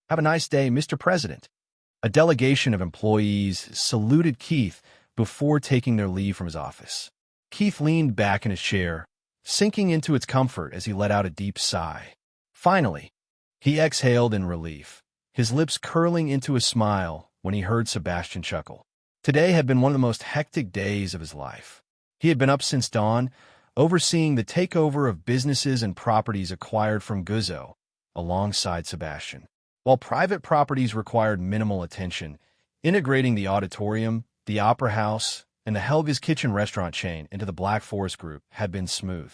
Have a nice day, Mr. President. A delegation of employees saluted Keith before taking their leave from his office. Keith leaned back in his chair, sinking into its comfort as he let out a deep sigh. Finally, he exhaled in relief, his lips curling into a smile when he heard Sebastian chuckle. Today had been one of the most hectic days of his life. He had been up since dawn, overseeing the takeover of businesses and properties acquired from Guzzo, alongside Sebastian. While private properties required minimal attention, integrating the auditorium, the opera house, and the Helga's Kitchen restaurant chain into the Black Forest Group had been smooth.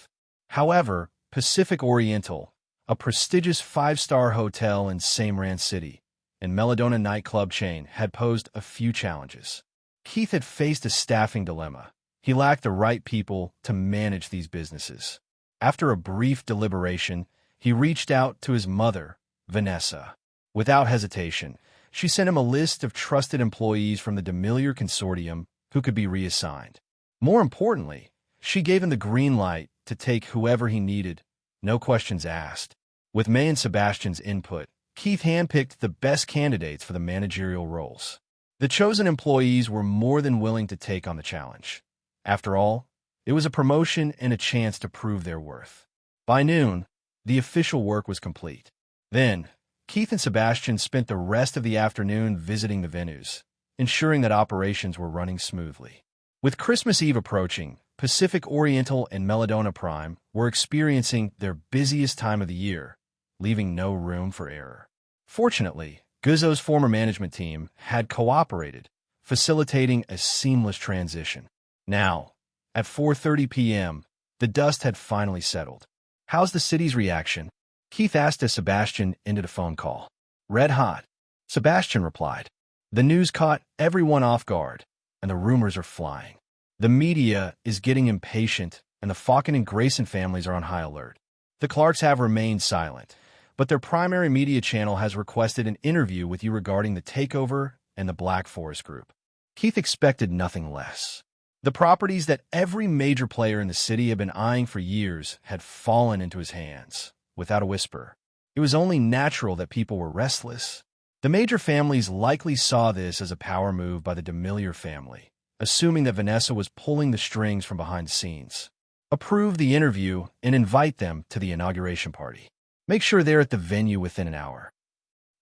However, Pacific Oriental, a prestigious five-star hotel in Samran City, and Melodona nightclub chain had posed a few challenges. Keith had faced a staffing dilemma. He lacked the right people to manage these businesses. After a brief deliberation, he reached out to his mother, Vanessa. Without hesitation, she sent him a list of trusted employees from the Demiliore Consortium who could be reassigned. More importantly, she gave him the green light to take whoever he needed, no questions asked. With May and Sebastian's input, Keith handpicked the best candidates for the managerial roles. The chosen employees were more than willing to take on the challenge. After all, it was a promotion and a chance to prove their worth. By noon, the official work was complete. Then, Keith and Sebastian spent the rest of the afternoon visiting the venues, ensuring that operations were running smoothly. With Christmas Eve approaching, Pacific Oriental and Melodona Prime were experiencing their busiest time of the year, leaving no room for error. Fortunately, Guzzo's former management team had cooperated, facilitating a seamless transition. Now, at 4:30 p.m., the dust had finally settled. "How's the city's reaction?" Keith asked as Sebastian ended a phone call. "Red hot," Sebastian replied. "The news caught everyone off guard, and the rumors are flying. The media is getting impatient, and the Falcon and Grayson families are on high alert. The Clarks have remained silent, but their primary media channel has requested an interview with you regarding the takeover and the Black Forest Group." Keith expected nothing less. The properties that every major player in the city had been eyeing for years had fallen into his hands, without a whisper. It was only natural that people were restless. The major families likely saw this as a power move by the Demiliore family, assuming that Vanessa was pulling the strings from behind the scenes. Approve the interview and invite them to the inauguration party. Make sure they're at the venue within an hour.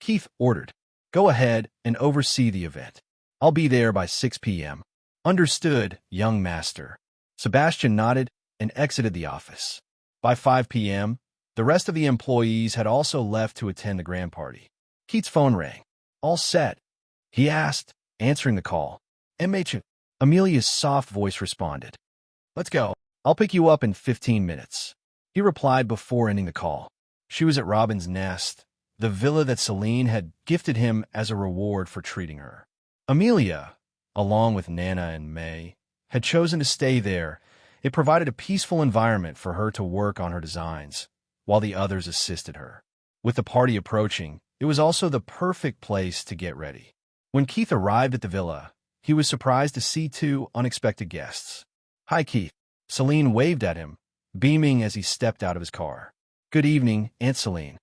Keith ordered. Go ahead and oversee the event. I'll be there by 6 p.m. Understood, young master. Sebastian nodded and exited the office. By 5 p.m., the rest of the employees had also left to attend the grand party. Keith's phone rang. "All set?" he asked, answering the call. "MH." Amelia's soft voice responded. "Let's go. I'll pick you up in 15 minutes." He replied before ending the call. She was at Robin's Nest, the villa that Celine had gifted him as a reward for treating her. Amelia, along with Nana and May, had chosen to stay there. It provided a peaceful environment for her to work on her designs, while the others assisted her. With the party approaching, it was also the perfect place to get ready. When Keith arrived at the villa, he was surprised to see two unexpected guests. "Hi, Keith." Celine waved at him, beaming as he stepped out of his car. "Good evening, Aunt Celine."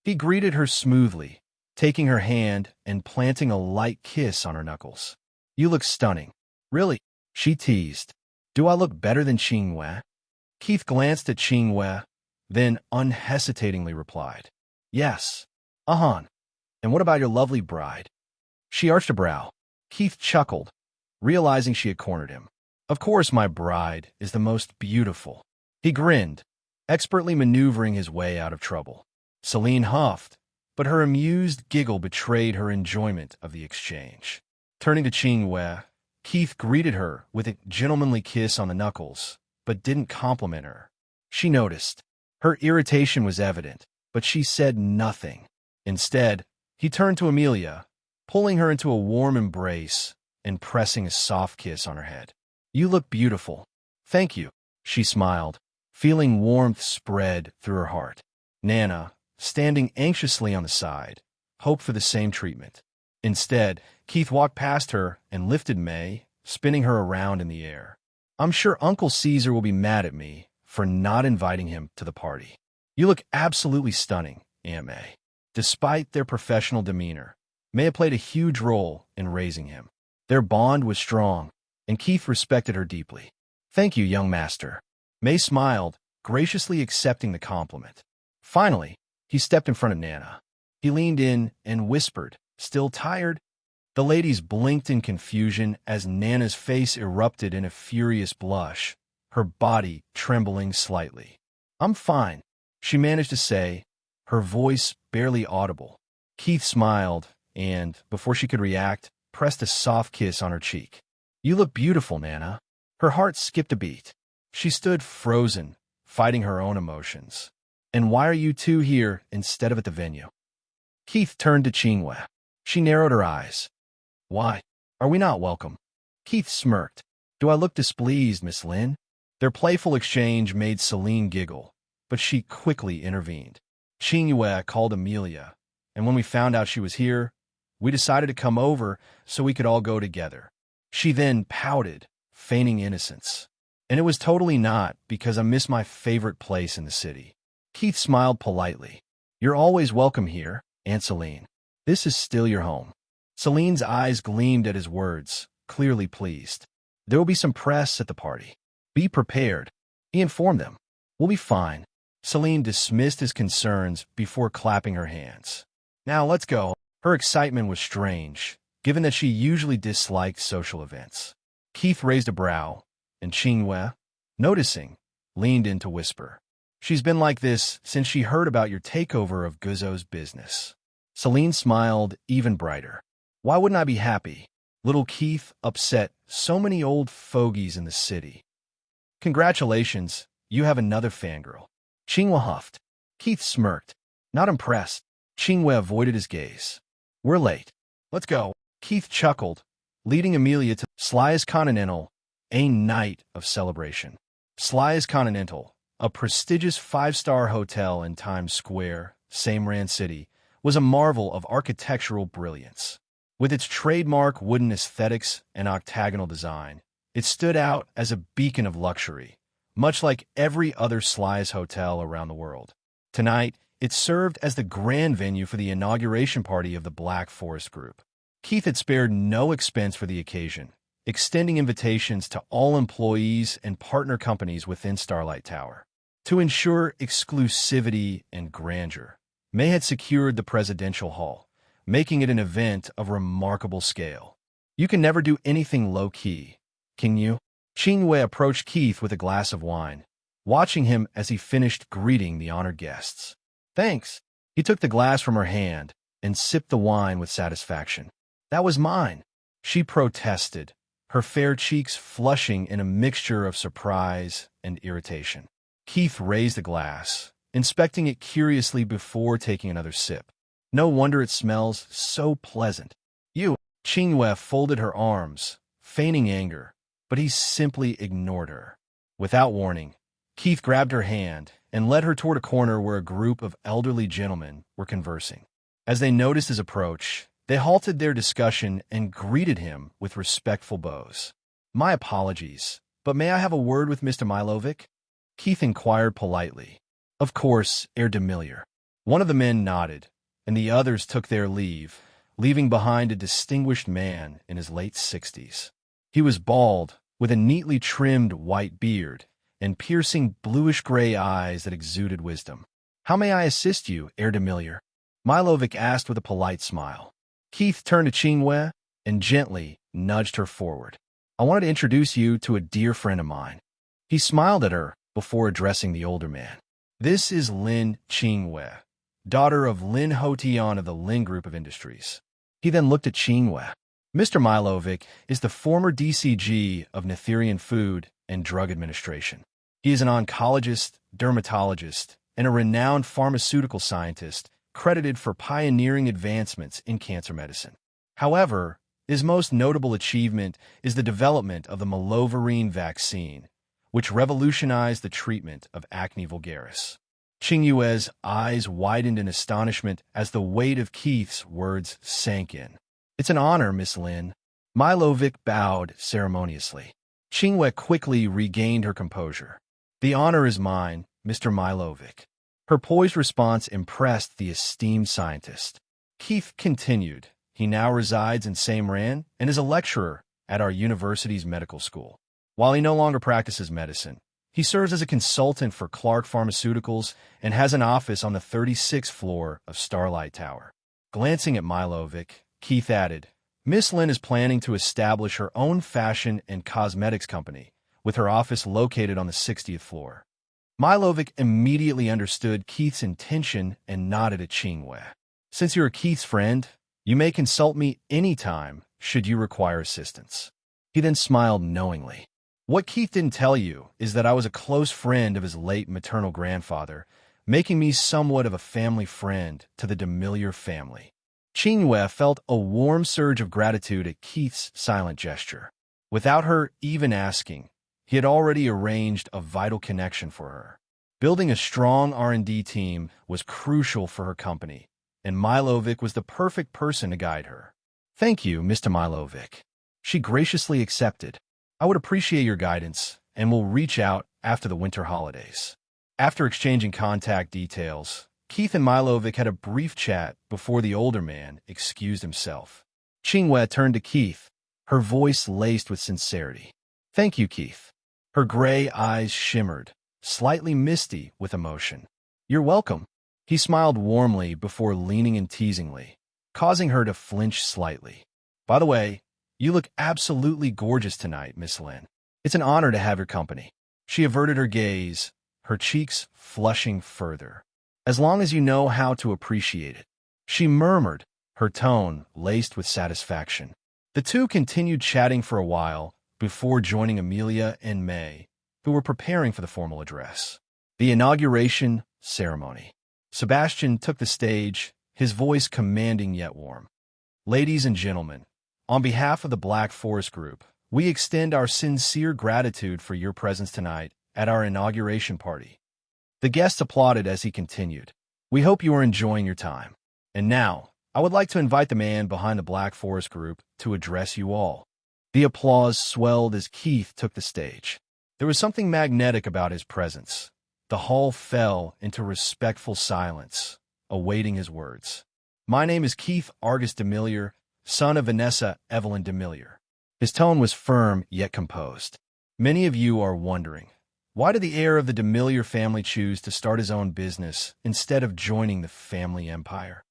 He greeted her smoothly, taking her hand and planting a light kiss on her knuckles. "You look stunning." "Really?" she teased. "Do I look better than Qinghua?" Keith glanced at Qinghua, then unhesitatingly replied, "Yes. And what about your lovely bride?" She arched a brow. Keith chuckled, realizing she had cornered him. "Of course my bride is the most beautiful." He grinned, expertly maneuvering his way out of trouble. Celine huffed, but her amused giggle betrayed her enjoyment of the exchange. Turning to Qinghua, Keith greeted her with a gentlemanly kiss on the knuckles, but didn't compliment her. She noticed. Her irritation was evident, but she said nothing. Instead, he turned to Amelia, pulling her into a warm embrace and pressing a soft kiss on her head. "You look beautiful." "Thank you," she smiled, feeling warmth spread through her heart. Nana, standing anxiously on the side, hoped for the same treatment. Instead, Keith walked past her and lifted May, spinning her around in the air. "I'm sure Uncle Caesar will be mad at me for not inviting him to the party." "You look absolutely stunning, Aunt May." Despite their professional demeanor, May had played a huge role in raising him. Their bond was strong, and Keith respected her deeply. "Thank you, young master." May smiled, graciously accepting the compliment. Finally, he stepped in front of Nana. He leaned in and whispered, "Still tired?" The ladies blinked in confusion as Nana's face erupted in a furious blush, her body trembling slightly. "I'm fine," she managed to say, her voice barely audible. Keith smiled and, before she could react, pressed a soft kiss on her cheek. "You look beautiful, Nana." Her heart skipped a beat. She stood frozen, fighting her own emotions. "And why are you two here instead of at the venue?" Keith turned to Qingwei. She narrowed her eyes. "Why? Are we not welcome?" Keith smirked. "Do I look displeased, Miss Lin?" Their playful exchange made Celine giggle, but she quickly intervened. "Qingwei called Amelia, and when we found out she was here, we decided to come over so we could all go together." She then pouted, feigning innocence. "And it was totally not because I miss my favorite place in the city." Keith smiled politely. "You're always welcome here, Aunt Celine. This is still your home." Celine's eyes gleamed at his words, clearly pleased. "There will be some press at the party. Be prepared," he informed them. "We'll be fine." Celine dismissed his concerns before clapping her hands. "Now let's go." Her excitement was strange, given that she usually disliked social events. Keith raised a brow, and Qingwei, noticing, leaned in to whisper, "She's been like this since she heard about your takeover of Guzzo's business." Celine smiled even brighter. "Why wouldn't I be happy? Little Keith upset so many old fogies in the city." "Congratulations, you have another fangirl." Qingwei huffed. Keith smirked, not impressed. Qingwei avoided his gaze. "We're late. Let's go." Keith chuckled, leading Amelia to Sly's Continental, a night of celebration. Sly's Continental, a prestigious five-star hotel in Times Square, Samran City, was a marvel of architectural brilliance. With its trademark wooden aesthetics and octagonal design, it stood out as a beacon of luxury, much like every other Sly's hotel around the world. Tonight, it served as the grand venue for the inauguration party of the Black Forest Group. Keith had spared no expense for the occasion, extending invitations to all employees and partner companies within Starlight Tower. To ensure exclusivity and grandeur, May had secured the presidential hall, making it an event of remarkable scale. "You can never do anything low-key, can you?" Qingwei approached Keith with a glass of wine, watching him as he finished greeting the honored guests. "Thanks." He took the glass from her hand and sipped the wine with satisfaction. "That was mine," she protested, her fair cheeks flushing in a mixture of surprise and irritation. Keith raised the glass, inspecting it curiously before taking another sip. "No wonder it smells so pleasant." "You." Qingwei folded her arms, feigning anger, but he simply ignored her. Without warning, Keith grabbed her hand and led her toward a corner where a group of elderly gentlemen were conversing. As they noticed his approach, they halted their discussion and greeted him with respectful bows. "My apologies, but may I have a word with Mr. Milovic?" Keith inquired politely. "Of course, Heir Demiliore." One of the men nodded, and the others took their leave, leaving behind a distinguished man in his late 60s. He was bald, with a neatly trimmed white beard and piercing bluish-gray eyes that exuded wisdom. "How may I assist you, Heir Demiliore?" Milovic asked with a polite smile. Keith turned to Qingwei and gently nudged her forward. "I wanted to introduce you to a dear friend of mine." He smiled at her before addressing the older man. "This is Lin Qingwei, daughter of Lin Hotian of the Lin Group of Industries." He then looked at Qingwei. "Mr. Milovic is the former DCG of Netherian Food and Drug Administration. He is an oncologist, dermatologist, and a renowned pharmaceutical scientist credited for pioneering advancements in cancer medicine. However, his most notable achievement is the development of the Malovarine vaccine, which revolutionized the treatment of acne vulgaris." Qingwei's eyes widened in astonishment as the weight of Keith's words sank in. "It's an honor, Miss Lin." Milovic bowed ceremoniously. Qingwei quickly regained her composure. "The honor is mine, Mr. Milovic." Her poised response impressed the esteemed scientist. Keith continued. He now resides in Samran and is a lecturer at our university's medical school. While he no longer practices medicine, he serves as a consultant for Clark Pharmaceuticals and has an office on the 36th floor of Starlight Tower. Glancing at Milovic, Keith added, Miss Lynn is planning to establish her own fashion and cosmetics company, with her office located on the 60th floor. Milovic immediately understood Keith's intention and nodded at Qingwei. Since you're Keith's friend, you may consult me anytime should you require assistance. He then smiled knowingly. What Keith didn't tell you is that I was a close friend of his late maternal grandfather, making me somewhat of a family friend to the Demiliore family. Qingwei felt a warm surge of gratitude at Keith's silent gesture. Without her even asking, he had already arranged a vital connection for her. Building a strong R&D team was crucial for her company, and Milovic was the perfect person to guide her. Thank you, Mr. Milovic. She graciously accepted. I would appreciate your guidance, and will reach out after the winter holidays. After exchanging contact details, Keith and Milovic had a brief chat before the older man excused himself. Qingwei turned to Keith, her voice laced with sincerity. Thank you, Keith. Her gray eyes shimmered, slightly misty with emotion. You're welcome. He smiled warmly before leaning in teasingly, causing her to flinch slightly. By the way, you look absolutely gorgeous tonight, Miss Lynn. It's an honor to have your company. She averted her gaze, her cheeks flushing further. As long as you know how to appreciate it, she murmured, her tone laced with satisfaction. The two continued chatting for a while before joining Amelia and May, who were preparing for the formal address. The inauguration ceremony. Sebastian took the stage, his voice commanding yet warm. Ladies and gentlemen, on behalf of the Black Forest Group, we extend our sincere gratitude for your presence tonight at our inauguration party. The guests applauded as he continued. We hope you are enjoying your time. And now, I would like to invite the man behind the Black Forest Group to address you all. The applause swelled as Keith took the stage. There was something magnetic about his presence. The hall fell into respectful silence, awaiting his words. My name is Keith Argus Demiliore, son of Vanessa Evelyn Demiliore. His tone was firm yet composed. Many of you are wondering, why did the heir of the Demiliore family choose to start his own business instead of joining the family empire?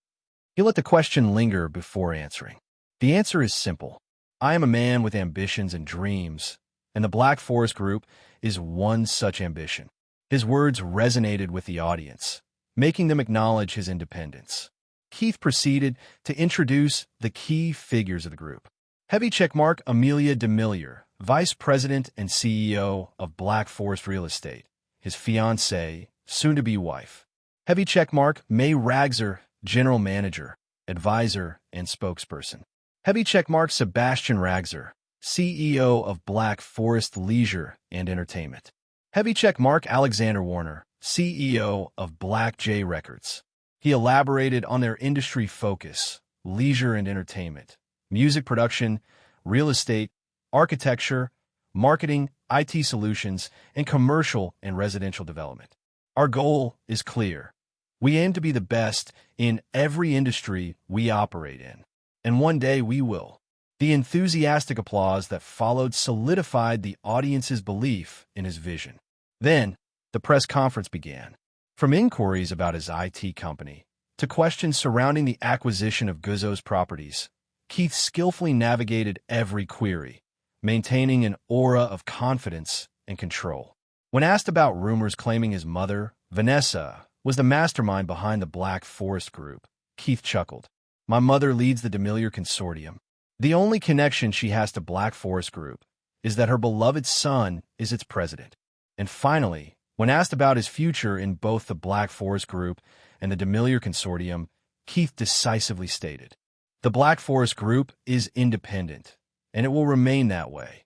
He let the question linger before answering. The answer is simple. I am a man with ambitions and dreams, and the Black Forest Group is one such ambition. His words resonated with the audience, making them acknowledge his independence. Keith proceeded to introduce the key figures of the group. Heavy checkmark Amelia Demiliore, Vice President and CEO of Black Forest Real Estate, his fiancée, soon-to-be wife. Heavy checkmark May Ragser, General Manager, Advisor, and Spokesperson. Heavy checkmark Sebastian Ragser, CEO of Black Forest Leisure and Entertainment. Heavy checkmark Alexander Warner, CEO of Black J Records. He elaborated on their industry focus, leisure and entertainment, music production, real estate, architecture, marketing, IT solutions, and commercial and residential development. Our goal is clear. We aim to be the best in every industry we operate in, and one day we will. The enthusiastic applause that followed solidified the audience's belief in his vision. Then, the press conference began. From inquiries about his IT company to questions surrounding the acquisition of Guzzo's properties, Keith skillfully navigated every query, maintaining an aura of confidence and control. When asked about rumors claiming his mother, Vanessa, was the mastermind behind the Black Forest Group, Keith chuckled. My mother leads the Demiliore Consortium. The only connection she has to Black Forest Group is that her beloved son is its president. And finally, when asked about his future in both the Black Forest Group and the Demiliore Consortium, Keith decisively stated, the Black Forest Group is independent, and it will remain that way,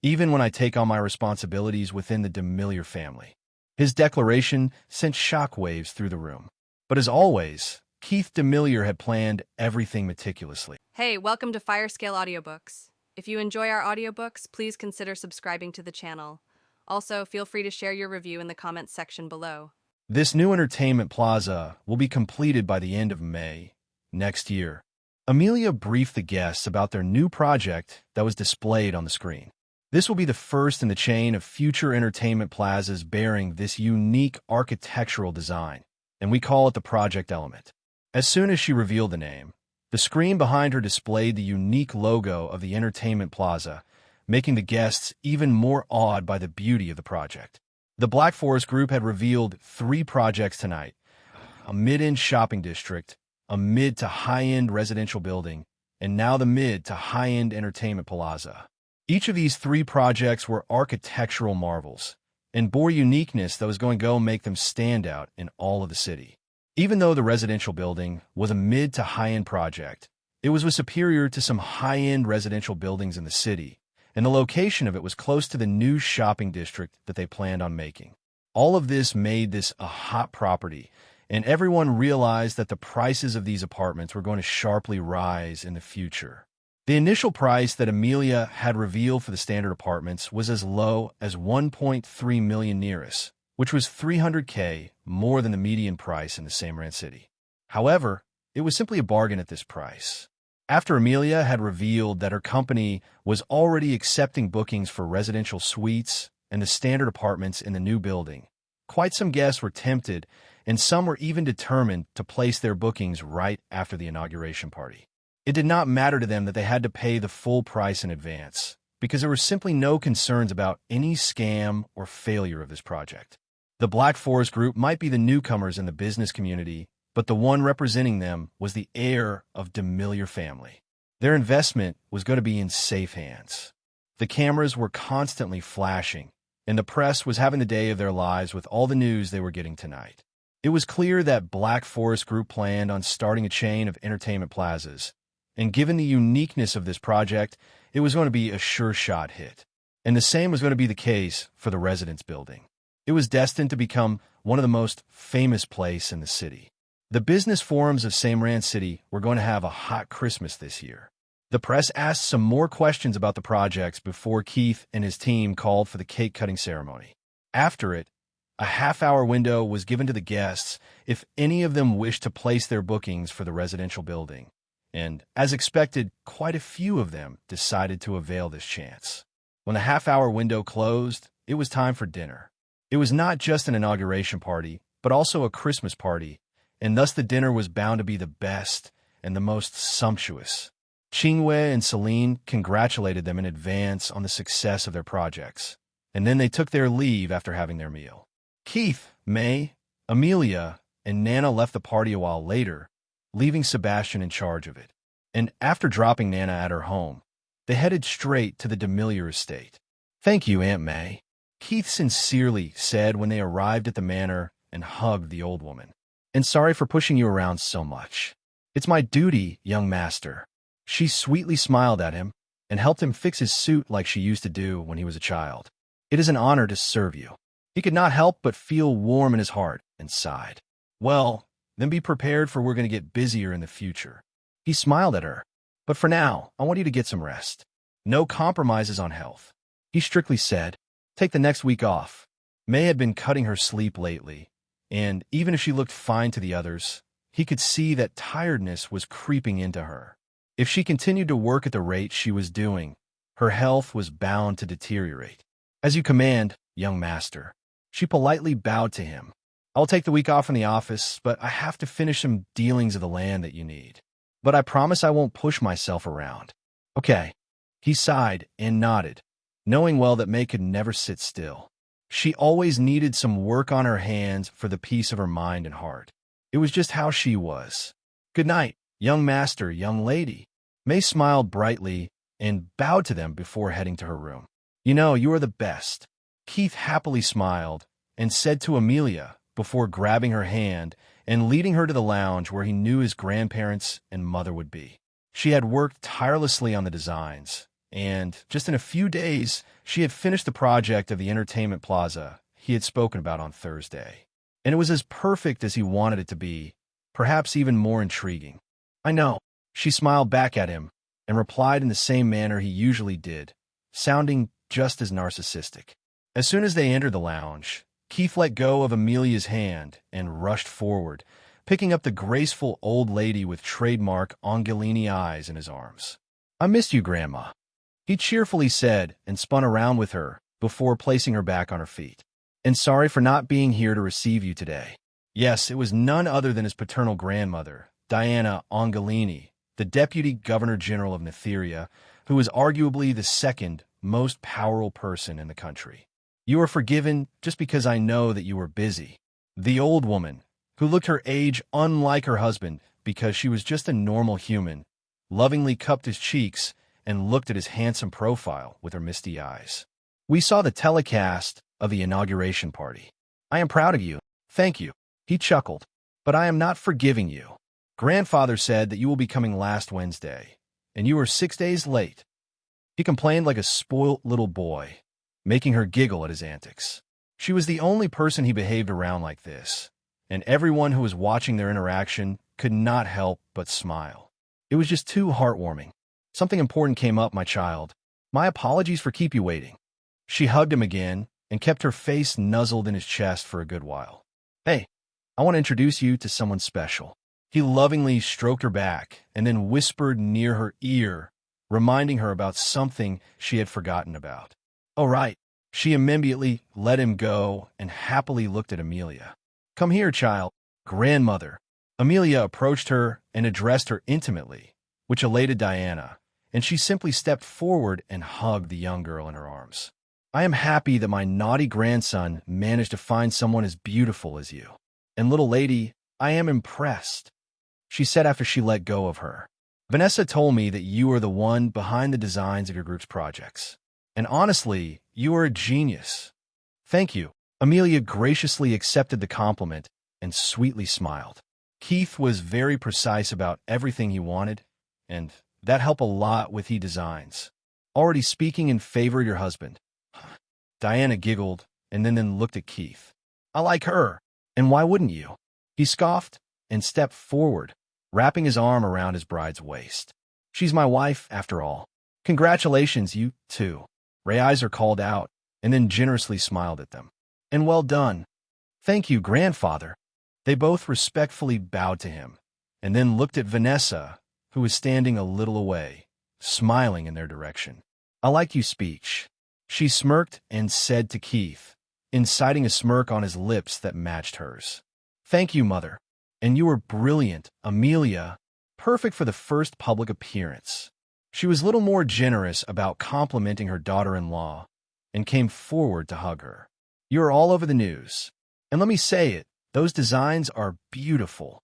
even when I take on my responsibilities within the Demiliore family. His declaration sent shockwaves through the room. But as always, Keith Demiliore had planned everything meticulously. Hey, welcome to Firescale Audiobooks. If you enjoy our audiobooks, please consider subscribing to the channel. Also, feel free to share your review in the comments section below. This new entertainment plaza will be completed by the end of May next year. Amelia briefed the guests about their new project that was displayed on the screen. This will be the first in the chain of future entertainment plazas bearing this unique architectural design, and we call it the project element. As soon as she revealed the name, the screen behind her displayed the unique logo of the entertainment plaza, making the guests even more awed by the beauty of the project. The Black Forest Group had revealed 3 projects tonight: a mid-end shopping district, a mid to high-end residential building, and now the mid to high-end entertainment plaza. Each of these 3 projects were architectural marvels and bore uniqueness that was going to go make them stand out in all of the city. Even though the residential building was a mid to high-end project, it was superior to some high-end residential buildings in the city, and the location of it was close to the new shopping district that they planned on making. All of this made this a hot property, and everyone realized that the prices of these apartments were going to sharply rise in the future. The initial price that Amelia had revealed for the standard apartments was as low as 1.3 million liras, which was $300K more than the median price in the same Rand city. However, it was simply a bargain at this price. After Amelia had revealed that her company was already accepting bookings for residential suites and the standard apartments in the new building, quite some guests were tempted, and some were even determined to place their bookings right after the inauguration party. It did not matter to them that they had to pay the full price in advance, because there were simply no concerns about any scam or failure of this project. The Black Forest Group might be the newcomers in the business community, but the one representing them was the heir of Demiliore family. Their investment was going to be in safe hands. The cameras were constantly flashing, and the press was having the day of their lives with all the news they were getting tonight. It was clear that Black Forest Group planned on starting a chain of entertainment plazas, and given the uniqueness of this project, it was going to be a sure-shot hit. And the same was going to be the case for the residence building. It was destined to become one of the most famous places in the city. The business forums of Samran City were going to have a hot Christmas this year. The press asked some more questions about the projects before Keith and his team called for the cake-cutting ceremony. After it, a half-hour window was given to the guests if any of them wished to place their bookings for the residential building, and, as expected, quite a few of them decided to avail this chance. When the half-hour window closed, it was time for dinner. It was not just an inauguration party, but also a Christmas party, and thus the dinner was bound to be the best and the most sumptuous. Qingwei and Celine congratulated them in advance on the success of their projects, and then they took their leave after having their meal. Keith, May, Amelia, and Nana left the party a while later, leaving Sebastian in charge of it. And after dropping Nana at her home, they headed straight to the Demiliore estate. "Thank you, Aunt May," Keith sincerely said when they arrived at the manor and hugged the old woman. "And sorry for pushing you around so much. It's my duty, young master." She sweetly smiled at him and helped him fix his suit like she used to do when he was a child. "It is an honor to serve you." He could not help but feel warm in his heart and sighed. "Well, then be prepared for we're going to get busier in the future." He smiled at her. "But for now, I want you to get some rest. No compromises on health." He strictly said, "Take the next week off." May had been cutting her sleep lately, and even if she looked fine to the others, he could see that tiredness was creeping into her. If she continued to work at the rate she was doing, her health was bound to deteriorate. "As you command, young master." She politely bowed to him. "I'll take the week off in the office, but I have to finish some dealings of the land that you need. But I promise I won't push myself around." "Okay." He sighed and nodded, knowing well that May could never sit still. She always needed some work on her hands for the peace of her mind and heart. It was just how she was. "Good night, young master, young lady." May smiled brightly and bowed to them before heading to her room. "You know, you are the best." Keith happily smiled and said to Amelia before grabbing her hand and leading her to the lounge where he knew his grandparents and mother would be. She had worked tirelessly on the designs, and just in a few days, she had finished the project of the entertainment plaza he had spoken about on Thursday. And it was as perfect as he wanted it to be, perhaps even more intriguing. "I know." She smiled back at him and replied in the same manner he usually did, sounding just as narcissistic. As soon as they entered the lounge, Keith let go of Amelia's hand and rushed forward, picking up the graceful old lady with trademark Angelini eyes in his arms. "I missed you, Grandma," he cheerfully said and spun around with her before placing her back on her feet. "And sorry for not being here to receive you today." Yes, it was none other than his paternal grandmother, Diana Angelini, the Deputy Governor-General of Netheria, who was arguably the second most powerful person in the country. "You are forgiven just because I know that you were busy." The old woman, who looked her age unlike her husband because she was just a normal human, lovingly cupped his cheeks and looked at his handsome profile with her misty eyes. "We saw the telecast of the inauguration party. I am proud of you. Thank you," he chuckled. "But I am not forgiving you. Grandfather said that you will be coming last Wednesday, and you are 6 days late." He complained like a spoilt little boy, making her giggle at his antics. She was the only person he behaved around like this, and everyone who was watching their interaction could not help but smile. It was just too heartwarming. "Something important came up, my child. My apologies for keep you waiting." She hugged him again and kept her face nuzzled in his chest for a good while. "Hey, I want to introduce you to someone special." He lovingly stroked her back and then whispered near her ear, reminding her about something she had forgotten about. "Oh, right." She immediately let him go and happily looked at Amelia. "Come here, child." "Grandmother." Amelia approached her and addressed her intimately, which elated Diana, and she simply stepped forward and hugged the young girl in her arms. "I am happy that my naughty grandson managed to find someone as beautiful as you. And little lady, I am impressed," she said after she let go of her. "Vanessa told me that you are the one behind the designs of your group's projects. And honestly, you are a genius." "Thank you." Amelia graciously accepted the compliment and sweetly smiled. Keith was very precise about everything he wanted, and that helped a lot with he designs. "Already speaking in favor of your husband." Diana giggled and then looked at Keith. "I like her, and why wouldn't you?" He scoffed and stepped forward, wrapping his arm around his bride's waist. "She's my wife, after all." "Congratulations, you two." Reiser called out, and then generously smiled at them. "And well done." "Thank you, grandfather." They both respectfully bowed to him, and then looked at Vanessa, who was standing a little away, smiling in their direction. "I like you speech." She smirked and said to Keith, inciting a smirk on his lips that matched hers. "Thank you, mother. And you were brilliant, Amelia. Perfect for the first public appearance." She was little more generous about complimenting her daughter-in-law and came forward to hug her. "You are all over the news. And let me say it, those designs are beautiful."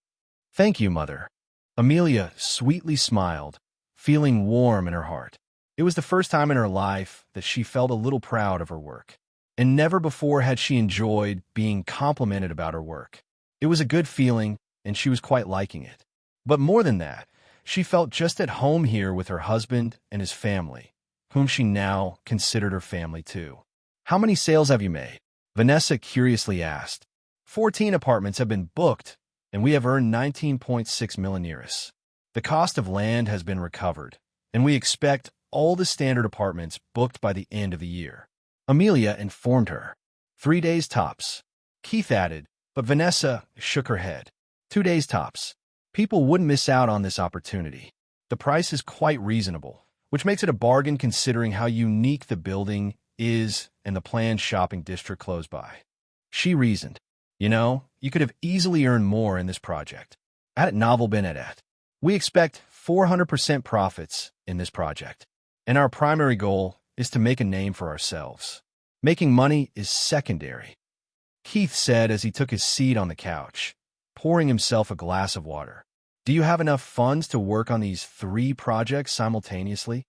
"Thank you, mother." Amelia sweetly smiled, feeling warm in her heart. It was the first time in her life that she felt a little proud of her work, and never before had she enjoyed being complimented about her work. It was a good feeling, and she was quite liking it. But more than that, she felt just at home here with her husband and his family, whom she now considered her family too. "How many sales have you made?" Vanessa curiously asked. 14 apartments have been booked, and we have earned 19.6 million. The cost of land has been recovered, and we expect all the standard apartments booked by the end of the year," Amelia informed her. 3 days tops," Keith added, but Vanessa shook her head. 2 days tops. People wouldn't miss out on this opportunity. The price is quite reasonable, which makes it a bargain considering how unique the building is and the planned shopping district close by. She reasoned. "You know, you could have easily earned more in this project." At Novel Benedet, "We expect 400% profits in this project, and our primary goal is to make a name for ourselves. Making money is secondary," Keith said as he took his seat on the couch, pouring himself a glass of water. "Do you have enough funds to work on these 3 projects simultaneously?"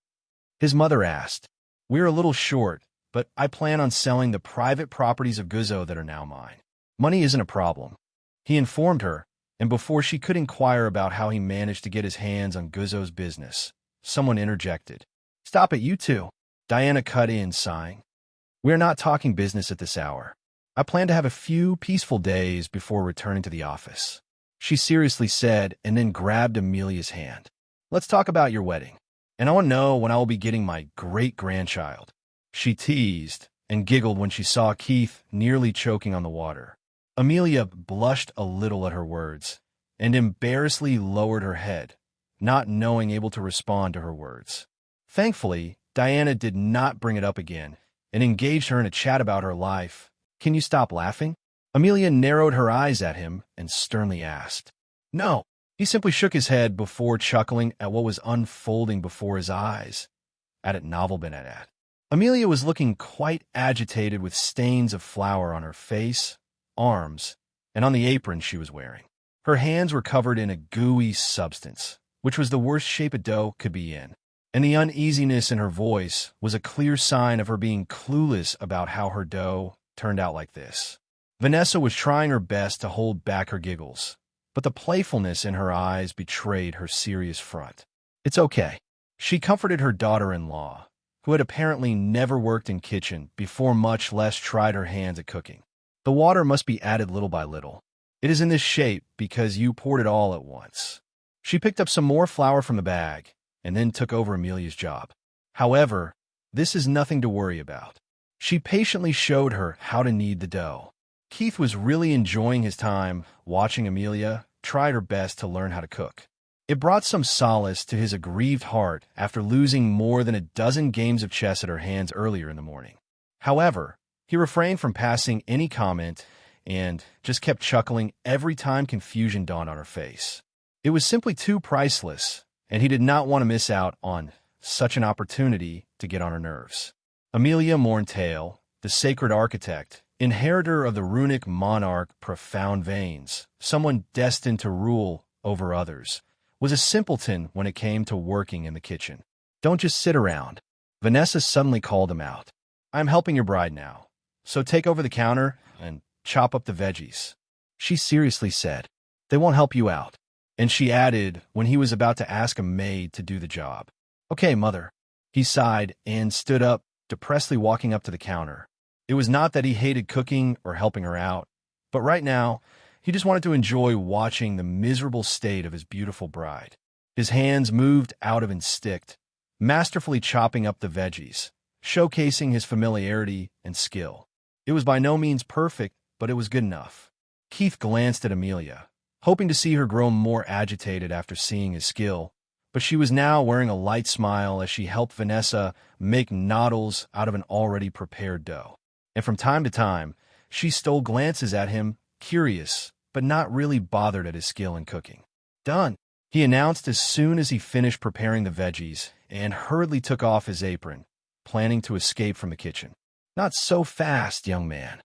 His mother asked. "We're a little short, but I plan on selling the private properties of Guzzo that are now mine. Money isn't a problem," he informed her, and before she could inquire about how he managed to get his hands on Guzzo's business, someone interjected. "Stop it, you two," Diana cut in, sighing. "We're not talking business at this hour. I plan to have a few peaceful days before returning to the office," she seriously said, and then grabbed Amelia's hand. "Let's talk about your wedding. And I want to know when I will be getting my great-grandchild," she teased, and giggled when she saw Keith nearly choking on the water. Amelia blushed a little at her words and embarrassedly lowered her head, not knowing able to respond to her words. Thankfully, Diana did not bring it up again and engaged her in a chat about her life. "Can you stop laughing?" Amelia narrowed her eyes at him and sternly asked. "No." He simply shook his head before chuckling at what was unfolding before his eyes. At it novel been at. Amelia was looking quite agitated with stains of flour on her face, arms, and on the apron she was wearing. Her hands were covered in a gooey substance, which was the worst shape a dough could be in, and the uneasiness in her voice was a clear sign of her being clueless about how her dough turned out like this. Vanessa was trying her best to hold back her giggles, but the playfulness in her eyes betrayed her serious front. "It's okay." She comforted her daughter-in-law, who had apparently never worked in kitchen before, much less tried her hands at cooking. "The water must be added little by little. It is in this shape because you poured it all at once." She picked up some more flour from the bag and then took over Amelia's job. "However, this is nothing to worry about." She patiently showed her how to knead the dough. Keith was really enjoying his time watching Amelia try her best to learn how to cook. It brought some solace to his aggrieved heart after losing more than a dozen games of chess at her hands earlier in the morning. However, he refrained from passing any comment and just kept chuckling every time confusion dawned on her face. It was simply too priceless, and he did not want to miss out on such an opportunity to get on her nerves. Amelia Morntail, the sacred architect, inheritor of the runic monarch profound veins, someone destined to rule over others, was a simpleton when it came to working in the kitchen. "Don't just sit around." Vanessa suddenly called him out. "I'm helping your bride now, so take over the counter and chop up the veggies." She seriously said, "They won't help you out." And she added when he was about to ask a maid to do the job, "Okay, mother." He sighed and stood up, depressedly walking up to the counter. It was not that he hated cooking or helping her out, but right now, he just wanted to enjoy watching the miserable state of his beautiful bride. His hands moved out of instinct, masterfully chopping up the veggies, showcasing his familiarity and skill. It was by no means perfect, but it was good enough. Keith glanced at Amelia, hoping to see her grow more agitated after seeing his skill, but she was now wearing a light smile as she helped Vanessa make noodles out of an already prepared dough. And from time to time, she stole glances at him, curious, but not really bothered at his skill in cooking. "Done," he announced as soon as he finished preparing the veggies and hurriedly took off his apron, planning to escape from the kitchen. "Not so fast, young man."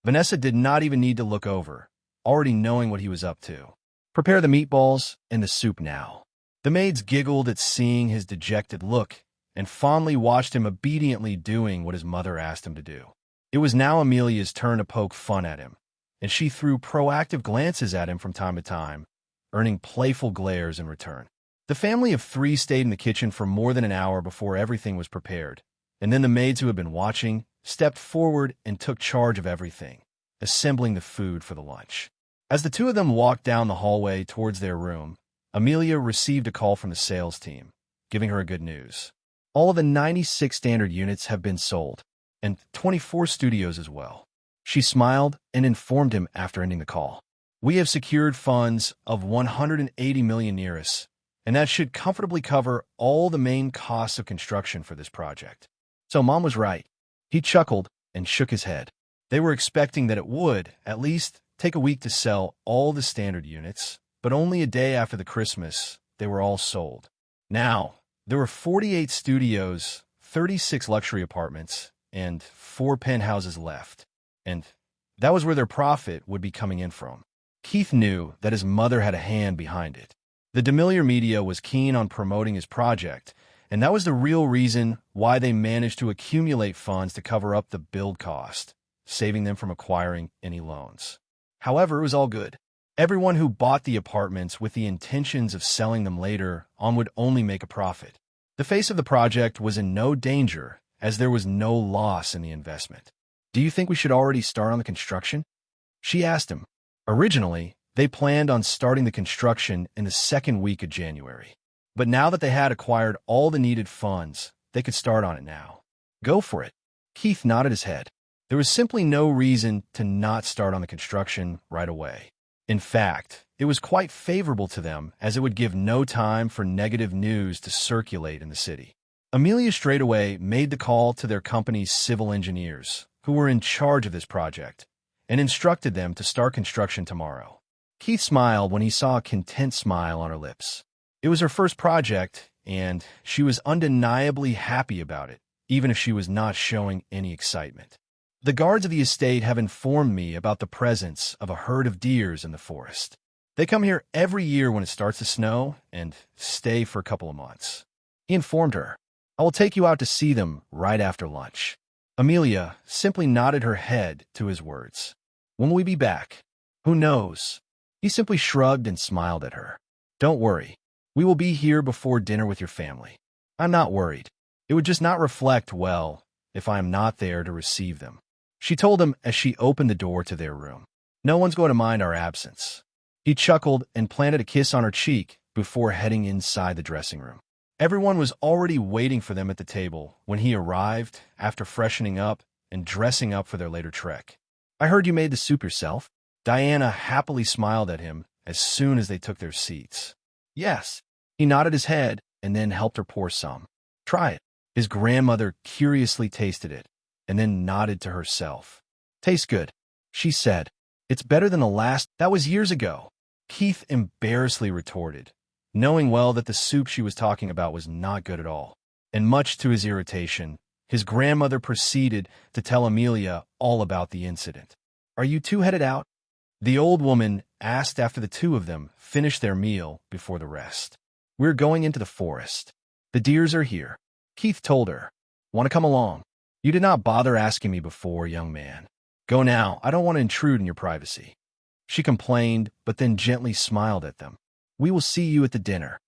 Vanessa did not even need to look over, already knowing what he was up to. "Prepare the meatballs and the soup now." The maids giggled at seeing his dejected look and fondly watched him obediently doing what his mother asked him to do. It was now Amelia's turn to poke fun at him, and she threw proactive glances at him from time to time, earning playful glares in return. The family of three stayed in the kitchen for more than an hour before everything was prepared, and then the maids who had been watching stepped forward and took charge of everything, assembling the food for the lunch. As the two of them walked down the hallway towards their room, Amelia received a call from the sales team, giving her good news. All of the 96 standard units have been sold, and 24 studios as well. She smiled and informed him after ending the call. "We have secured funds of 180 million liras, and that should comfortably cover all the main costs of construction for this project." So Mom was right. He chuckled and shook his head. They were expecting that it would, at least, take a week to sell all the standard units, but only a day after the Christmas, they were all sold. Now, there were 48 studios, 36 luxury apartments, and 4 penthouses left, and that was where their profit would be coming in from. Keith knew that his mother had a hand behind it. The Demiliore media was keen on promoting his project, and that was the real reason why they managed to accumulate funds to cover up the build cost, saving them from acquiring any loans. However, it was all good. Everyone who bought the apartments with the intentions of selling them later on would only make a profit. The face of the project was in no danger, as there was no loss in the investment. "Do you think we should already start on the construction?" she asked him. Originally, they planned on starting the construction in the second week of January. But now that they had acquired all the needed funds, they could start on it now. "Go for it." Keith nodded his head. There was simply no reason to not start on the construction right away. In fact, it was quite favorable to them, as it would give no time for negative news to circulate in the city. Amelia straightaway made the call to their company's civil engineers, who were in charge of this project, and instructed them to start construction tomorrow. Keith smiled when he saw a content smile on her lips. It was her first project, and she was undeniably happy about it, even if she was not showing any excitement. The guards of the estate have informed me about the presence of a herd of deers in the forest. They come here every year when it starts to snow and stay for a couple of months. He informed her, "I will take you out to see them right after lunch." Amelia simply nodded her head to his words. "When will we be back?" "Who knows?" He simply shrugged and smiled at her. "Don't worry. We will be here before dinner with your family." "I'm not worried. It would just not reflect well if I am not there to receive them," she told him as she opened the door to their room. "No one's going to mind our absence." He chuckled and planted a kiss on her cheek before heading inside the dressing room. Everyone was already waiting for them at the table when he arrived after freshening up and dressing up for their later trek. "I heard you made the soup yourself." Diana happily smiled at him as soon as they took their seats. "Yes." He nodded his head and then helped her pour some. "Try it." His grandmother curiously tasted it and then nodded to herself. "Tastes good," she said. "It's better than the last. That was years ago." Keith embarrassedly retorted, knowing well that the soup she was talking about was not good at all. And much to his irritation, his grandmother proceeded to tell Amelia all about the incident. "Are you two headed out?" The old woman asked after the two of them finished their meal before the rest. "We're going into the forest. The deers are here." Keith told her. "Want to come along?" "You did not bother asking me before, young man. Go now. I don't want to intrude in your privacy." She complained, but then gently smiled at them. "We will see you at the dinner."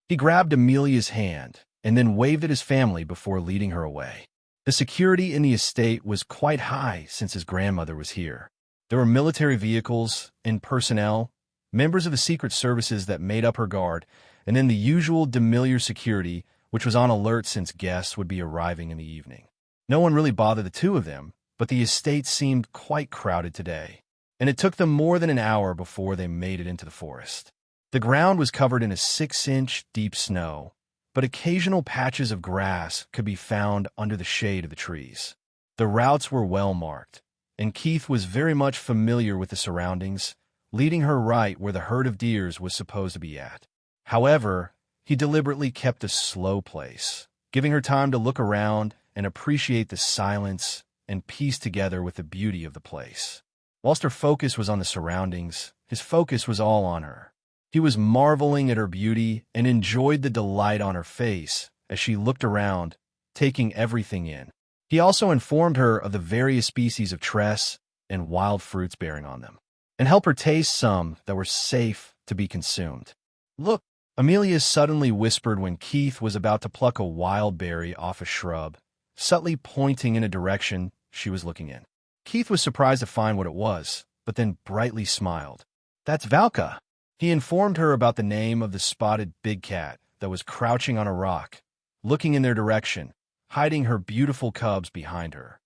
He grabbed Amelia's hand and then waved at his family before leading her away. The security in the estate was quite high since his grandmother was here. There were military vehicles and personnel, members of the secret services that made up her guard, and then the usual Demiliore security, which was on alert since guests would be arriving in the evening. No one really bothered the two of them, but the estate seemed quite crowded today, and it took them more than an hour before they made it into the forest. The ground was covered in a 6-inch deep snow, but occasional patches of grass could be found under the shade of the trees. The routes were well marked, and Keith was very much familiar with the surroundings, leading her right where the herd of deers was supposed to be at. However, he deliberately kept a slow pace, giving her time to look around and appreciate the silence and piece together with the beauty of the place. Whilst her focus was on the surroundings, his focus was all on her. He was marveling at her beauty and enjoyed the delight on her face as she looked around, taking everything in. He also informed her of the various species of tress and wild fruits bearing on them, and helped her taste some that were safe to be consumed. "Look," Amelia suddenly whispered when Keith was about to pluck a wild berry off a shrub, subtly pointing in a direction she was looking in. Keith was surprised to find what it was, but then brightly smiled. "That's Valka." He informed her about the name of the spotted big cat that was crouching on a rock, looking in their direction, hiding her beautiful cubs behind her.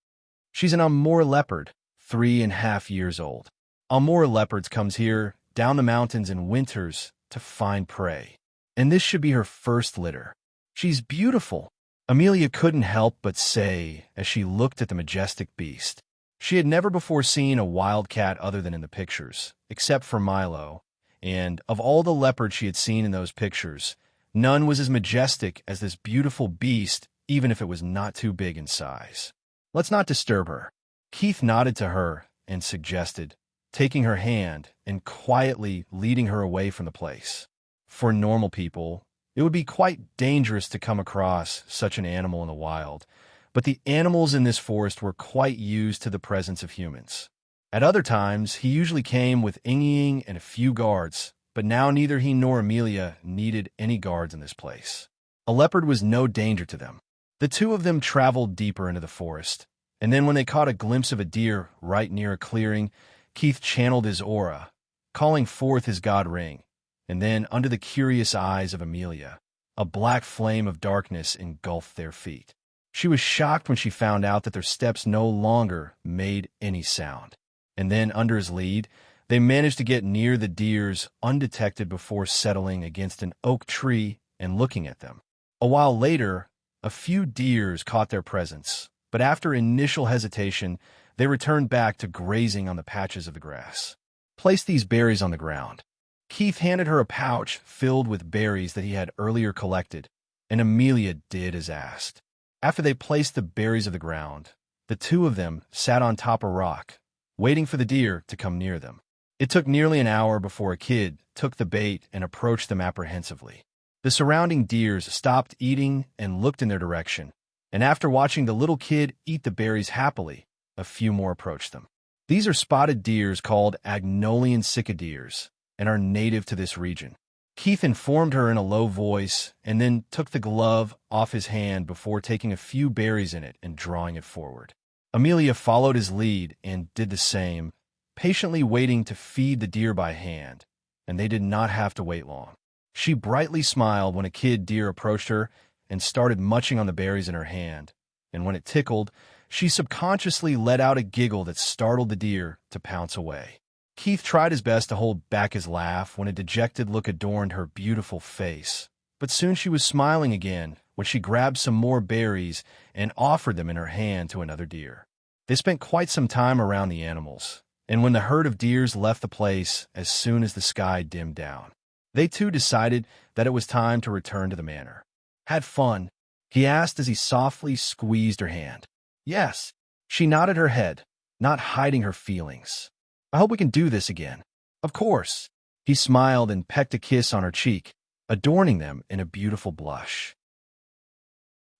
"She's an Amur leopard, 3.5 years old. Amur leopards comes here down the mountains in winters to find prey, and this should be her first litter. She's beautiful," Amelia couldn't help but say as she looked at the majestic beast. She had never before seen a wild cat other than in the pictures, except for Milo, and of all the leopards she had seen in those pictures, none was as majestic as this beautiful beast, even if it was not too big in size. "Let's not disturb her." Keith nodded to her and suggested, taking her hand and quietly leading her away from the place. For normal people, it would be quite dangerous to come across such an animal in the wild, but the animals in this forest were quite used to the presence of humans. At other times, he usually came with Ying and a few guards, but now neither he nor Amelia needed any guards in this place. A leopard was no danger to them. The two of them traveled deeper into the forest, and then when they caught a glimpse of a deer right near a clearing, Keith channeled his aura, calling forth his god ring, and then, under the curious eyes of Amelia, a black flame of darkness engulfed their feet. She was shocked when she found out that their steps no longer made any sound. And then, under his lead, they managed to get near the deers undetected before settling against an oak tree and looking at them. A while later, a few deers caught their presence, but after initial hesitation, they returned back to grazing on the patches of the grass. Place these berries on the ground. Keith handed her a pouch filled with berries that he had earlier collected, and Amelia did as asked. After they placed the berries on the ground, the two of them sat on top of a rock, waiting for the deer to come near them. It took nearly an hour before a kid took the bait and approached them apprehensively. The surrounding deers stopped eating and looked in their direction, and after watching the little kid eat the berries happily, a few more approached them. These are spotted deers called Agnolian cicadeers and are native to this region. Keith informed her in a low voice and then took the glove off his hand before taking a few berries in it and drawing it forward. Amelia followed his lead and did the same, patiently waiting to feed the deer by hand, and they did not have to wait long. She brightly smiled when a kid deer approached her and started munching on the berries in her hand, and when it tickled, she subconsciously let out a giggle that startled the deer to pounce away. Keith tried his best to hold back his laugh when a dejected look adorned her beautiful face, but soon she was smiling again when she grabbed some more berries and offered them in her hand to another deer. They spent quite some time around the animals, and when the herd of deers left the place as soon as the sky dimmed down, they too decided that it was time to return to the manor. "Had fun?" he asked as he softly squeezed her hand. "Yes." She nodded her head, not hiding her feelings. "I hope we can do this again." "Of course." He smiled and pecked a kiss on her cheek, adorning them in a beautiful blush.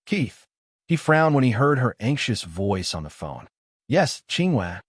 "Keith." He frowned when he heard her anxious voice on the phone. "Yes, Qinghua?"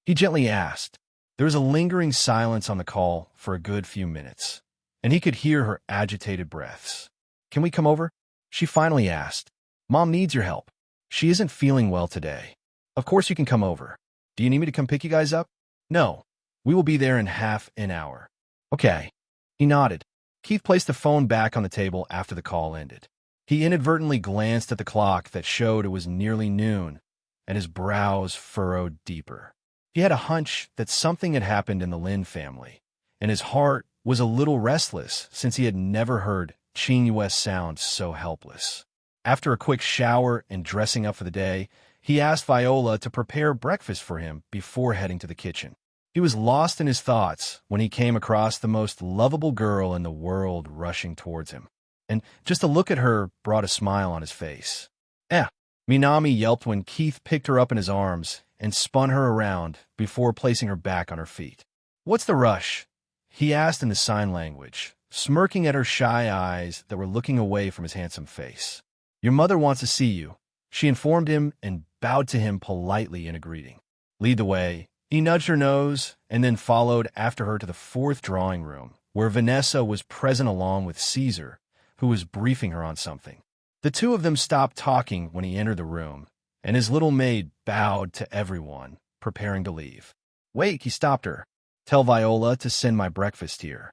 he gently asked. There was a lingering silence on the call for a good few minutes, and he could hear her agitated breaths. "Can we come over?" she finally asked. "Mom needs your help. She isn't feeling well today." "Of course you can come over. Do you need me to come pick you guys up?" "No. We will be there in half an hour." "Okay." He nodded. Keith placed the phone back on the table after the call ended. He inadvertently glanced at the clock that showed it was nearly noon, and his brows furrowed deeper. He had a hunch that something had happened in the Lin family, and his heart was a little restless since he had never heard Qinghua sound so helpless. After a quick shower and dressing up for the day, he asked Viola to prepare breakfast for him before heading to the kitchen. He was lost in his thoughts when he came across the most lovable girl in the world rushing towards him, and just a look at her brought a smile on his face. Minami yelped when Keith picked her up in his arms and spun her around before placing her back on her feet. "What's the rush?" he asked in the sign language, smirking at her shy eyes that were looking away from his handsome face. "Your mother wants to see you," she informed him and bowed to him politely in a greeting. "Lead the way." He nudged her nose and then followed after her to the fourth drawing room, where Vanessa was present along with Caesar, who was briefing her on something. The two of them stopped talking when he entered the room, and his little maid bowed to everyone, preparing to leave. "Wait," he stopped her. "Tell Viola to send my breakfast here."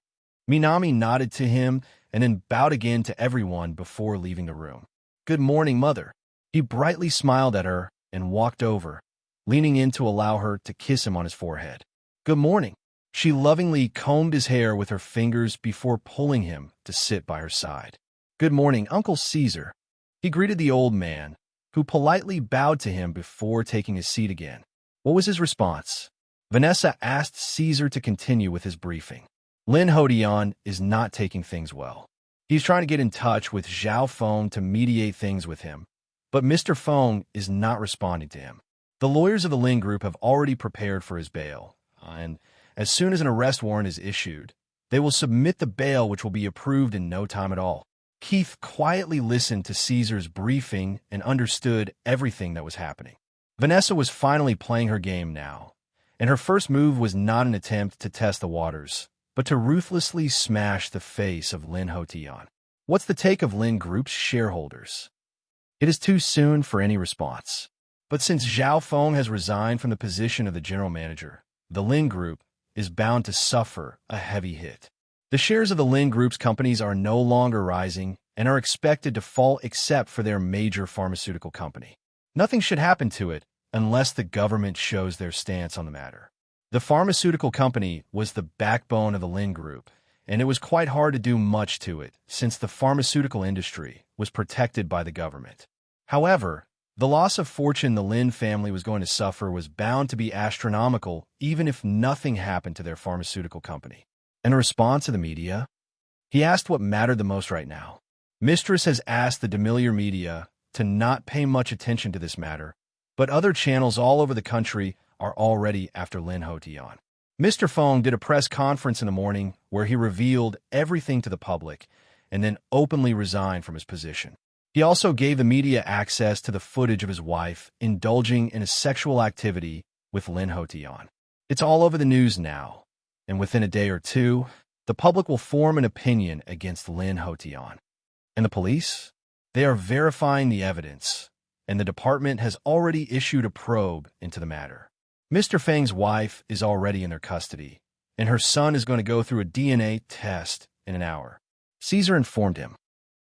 Minami nodded to him and then bowed again to everyone before leaving the room. "Good morning, Mother." He brightly smiled at her and walked over, leaning in to allow her to kiss him on his forehead. "Good morning." She lovingly combed his hair with her fingers before pulling him to sit by her side. "Good morning, Uncle Caesar." He greeted the old man, who politely bowed to him before taking his seat again. What was his response? Vanessa asked Caesar to continue with his briefing. Lin Hodian is not taking things well. He's trying to get in touch with Zhao Feng to mediate things with him, but Mr. Feng is not responding to him. The lawyers of the Lin Group have already prepared for his bail, and as soon as an arrest warrant is issued, they will submit the bail, which will be approved in no time at all. Keith quietly listened to Caesar's briefing and understood everything that was happening. Vanessa was finally playing her game now, and her first move was not an attempt to test the waters, but to ruthlessly smash the face of Lin Hotian. What's the take of Lin Group's shareholders? It is too soon for any response. But since Zhao Feng has resigned from the position of the general manager, the Lin Group is bound to suffer a heavy hit. The shares of the Lin Group's companies are no longer rising, and are expected to fall except for their major pharmaceutical company. Nothing should happen to it unless the government shows their stance on the matter. The pharmaceutical company was the backbone of the Lin Group, and it was quite hard to do much to it since the pharmaceutical industry was protected by the government. However, the loss of fortune the Lin family was going to suffer was bound to be astronomical even if nothing happened to their pharmaceutical company. In response to the media, he asked what mattered the most right now. Mistress has asked the Demiliore media to not pay much attention to this matter, but other channels all over the country are already after Lin Hotian. Mr. Fong did a press conference in the morning where he revealed everything to the public and then openly resigned from his position. He also gave the media access to the footage of his wife indulging in a sexual activity with Lin Hotian. It's all over the news now, and within a day or two, the public will form an opinion against Lin Hotian. And the police? They are verifying the evidence, and the department has already issued a probe into the matter. Mr. Feng's wife is already in their custody, and her son is going to go through a DNA test in an hour. Caesar informed him.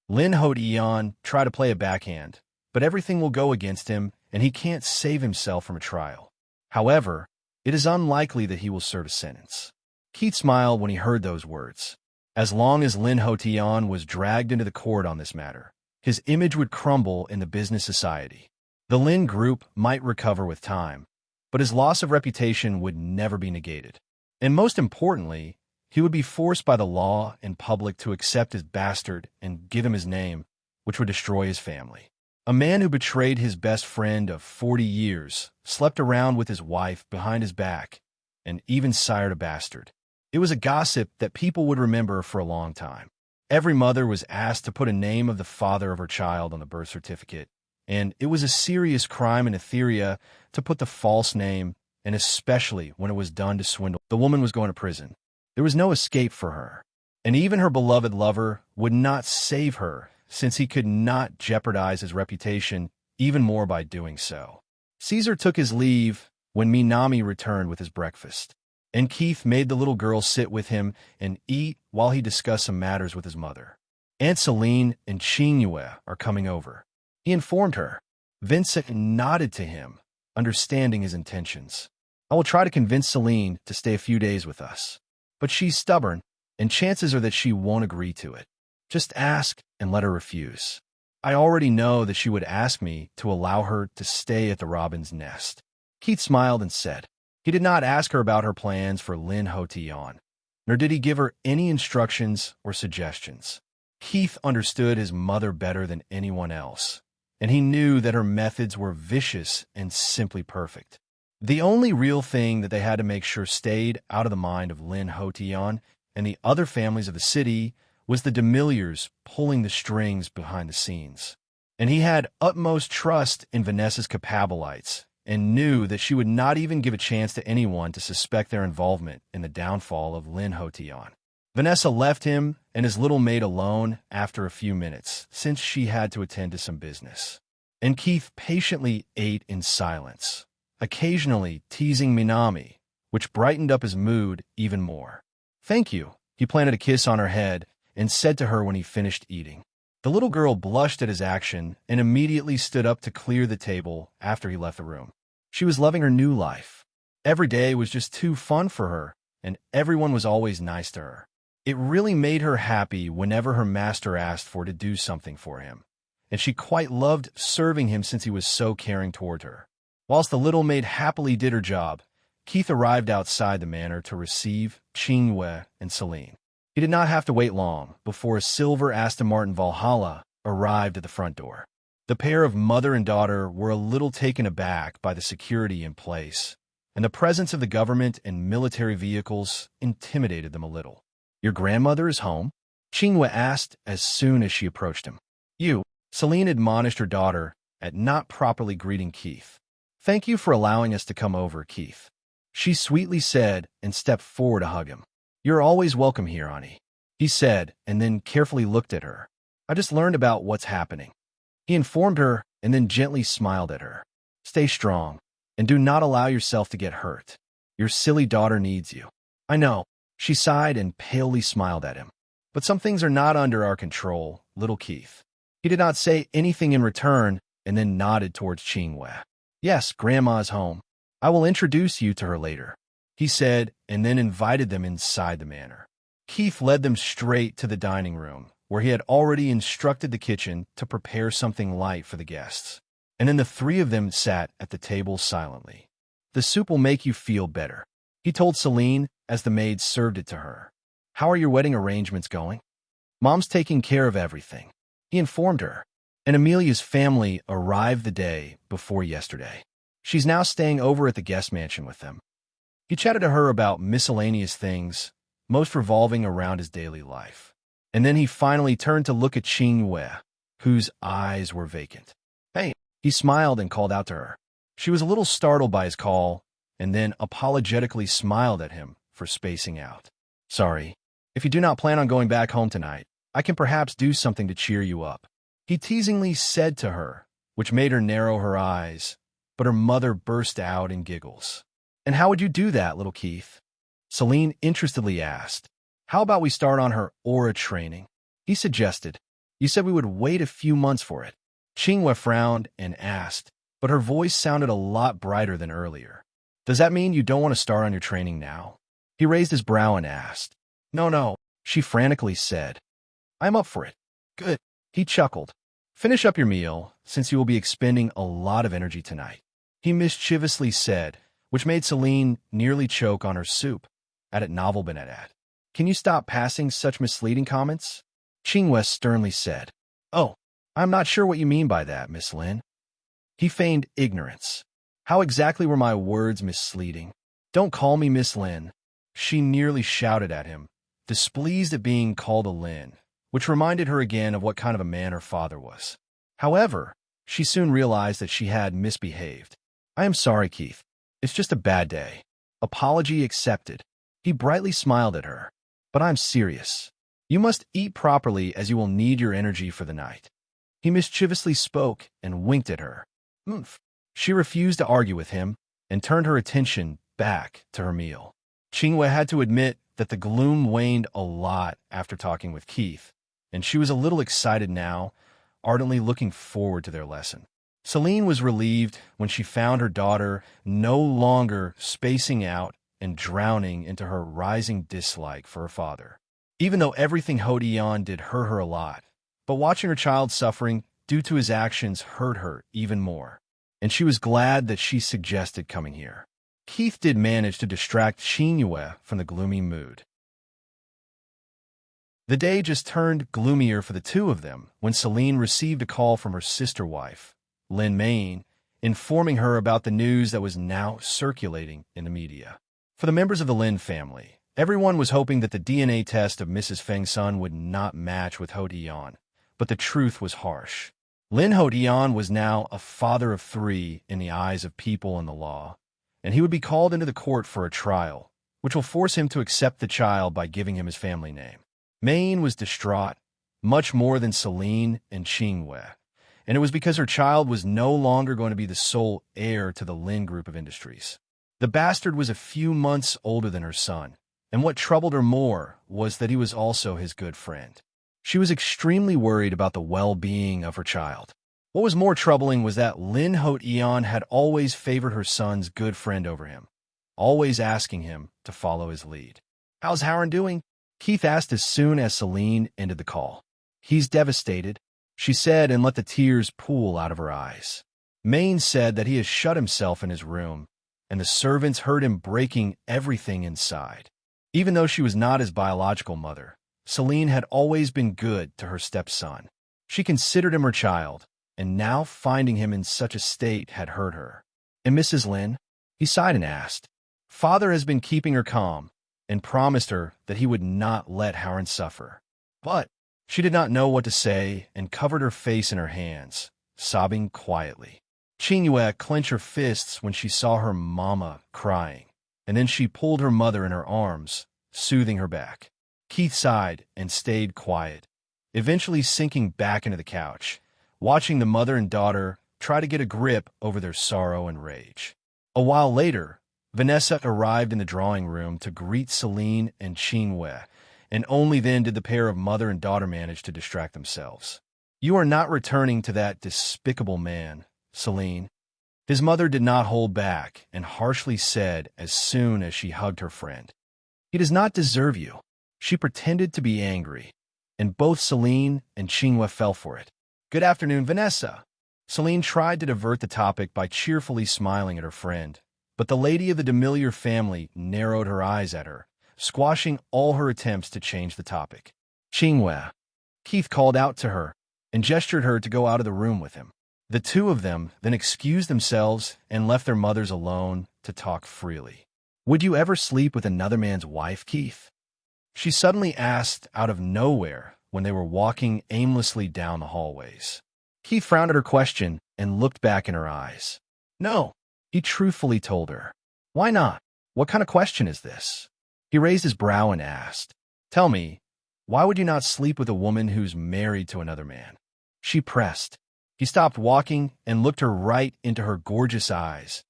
Lin Hotian tried to play a backhand, but everything will go against him, and he can't save himself from a trial. However, it is unlikely that he will serve a sentence. Keith smiled when he heard those words. As long as Lin Hotian was dragged into the court on this matter, his image would crumble in the business society. The Lin Group might recover with time, but his loss of reputation would never be negated. And most importantly, he would be forced by the law and public to accept his bastard and give him his name, which would destroy his family. A man who betrayed his best friend of 40 years, slept around with his wife behind his back, and even sired a bastard. It was a gossip that people would remember for a long time. Every mother was asked to put a name of the father of her child on the birth certificate, and it was a serious crime in Etheria to put the false name, and especially when it was done to swindle. The woman was going to prison. There was no escape for her, and even her beloved lover would not save her since he could not jeopardize his reputation even more by doing so. Caesar took his leave when Minami returned with his breakfast, and Keith made the little girl sit with him and eat while he discussed some matters with his mother. Aunt Celine and Chinue are coming over. He informed her. Vincent nodded to him, understanding his intentions. I will try to convince Celine to stay a few days with us, but she's stubborn, and chances are that she won't agree to it. Just ask and let her refuse. I already know that she would ask me to allow her to stay at the Robin's Nest. Keith smiled and said, he did not ask her about her plans for Lin Hotian, nor did he give her any instructions or suggestions. Keith understood his mother better than anyone else, and he knew that her methods were vicious and simply perfect. The only real thing that they had to make sure stayed out of the mind of Lin Hotian and the other families of the city was the Demiliores pulling the strings behind the scenes. And he had utmost trust in Vanessa's capabilities and knew that she would not even give a chance to anyone to suspect their involvement in the downfall of Lin Hotian. Vanessa left him and his little maid alone after a few minutes, since she had to attend to some business. And Keith patiently ate in silence, occasionally teasing Minami, which brightened up his mood even more. Thank you, he planted a kiss on her head and said to her when he finished eating. The little girl blushed at his action and immediately stood up to clear the table after he left the room. She was loving her new life. Every day was just too fun for her, and everyone was always nice to her. It really made her happy whenever her master asked for her to do something for him, and she quite loved serving him since he was so caring toward her. Whilst the little maid happily did her job, Keith arrived outside the manor to receive Chinue and Celine. He did not have to wait long before a silver Aston Martin Valhalla arrived at the front door. The pair of mother and daughter were a little taken aback by the security in place, and the presence of the government and military vehicles intimidated them a little. Your grandmother is home? Chinue asked as soon as she approached him. You, Celine admonished her daughter at not properly greeting Keith. Thank you for allowing us to come over, Keith, she sweetly said and stepped forward to hug him. You're always welcome here, Annie, he said, and then carefully looked at her. I just learned about what's happening. He informed her and then gently smiled at her. Stay strong, and do not allow yourself to get hurt. Your silly daughter needs you. I know, she sighed and palely smiled at him. But some things are not under our control, little Keith. He did not say anything in return and then nodded towards Qingwei. Yes, Grandma's home. I will introduce you to her later, he said, and then invited them inside the manor. Keith led them straight to the dining room, where he had already instructed the kitchen to prepare something light for the guests. And then the three of them sat at the table silently. The soup will make you feel better, he told Celine as the maid served it to her. How are your wedding arrangements going? Mom's taking care of everything, he informed her. And Amelia's family arrived the day before yesterday. She's now staying over at the guest mansion with them. He chatted to her about miscellaneous things, most revolving around his daily life. And then he finally turned to look at Qingwei, whose eyes were vacant. Hey, he smiled and called out to her. She was a little startled by his call, and then apologetically smiled at him for spacing out. Sorry, if you do not plan on going back home tonight, I can perhaps do something to cheer you up, he teasingly said to her, which made her narrow her eyes, but her mother burst out in giggles. And how would you do that, little Keith? Celine interestedly asked. How about we start on her aura training? He suggested. You said we would wait a few months for it. Qingwei frowned and asked, but her voice sounded a lot brighter than earlier. Does that mean you don't want to start on your training now? He raised his brow and asked. No, she frantically said. I'm up for it. Good, he chuckled. Finish up your meal, since you will be expending a lot of energy tonight, he mischievously said, which made Celine nearly choke on her soup. At it novel Benedette. Can you stop passing such misleading comments? Qingwei sternly said. Oh, I'm not sure what you mean by that, Miss Lin. He feigned ignorance. How exactly were my words misleading? Don't call me Miss Lin, she nearly shouted at him, displeased at being called a Lin, which reminded her again of what kind of a man her father was. However, she soon realized that she had misbehaved. I am sorry, Keith. It's just a bad day. Apology accepted. He brightly smiled at her. But I'm serious. You must eat properly as you will need your energy for the night. He mischievously spoke and winked at her. Oomph. She refused to argue with him and turned her attention back to her meal. Qingwei had to admit that the gloom waned a lot after talking with Keith, and she was a little excited now, ardently looking forward to their lesson. Celine was relieved when she found her daughter no longer spacing out and drowning into her rising dislike for her father. Even though everything Hodian did hurt her a lot, but watching her child suffering due to his actions hurt her even more, and she was glad that she suggested coming here. Keith did manage to distract Qingwei from the gloomy mood. The day just turned gloomier for the two of them when Celine received a call from her sister wife, Lin Main, informing her about the news that was now circulating in the media. For the members of the Lin family, everyone was hoping that the DNA test of Mrs. Feng Sun would not match with Hodian, but the truth was harsh. Lin Hodian was now a father of three in the eyes of people and the law, and he would be called into the court for a trial, which will force him to accept the child by giving him his family name. Maine was distraught, much more than Celine and Qingwei, and it was because her child was no longer going to be the sole heir to the Lin Group of Industries. The bastard was a few months older than her son, and what troubled her more was that he was also his good friend. She was extremely worried about the well-being of her child. What was more troubling was that Lin Hodian had always favored her son's good friend over him, always asking him to follow his lead. How's Haren doing? Keith asked as soon as Celine ended the call. He's devastated, she said, and let the tears pool out of her eyes. Maine said that he has shut himself in his room, and the servants heard him breaking everything inside. Even though she was not his biological mother, Celine had always been good to her stepson. She considered him her child, and now finding him in such a state had hurt her. And Mrs. Lin? He sighed and asked. Father has been keeping her calm, and promised her that he would not let Haren suffer. But she did not know what to say and covered her face in her hands, sobbing quietly. Qingwei clenched her fists when she saw her mama crying, and then she pulled her mother in her arms, soothing her back. Keith sighed and stayed quiet, eventually sinking back into the couch, watching the mother and daughter try to get a grip over their sorrow and rage. A while later, Vanessa arrived in the drawing room to greet Celine and Qingwei and only then did the pair of mother and daughter manage to distract themselves. "You are not returning to that despicable man, Celine." His mother did not hold back and harshly said as soon as she hugged her friend, "He does not deserve you." She pretended to be angry, and both Celine and Qinghua fell for it. "Good afternoon, Vanessa." Celine tried to divert the topic by cheerfully smiling at her friend, but the lady of the Demiliore family narrowed her eyes at her, squashing all her attempts to change the topic. "Qinghua." Keith called out to her and gestured her to go out of the room with him. The two of them then excused themselves and left their mothers alone to talk freely. "Would you ever sleep with another man's wife, Keith?" She suddenly asked out of nowhere when they were walking aimlessly down the hallways. Keith frowned at her question and looked back in her eyes. "No," he truthfully told her. "Why not? What kind of question is this?" He raised his brow and asked, "Tell me, why would you not sleep with a woman who's married to another man?" She pressed. He stopped walking and looked her right into her gorgeous eyes.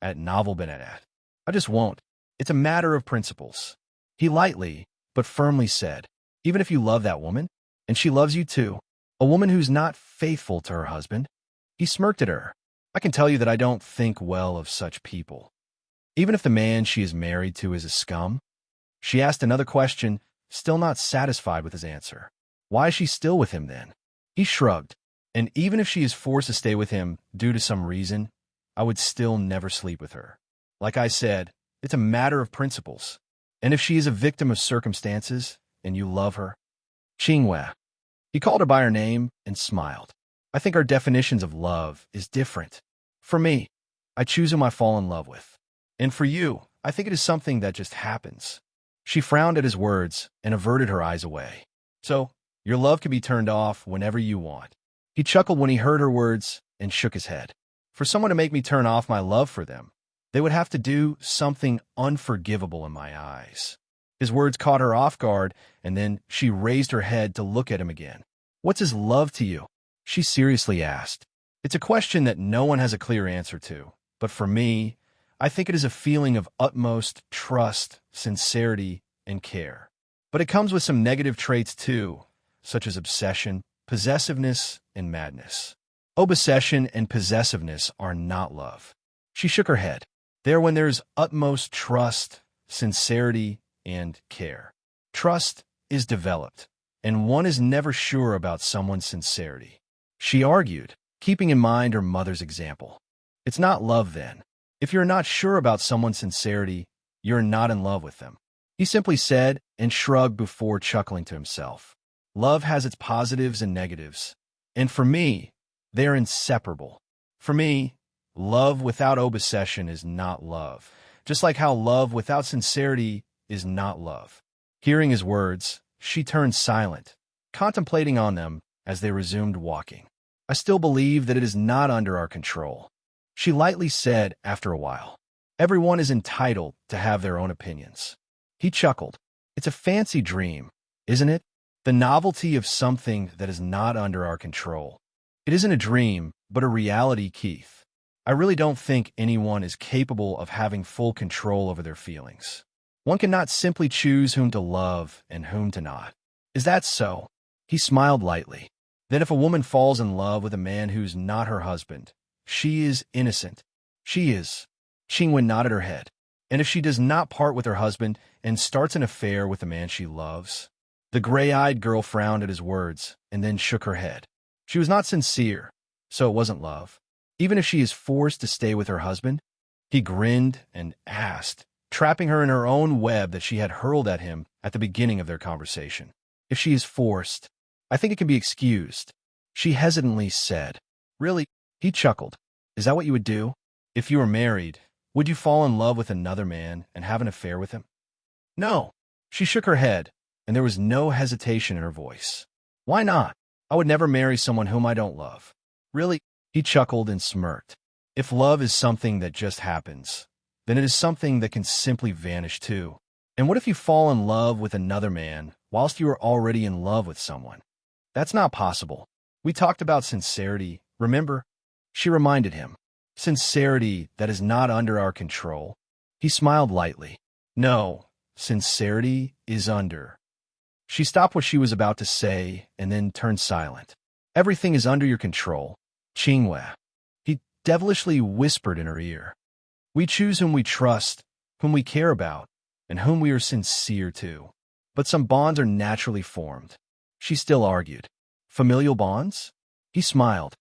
"At Novel Benedette. I just won't. It's a matter of principles." He lightly, but firmly said, "Even if you love that woman, and she loves you too, a woman who's not faithful to her husband." He smirked at her. "I can tell you that I don't think well of such people. Even if the man she is married to is a scum?" She asked another question, still not satisfied with his answer. "Why is she still with him then?" He shrugged. "And even if she is forced to stay with him due to some reason, I would still never sleep with her. Like I said, it's a matter of principles. And if she is a victim of circumstances, and you love her—" "Qinghua." He called her by her name and smiled. "I think our definitions of love is different. For me, I choose whom I fall in love with. And for you, I think it is something that just happens." She frowned at his words and averted her eyes away. "So, your love can be turned off whenever you want." He chuckled when he heard her words and shook his head. "For someone to make me turn off my love for them, they would have to do something unforgivable in my eyes." His words caught her off guard, and then she raised her head to look at him again. "What's his love to you?" she seriously asked. "It's a question that no one has a clear answer to, but for me, I think it is a feeling of utmost trust, sincerity, and care. But it comes with some negative traits too, such as obsession, possessiveness, and madness. Obsession and possessiveness are not love." She shook her head. "They're when there's utmost trust, sincerity, and care. Trust is developed, and one is never sure about someone's sincerity." She argued, keeping in mind her mother's example. "It's not love then. If you're not sure about someone's sincerity, you're not in love with them." He simply said and shrugged before chuckling to himself. "Love has its positives and negatives, and for me, they're inseparable. For me, love without obsession is not love, just like how love without sincerity is not love." Hearing his words, she turned silent, contemplating on them as they resumed walking. "I still believe that it is not under our control," she lightly said after a while. "Everyone is entitled to have their own opinions." He chuckled. "It's a fancy dream, isn't it? The novelty of something that is not under our control. It isn't a dream, but a reality, Keith. I really don't think anyone is capable of having full control over their feelings. One cannot simply choose whom to love and whom to not." "Is that so?" He smiled lightly. "Then if a woman falls in love with a man who's not her husband, she is innocent." "She is." Qinghua nodded her head. "And if she does not part with her husband and starts an affair with the man she loves?" The gray-eyed girl frowned at his words and then shook her head. "She was not sincere, so it wasn't love. Even if she is forced to stay with her husband?" He grinned and asked, trapping her in her own web that she had hurled at him at the beginning of their conversation. "If she is forced, I think it can be excused." She hesitantly said, "Really?" He chuckled. "Is that what you would do? If you were married, would you fall in love with another man and have an affair with him?" "No." She shook her head, and there was no hesitation in her voice. "Why not? I would never marry someone whom I don't love." "Really?" He chuckled and smirked. "If love is something that just happens, then it is something that can simply vanish too. And what if you fall in love with another man whilst you are already in love with someone? That's not possible. We talked about sincerity, remember?" She reminded him. "Sincerity that is not under our control." He smiled lightly. "No, sincerity is under." She stopped what she was about to say and then turned silent. Everything is under your control, Qingwei. He devilishly whispered in her ear. We choose whom we trust, whom we care about, and whom we are sincere to. But some bonds are naturally formed. She still argued. Familial bonds? He smiled.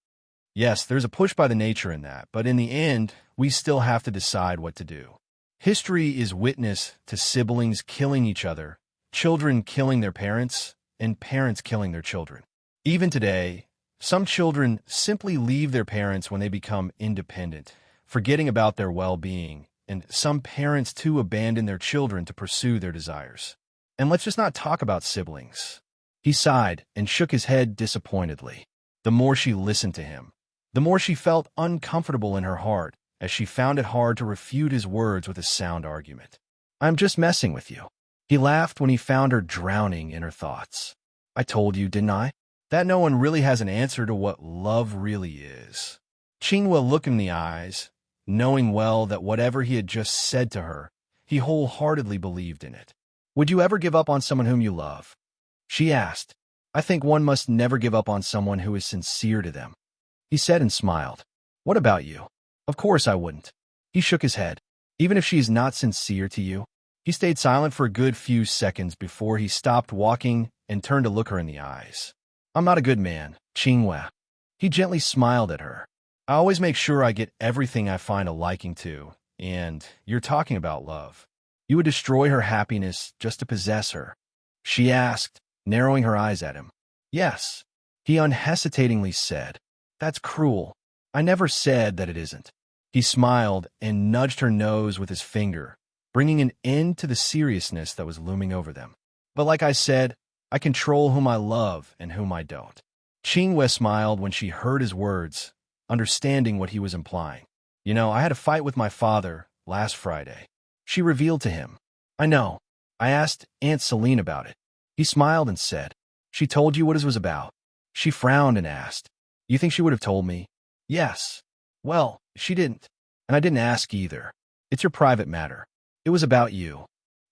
Yes, there's a push by the nature in that, but in the end, we still have to decide what to do. History is witness to siblings killing each other, children killing their parents, and parents killing their children. Even today, some children simply leave their parents when they become independent, forgetting about their well-being, and some parents too abandon their children to pursue their desires. And let's just not talk about siblings. He sighed and shook his head disappointedly. The more she listened to him, the more she felt uncomfortable in her heart, as she found it hard to refute his words with a sound argument. I'm just messing with you. He laughed when he found her drowning in her thoughts. I told you, didn't I? That no one really has an answer to what love really is. Qingwei looked him in the eyes, knowing well that whatever he had just said to her, he wholeheartedly believed in it. Would you ever give up on someone whom you love? She asked. I think one must never give up on someone who is sincere to them. He said and smiled. What about you? Of course I wouldn't. He shook his head. Even if she is not sincere to you? He stayed silent for a good few seconds before he stopped walking and turned to look her in the eyes. I'm not a good man, Qingwei. He gently smiled at her. I always make sure I get everything I find a liking to, and you're talking about love. You would destroy her happiness just to possess her? She asked, narrowing her eyes at him. Yes, he unhesitatingly said. That's cruel. I never said that it isn't. He smiled and nudged her nose with his finger, bringing an end to the seriousness that was looming over them. But like I said, I control whom I love and whom I don't. Qingwei smiled when she heard his words, understanding what he was implying. You know, I had a fight with my father last Friday. She revealed to him. I know. I asked Aunt Celine about it. He smiled and said, She told you what it was about? She frowned and asked, You think she would have told me? Yes. Well, she didn't. And I didn't ask either. It's your private matter. It was about you.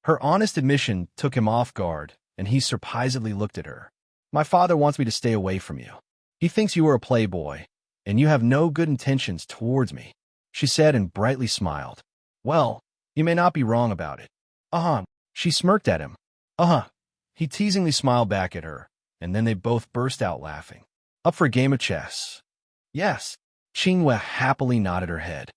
Her honest admission took him off guard, and he surprisedly looked at her. My father wants me to stay away from you. He thinks you are a playboy, and you have no good intentions towards me, she said and brightly smiled. Well, you may not be wrong about it. Uh-huh. She smirked at him. Uh-huh. He teasingly smiled back at her, and then they both burst out laughing. Up for a game of chess? Yes. Qingwei happily nodded her head.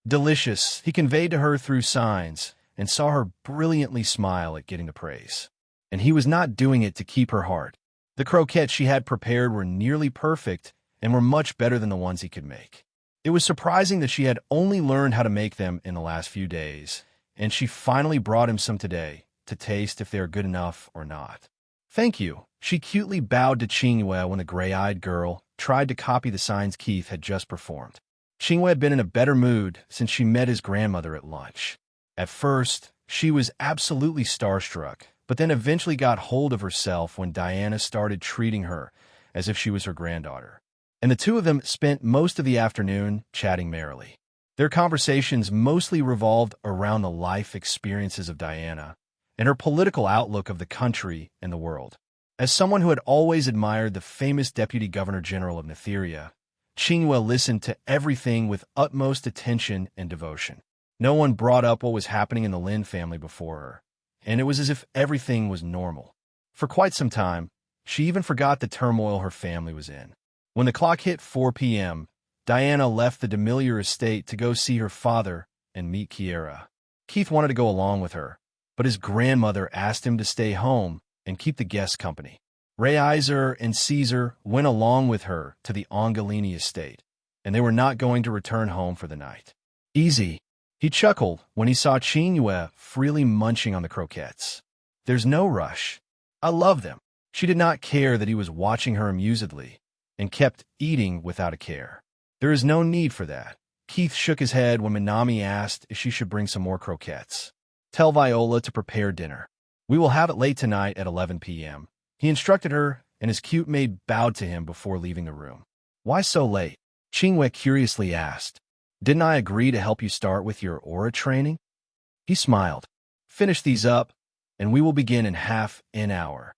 Delicious, he conveyed to her through signs, and saw her brilliantly smile at getting the praise. And he was not doing it to keep her heart. The croquettes she had prepared were nearly perfect and were much better than the ones he could make. It was surprising that she had only learned how to make them in the last few days, and she finally brought him some today to taste if they are good enough or not. Thank you. She cutely bowed to Qingwei when the gray-eyed girl tried to copy the signs Keith had just performed. Qingwei had been in a better mood since she met his grandmother at lunch. At first, she was absolutely starstruck, but then eventually got hold of herself when Diana started treating her as if she was her granddaughter. And the two of them spent most of the afternoon chatting merrily. Their conversations mostly revolved around the life experiences of Diana and her political outlook of the country and the world. As someone who had always admired the famous Deputy Governor General of Netheria, Qingwei listened to everything with utmost attention and devotion. No one brought up what was happening in the Lin family before her, and it was as if everything was normal. For quite some time, she even forgot the turmoil her family was in. When the clock hit 4 p.m., Diana left the Demiliore estate to go see her father and meet Kiera. Keith wanted to go along with her, but his grandmother asked him to stay home and keep the guests company. Reiser and Caesar went along with her to the Angelini estate, and they were not going to return home for the night. Easy. He chuckled when he saw Qingwei freely munching on the croquettes. There's no rush. I love them. She did not care that he was watching her amusedly, and kept eating without a care. There is no need for that. Keith shook his head when Minami asked if she should bring some more croquettes. Tell Viola to prepare dinner. We will have it late tonight at 11 p.m. He instructed her, and his cute maid bowed to him before leaving the room. Why so late? Qingwei curiously asked. Didn't I agree to help you start with your aura training? He smiled. Finish these up, and we will begin in half an hour."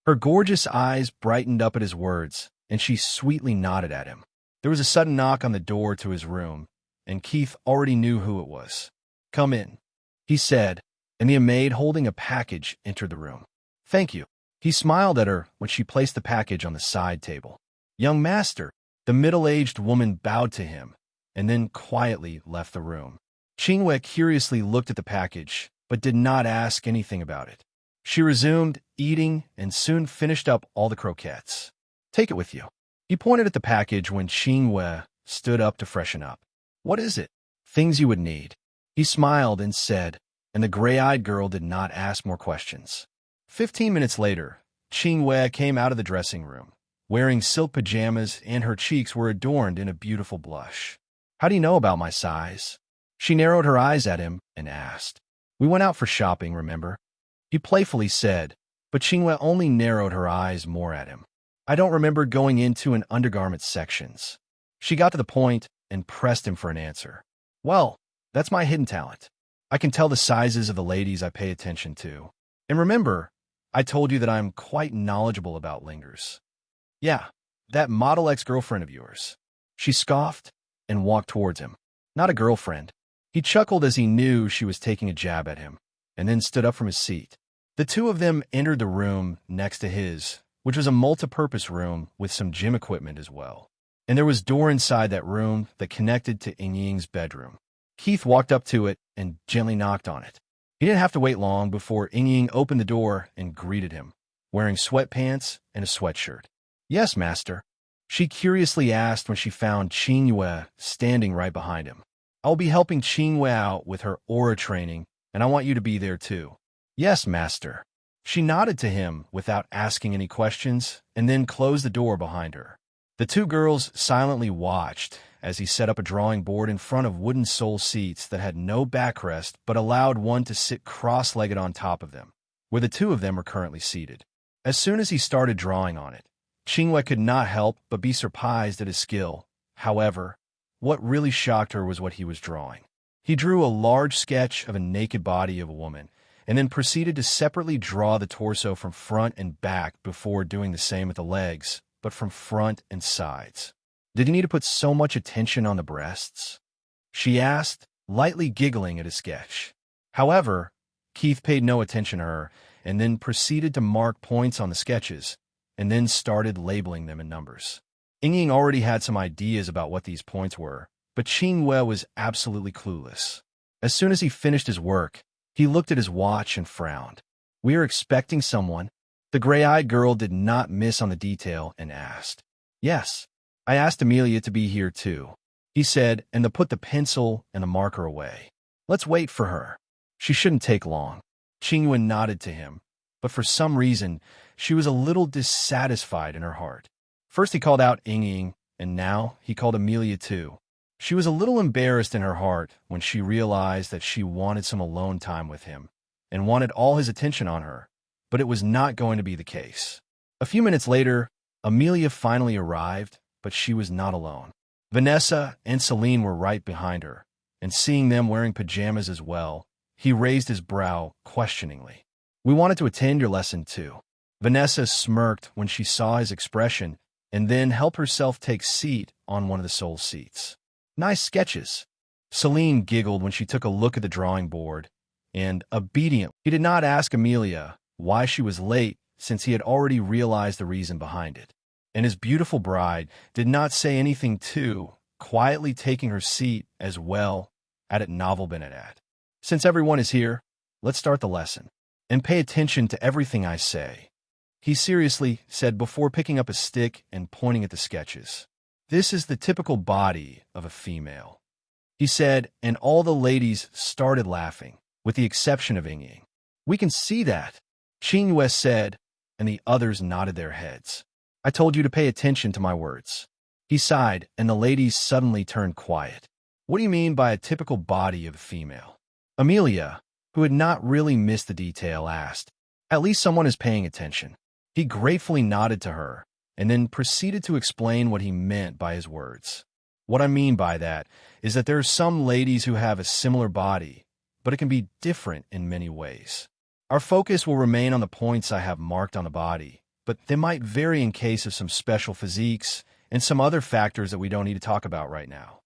Her gorgeous eyes brightened up at his words, and she sweetly nodded at him. There was a sudden knock on the door to his room, and Keith already knew who it was. "Come in," he said, and the maid holding a package entered the room. "Thank you." He smiled at her when she placed the package on the side table. "Young master," the middle-aged woman bowed to him, and then quietly left the room. Qinghua curiously looked at the package, but did not ask anything about it. She resumed eating and soon finished up all the croquettes. "Take it with you." He pointed at the package when Qinghua stood up to freshen up. "What is it?" "Things you would need." He smiled and said, and the gray-eyed girl did not ask more questions. 15 minutes later, Qinghua came out of the dressing room, wearing silk pajamas, and her cheeks were adorned in a beautiful blush. "How do you know about my size?" She narrowed her eyes at him and asked. "We went out for shopping, remember?" He playfully said, but Qinghua only narrowed her eyes more at him. "I don't remember going into an undergarment sections." She got to the point and pressed him for an answer. "Well, that's my hidden talent. I can tell the sizes of the ladies I pay attention to. And remember, I told you that I'm quite knowledgeable about lingers." "Yeah, that model ex-girlfriend of yours." She scoffed and walked towards him. "Not a girlfriend." He chuckled as he knew she was taking a jab at him, and then stood up from his seat. The two of them entered the room next to his, which was a multi-purpose room with some gym equipment as well. And there was a door inside that room that connected to Ying's bedroom. Keith walked up to it and gently knocked on it. He didn't have to wait long before Ying opened the door and greeted him, wearing sweatpants and a sweatshirt. "Yes, master," she curiously asked when she found Qinghua standing right behind him. "I will be helping Qinghua out with her aura training, and I want you to be there too." "Yes, master." She nodded to him without asking any questions and then closed the door behind her. The two girls silently watched as he set up a drawing board in front of wooden sole seats that had no backrest but allowed one to sit cross-legged on top of them, where the two of them were currently seated. As soon as he started drawing on it, Qinghua could not help but be surprised at his skill. However, what really shocked her was what he was drawing. He drew a large sketch of a naked body of a woman, and then proceeded to separately draw the torso from front and back before doing the same with the legs, but from front and sides. "Did you need to put so much attention on the breasts?" she asked, lightly giggling at his sketch. However, Keith paid no attention to her, and then proceeded to mark points on the sketches, and then started labeling them in numbers. Ying already had some ideas about what these points were, but Qinghua was absolutely clueless. As soon as he finished his work, he looked at his watch and frowned. "We are expecting someone." The gray-eyed girl did not miss on the detail and asked. "Yes, I asked Amelia to be here too," he said, and to put the pencil and the marker away. "Let's wait for her. She shouldn't take long." Qinghua nodded to him, but for some reason, she was a little dissatisfied in her heart. First he called out Ying, and now he called Amelia too. She was a little embarrassed in her heart when she realized that she wanted some alone time with him and wanted all his attention on her, but it was not going to be the case. A few minutes later, Amelia finally arrived, but she was not alone. Vanessa and Celine were right behind her, and seeing them wearing pajamas as well, he raised his brow questioningly. "We wanted to attend your lesson too." Vanessa smirked when she saw his expression and then helped herself take seat on one of the sole seats. "Nice sketches." Celine giggled when she took a look at the drawing board, and, obedient, he did not ask Amelia why she was late since he had already realized the reason behind it. And his beautiful bride did not say anything too, quietly taking her seat as well at Novel Benedat. "Since everyone is here, let's start the lesson. And pay attention to everything I say," he seriously said before picking up a stick and pointing at the sketches. "This is the typical body of a female," he said, and all the ladies started laughing, with the exception of Ying. "We can see that," Qinghua said, and the others nodded their heads. "I told you to pay attention to my words." He sighed, and the ladies suddenly turned quiet. "What do you mean by a typical body of a female?" Amelia, who had not really missed the detail, asked. "At least someone is paying attention." He gratefully nodded to her, and then proceeded to explain what he meant by his words. "What I mean by that is that there are some ladies who have a similar body, but it can be different in many ways. Our focus will remain on the points I have marked on the body, but they might vary in case of some special physiques and some other factors that we don't need to talk about right now.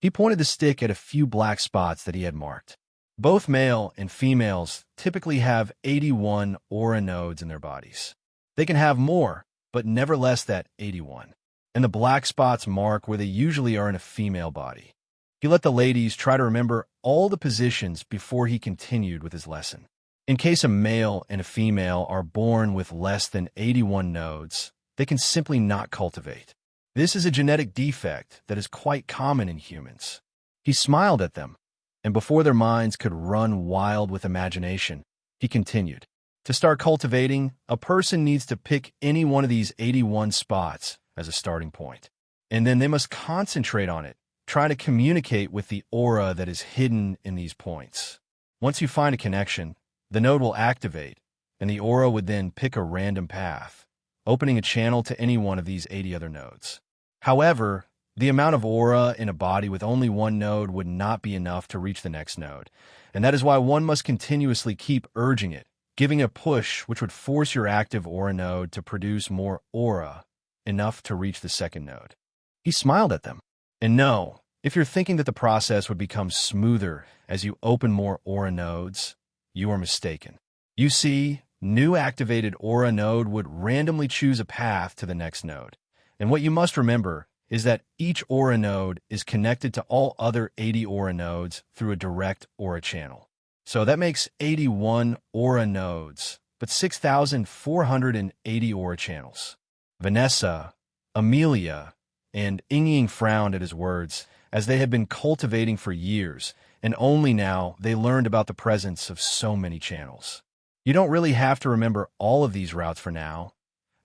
He pointed the stick at a few black spots that he had marked. Both male and females typically have 81 aura nodes in their bodies. They can have more, but never less than 81. And the black spots mark where they usually are in a female body. He let the ladies try to remember all the positions before he continued with his lesson. In case a male and a female are born with less than 81 nodes, they can simply not cultivate. This is a genetic defect that is quite common in humans. He smiled at them, and before their minds could run wild with imagination, he continued. To start cultivating, a person needs to pick any one of these 81 spots as a starting point. And then they must concentrate on it, try to communicate with the aura that is hidden in these points. Once you find a connection, the node will activate, and the aura would then pick a random path, opening a channel to any one of these 80 other nodes. However, the amount of aura in a body with only one node would not be enough to reach the next node, and that is why one must continuously keep urging it, giving a push which would force your active aura node to produce more aura, enough to reach the second node. He smiled at them. And no, if you're thinking that the process would become smoother as you open more aura nodes, you are mistaken. You see, new activated aura node would randomly choose a path to the next node. And what you must remember is that each aura node is connected to all other 80 aura nodes through a direct aura channel. So that makes 81 aura nodes, but 6,480 aura channels. Vanessa, Amelia, and Ying frowned at his words, as they had been cultivating for years, and only now they learned about the presence of so many channels. You don't really have to remember all of these routes for now,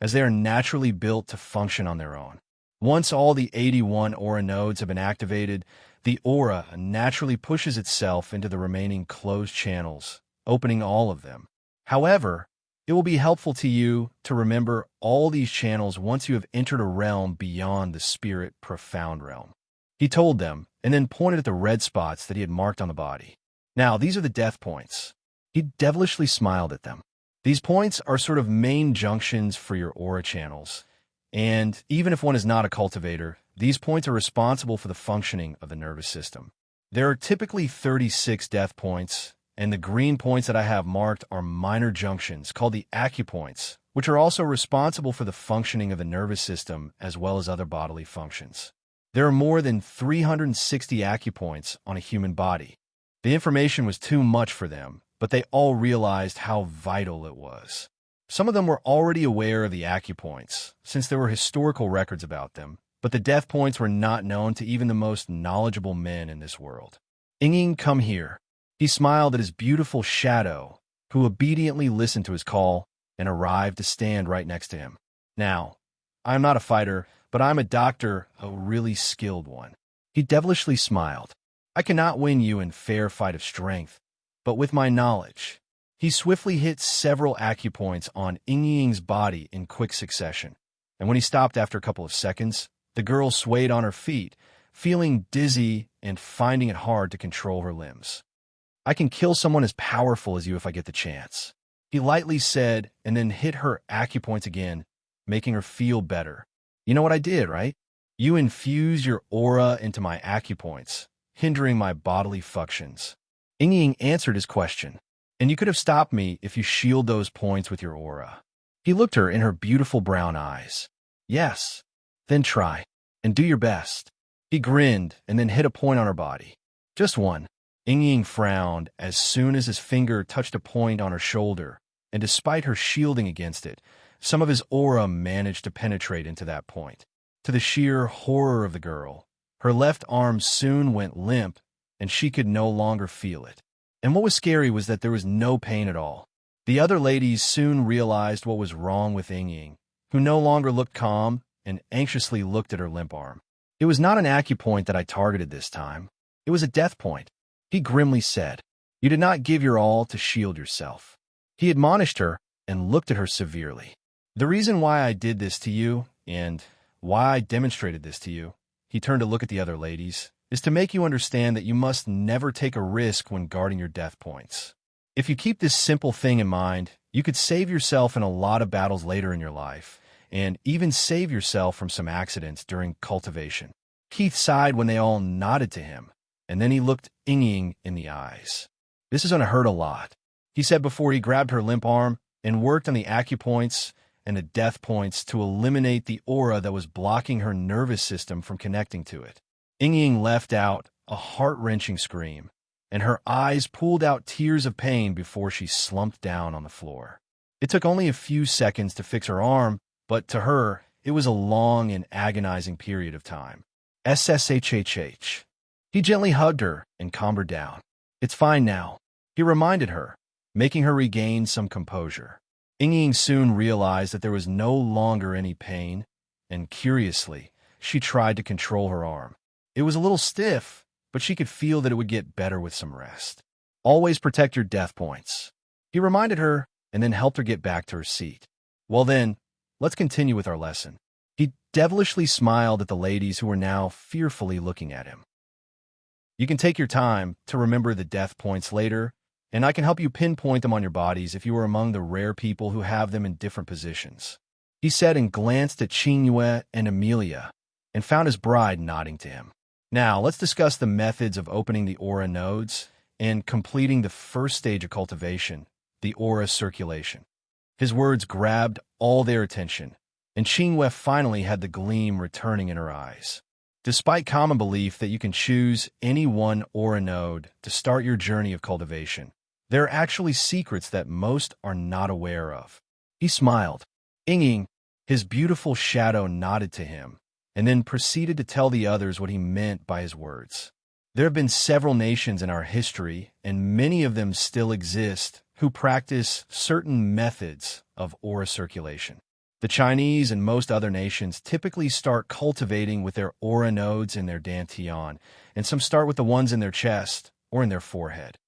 as they are naturally built to function on their own. Once all the 81 aura nodes have been activated, the aura naturally pushes itself into the remaining closed channels, opening all of them. However, it will be helpful to you to remember all these channels once you have entered a realm beyond the spirit profound realm. He told them, and then pointed at the red spots that he had marked on the body. Now, these are the death points. He devilishly smiled at them. These points are sort of main junctions for your aura channels, and even if one is not a cultivator, these points are responsible for the functioning of the nervous system. There are typically 36 death points, and the green points that I have marked are minor junctions called the acupoints, which are also responsible for the functioning of the nervous system as well as other bodily functions. There are more than 360 acupoints on a human body. The information was too much for them, but they all realized how vital it was. Some of them were already aware of the acupoints, since there were historical records about them, but the death points were not known to even the most knowledgeable men in this world. Ying, come here. He smiled at his beautiful shadow, who obediently listened to his call and arrived to stand right next to him. Now, I am not a fighter, but I am a doctor, a really skilled one. He devilishly smiled. I cannot win you in fair fight of strength, but with my knowledge. He swiftly hit several acupoints on Ying's body in quick succession, and when he stopped after a couple of seconds, the girl swayed on her feet, feeling dizzy and finding it hard to control her limbs. I can kill someone as powerful as you if I get the chance, he lightly said, and then hit her acupoints again, making her feel better. You know what I did, right? You infused your aura into my acupoints, hindering my bodily functions. Ying answered his question. And you could have stopped me if you shield those points with your aura. He looked her in her beautiful brown eyes. Yes. Then try, and do your best. He grinned and then hit a point on her body. Just one. Ying frowned as soon as his finger touched a point on her shoulder, and despite her shielding against it, some of his aura managed to penetrate into that point. To the sheer horror of the girl, her left arm soon went limp, and she could no longer feel it. And what was scary was that there was no pain at all. The other ladies soon realized what was wrong with Ying, who no longer looked calm and anxiously looked at her limp arm. It was not an acupoint that I targeted this time. It was a death point. He grimly said, You did not give your all to shield yourself. He admonished her and looked at her severely. The reason why I did this to you, and why I demonstrated this to you, he turned to look at the other ladies, is to make you understand that you must never take a risk when guarding your death points. If you keep this simple thing in mind, you could save yourself in a lot of battles later in your life, and even save yourself from some accidents during cultivation. Keith sighed when they all nodded to him, and then he looked Ying in the eyes. This is going to hurt a lot, he said before he grabbed her limp arm and worked on the acupoints and the death points to eliminate the aura that was blocking her nervous system from connecting to it. Ying let out a heart-wrenching scream, and her eyes pulled out tears of pain before she slumped down on the floor. It took only a few seconds to fix her arm, but to her, it was a long and agonizing period of time. SSHHH. He gently hugged her and calmed her down. It's fine now, he reminded her, making her regain some composure. Ying soon realized that there was no longer any pain, and curiously, she tried to control her arm. It was a little stiff, but she could feel that it would get better with some rest. Always protect your death points, he reminded her, and then helped her get back to her seat. Well then, let's continue with our lesson. He devilishly smiled at the ladies who were now fearfully looking at him. You can take your time to remember the death points later, and I can help you pinpoint them on your bodies if you are among the rare people who have them in different positions, he said and glanced at Qingyue and Amelia, and found his bride nodding to him. Now, let's discuss the methods of opening the aura nodes and completing the first stage of cultivation, the aura circulation. His words grabbed all their attention, and Qingyue finally had the gleam returning in her eyes. Despite common belief that you can choose any one aura node to start your journey of cultivation, there are actually secrets that most are not aware of. He smiled. Ying, his beautiful shadow, nodded to him, and then proceeded to tell the others what he meant by his words. There have been several nations in our history, and many of them still exist, who practice certain methods of aura circulation. The Chinese and most other nations typically start cultivating with their aura nodes in their dantian, and some start with the ones in their chest or in their forehead.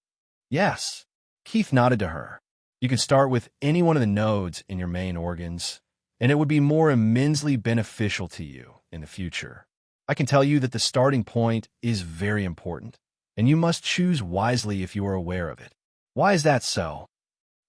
Yes, Keith nodded to her. You can start with any one of the nodes in your main organs, and it would be more immensely beneficial to you in the future. I can tell you that the starting point is very important, and you must choose wisely if you are aware of it. Why is that so?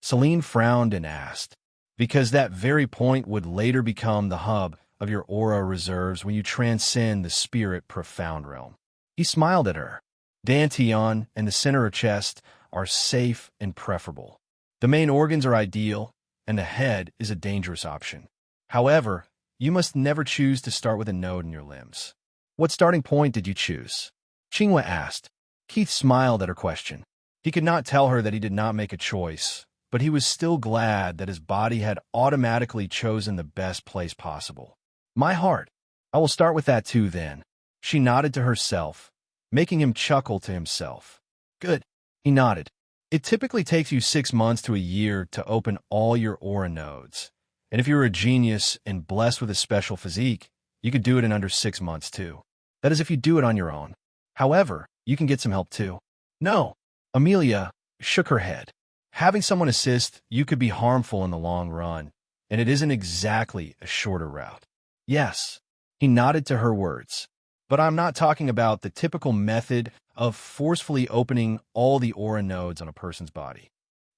Celine frowned and asked. Because that very point would later become the hub of your aura reserves when you transcend the spirit profound realm. He smiled at her. Dantian and the center of chest are safe and preferable. The main organs are ideal, and the head is a dangerous option. However, you must never choose to start with a node in your limbs. What starting point did you choose? Qingyue asked. Keith smiled at her question. He could not tell her that he did not make a choice, but he was still glad that his body had automatically chosen the best place possible. My heart. I will start with that too then. She nodded to herself, making him chuckle to himself. Good. He nodded. It typically takes you 6 months to a year to open all your aura nodes. And if you're a genius and blessed with a special physique, you could do it in under 6 months too. That is if you do it on your own. However, you can get some help too. No. Amelia shook her head. Having someone assist you could be harmful in the long run, and it isn't exactly a shorter route. Yes, he nodded to her words. But I'm not talking about the typical method of forcefully opening all the aura nodes on a person's body.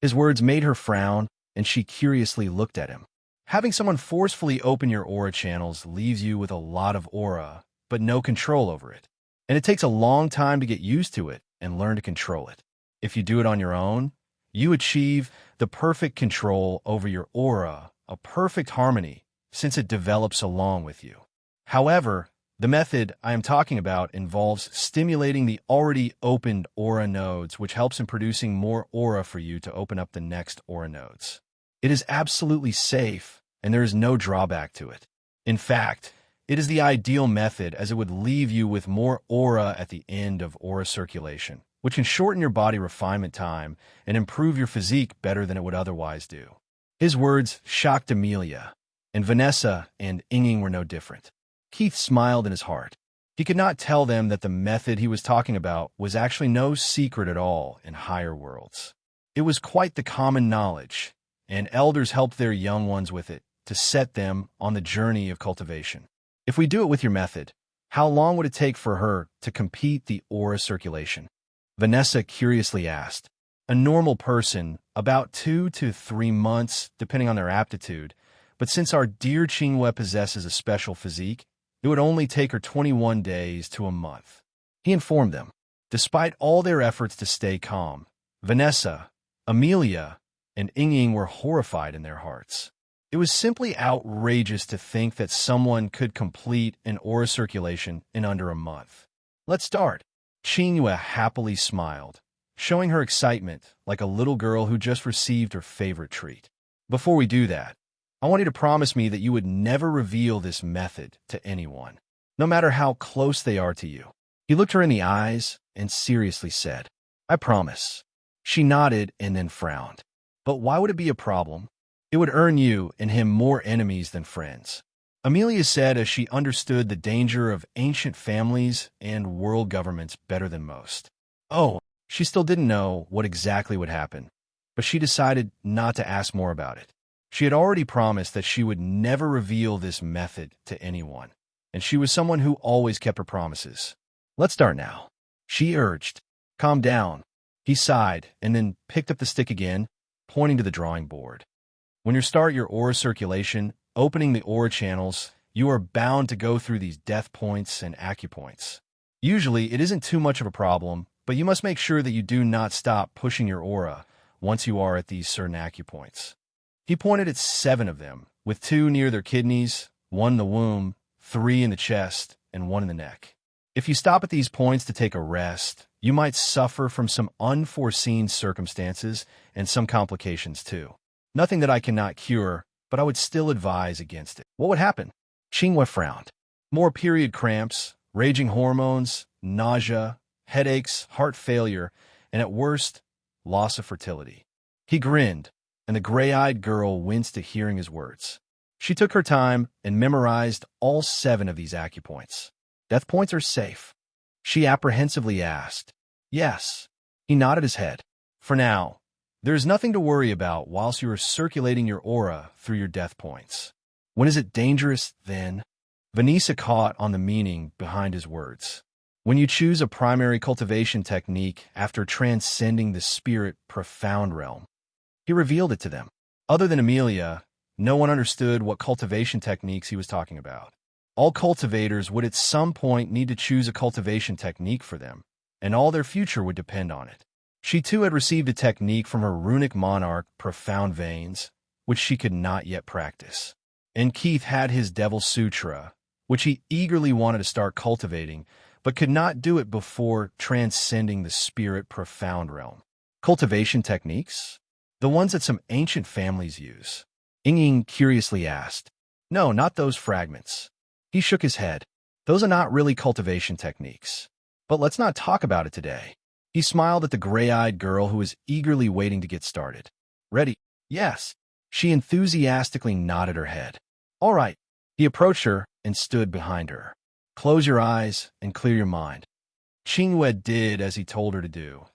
His words made her frown, and she curiously looked at him. Having someone forcefully open your aura channels leaves you with a lot of aura, but no control over it. And it takes a long time to get used to it and learn to control it. If you do it on your own, you achieve the perfect control over your aura, a perfect harmony, since it develops along with you. However, the method I am talking about involves stimulating the already opened aura nodes, which helps in producing more aura for you to open up the next aura nodes. It is absolutely safe, and there is no drawback to it. In fact, it is the ideal method as it would leave you with more aura at the end of aura circulation, which can shorten your body refinement time and improve your physique better than it would otherwise do. His words shocked Amelia, and Vanessa and Ying were no different. Keith smiled in his heart. He could not tell them that the method he was talking about was actually no secret at all in higher worlds. It was quite the common knowledge, and elders helped their young ones with it to set them on the journey of cultivation. If we do it with your method, how long would it take for her to complete the aura circulation? Vanessa curiously asked. A normal person, about 2 to 3 months, depending on their aptitude. But since our dear Qingyue possesses a special physique, it would only take her 21 days to a month. He informed them. Despite all their efforts to stay calm, Vanessa, Amelia, and Ying were horrified in their hearts. It was simply outrageous to think that someone could complete an aura circulation in under a month. Let's start. Qingyue happily smiled, showing her excitement like a little girl who just received her favorite treat. Before we do that, I want you to promise me that you would never reveal this method to anyone, no matter how close they are to you. He looked her in the eyes and seriously said, I promise. She nodded and then frowned. But why would it be a problem? It would earn you and him more enemies than friends. Amelia said as she understood the danger of ancient families and world governments better than most. Oh, she still didn't know what exactly would happen, but she decided not to ask more about it. She had already promised that she would never reveal this method to anyone, and she was someone who always kept her promises. Let's start now, she urged. Calm down. He sighed and then picked up the stick again, pointing to the drawing board. When you start your aura circulation, opening the aura channels, you are bound to go through these death points and acupoints. Usually, it isn't too much of a problem, but you must make sure that you do not stop pushing your aura once you are at these certain acupoints. He pointed at 7 of them, with 2 near their kidneys, 1 in the womb, 3 in the chest, and 1 in the neck. If you stop at these points to take a rest, you might suffer from some unforeseen circumstances and some complications too. Nothing that I cannot cure, but I would still advise against it. What would happen? Qingyue frowned. More period cramps, raging hormones, nausea, headaches, heart failure, and at worst, loss of fertility. He grinned, and the gray-eyed girl winced at hearing his words. She took her time and memorized all 7 of these acupoints. Death points are safe? She apprehensively asked. Yes. He nodded his head. For now, there is nothing to worry about whilst you are circulating your aura through your death points. When is it dangerous, then? Vanessa caught on the meaning behind his words. When you choose a primary cultivation technique after transcending the spirit profound realm. He revealed it to them. Other than Amelia, no one understood what cultivation techniques he was talking about. All cultivators would at some point need to choose a cultivation technique for them, and all their future would depend on it. She too had received a technique from her runic monarch, Profound Veins, which she could not yet practice. And Keith had his Devil Sutra, which he eagerly wanted to start cultivating, but could not do it before transcending the spirit profound realm. Cultivation techniques? The ones that some ancient families use. Ying curiously asked. No, not those fragments. He shook his head. Those are not really cultivation techniques. But let's not talk about it today. He smiled at the gray-eyed girl who was eagerly waiting to get started. Ready? Yes. She enthusiastically nodded her head. All right. He approached her and stood behind her. Close your eyes and clear your mind. Qingyue did as he told her to do,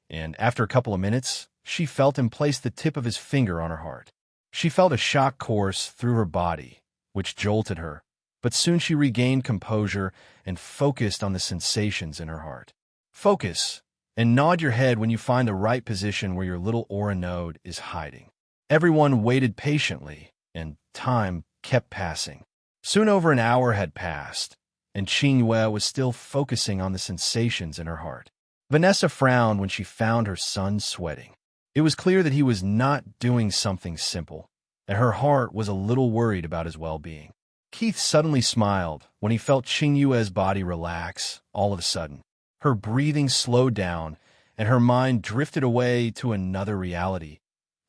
and after a couple of minutes, she felt him place the tip of his finger on her heart. She felt a shock course through her body, which jolted her, but soon she regained composure and focused on the sensations in her heart. Focus, and nod your head when you find the right position where your little aura node is hiding. Everyone waited patiently, and time kept passing. Soon over an hour had passed, and Qingyue was still focusing on the sensations in her heart. Vanessa frowned when she found her son sweating. It was clear that he was not doing something simple, and her heart was a little worried about his well-being. Keith suddenly smiled when he felt Qingyue's body relax all of a sudden. Her breathing slowed down, and her mind drifted away to another reality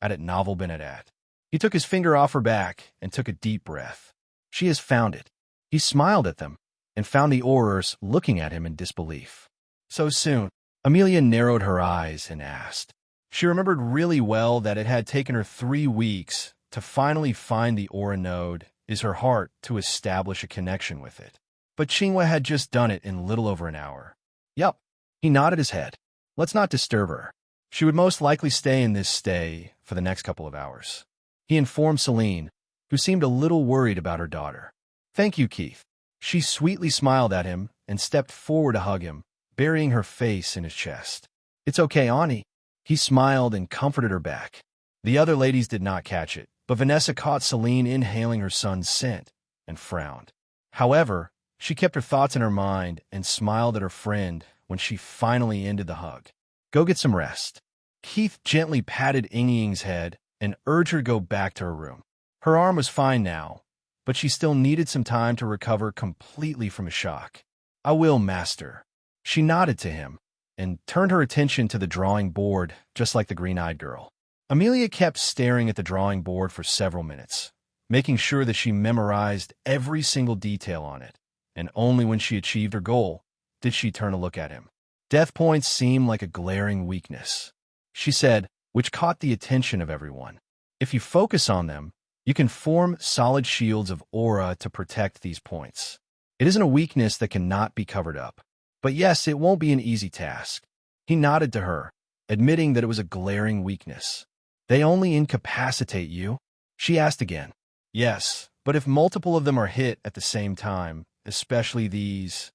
at Novel Benedat. He took his finger off her back and took a deep breath. She has found it. He smiled at them and found the aurors looking at him in disbelief. So soon, Amelia narrowed her eyes and asked. She remembered really well that it had taken her 3 weeks to finally find the aura node is her heart to establish a connection with it. But Qingyue had just done it in little over an hour. Yup. He nodded his head. Let's not disturb her. She would most likely stay in this stay for the next couple of hours. He informed Celine, who seemed a little worried about her daughter. Thank you, Keith. She sweetly smiled at him and stepped forward to hug him, burying her face in his chest. It's okay, Ani. He smiled and comforted her back. The other ladies did not catch it, but Vanessa caught Celine inhaling her son's scent and frowned. However, she kept her thoughts in her mind and smiled at her friend when she finally ended the hug. Go get some rest. Keith gently patted Ying's head and urged her to go back to her room. Her arm was fine now, but she still needed some time to recover completely from a shock. I will, master. She nodded to him and turned her attention to the drawing board, just like the green-eyed girl. Amelia kept staring at the drawing board for several minutes, making sure that she memorized every single detail on it, and only when she achieved her goal did she turn to look at him. Death points seem like a glaring weakness, she said, which caught the attention of everyone. If you focus on them, you can form solid shields of aura to protect these points. It isn't a weakness that cannot be covered up. But yes, it won't be an easy task. He nodded to her, admitting that it was a glaring weakness. They only incapacitate you? She asked again. Yes, but if multiple of them are hit at the same time, especially these...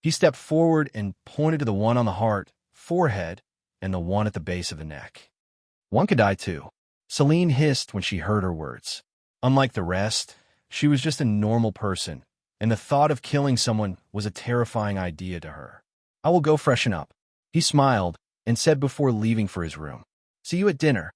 He stepped forward and pointed to the one on the heart, forehead, and the one at the base of the neck. One could die too. Celine hissed when she heard her words. Unlike the rest, she was just a normal person, and the thought of killing someone was a terrifying idea to her. I will go freshen up. He smiled and said before leaving for his room. See you at dinner.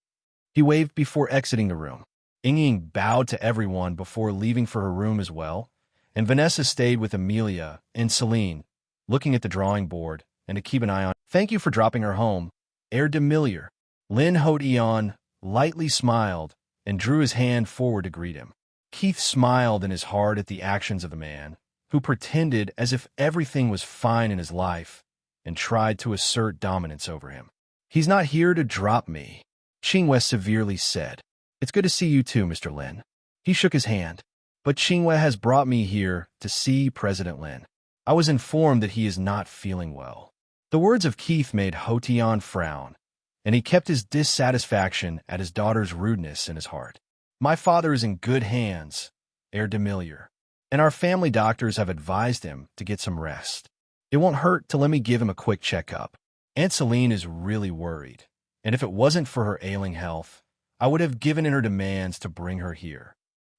He waved before exiting the room. Ying bowed to everyone before leaving for her room as well, and Vanessa stayed with Amelia and Celine, looking at the drawing board and to keep an eye on. Thank you for dropping her home, heir Demiliore. Lin Hodion lightly smiled and drew his hand forward to greet him. Keith smiled in his heart at the actions of the man, who pretended as if everything was fine in his life and tried to assert dominance over him. He's not here to drop me, Qingwei severely said. It's good to see you too, Mr. Lin. He shook his hand. But Qingwei has brought me here to see President Lin. I was informed that he is not feeling well. The words of Keith made Hotion frown, and he kept his dissatisfaction at his daughter's rudeness in his heart. My father is in good hands, heir Demiliore, and our family doctors have advised him to get some rest. It won't hurt to let me give him a quick checkup. Aunt Celine is really worried, and if it wasn't for her ailing health, I would have given in her demands to bring her here.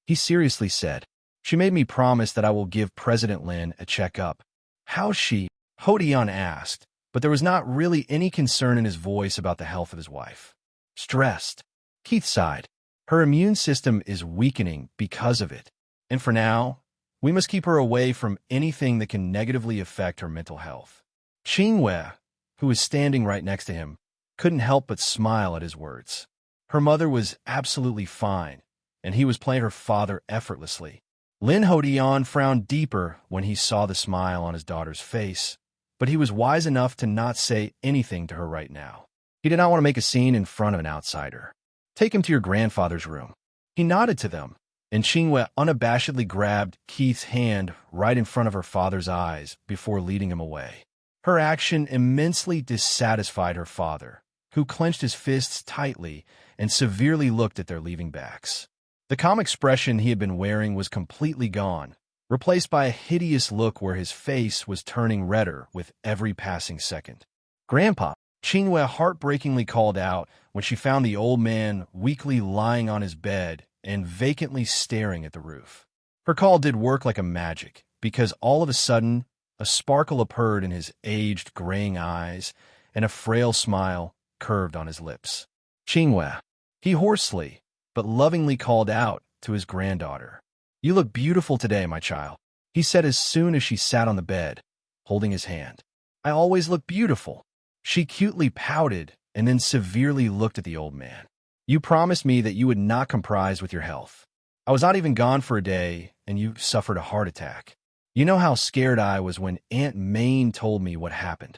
He seriously said, she made me promise that I will give President Lin a checkup. How's she? Hodion asked, but there was not really any concern in his voice about the health of his wife. Stressed. Keith sighed. Her immune system is weakening because of it, and for now, we must keep her away from anything that can negatively affect her mental health. Qingwei, who was standing right next to him, couldn't help but smile at his words. Her mother was absolutely fine, and he was playing her father effortlessly. Lin Hodion frowned deeper when he saw the smile on his daughter's face, but he was wise enough to not say anything to her right now. He did not want to make a scene in front of an outsider. Take him to your grandfather's room. He nodded to them, and Qingwei unabashedly grabbed Keith's hand right in front of her father's eyes before leading him away. Her action immensely dissatisfied her father, who clenched his fists tightly and severely looked at their leaving backs. The calm expression he had been wearing was completely gone, replaced by a hideous look where his face was turning redder with every passing second. Grandpa, Qingwei heartbreakingly called out when she found the old man weakly lying on his bed and vacantly staring at the roof. Her call did work like a magic, because all of a sudden, a sparkle appeared in his aged, graying eyes, and a frail smile curved on his lips. Qingwei, he hoarsely, but lovingly called out to his granddaughter. You look beautiful today, my child, he said as soon as she sat on the bed, holding his hand. I always look beautiful. She cutely pouted and then severely looked at the old man. You promised me that you would not compromise with your health. I was not even gone for a day, and you suffered a heart attack. You know how scared I was when Aunt Mayne told me what happened.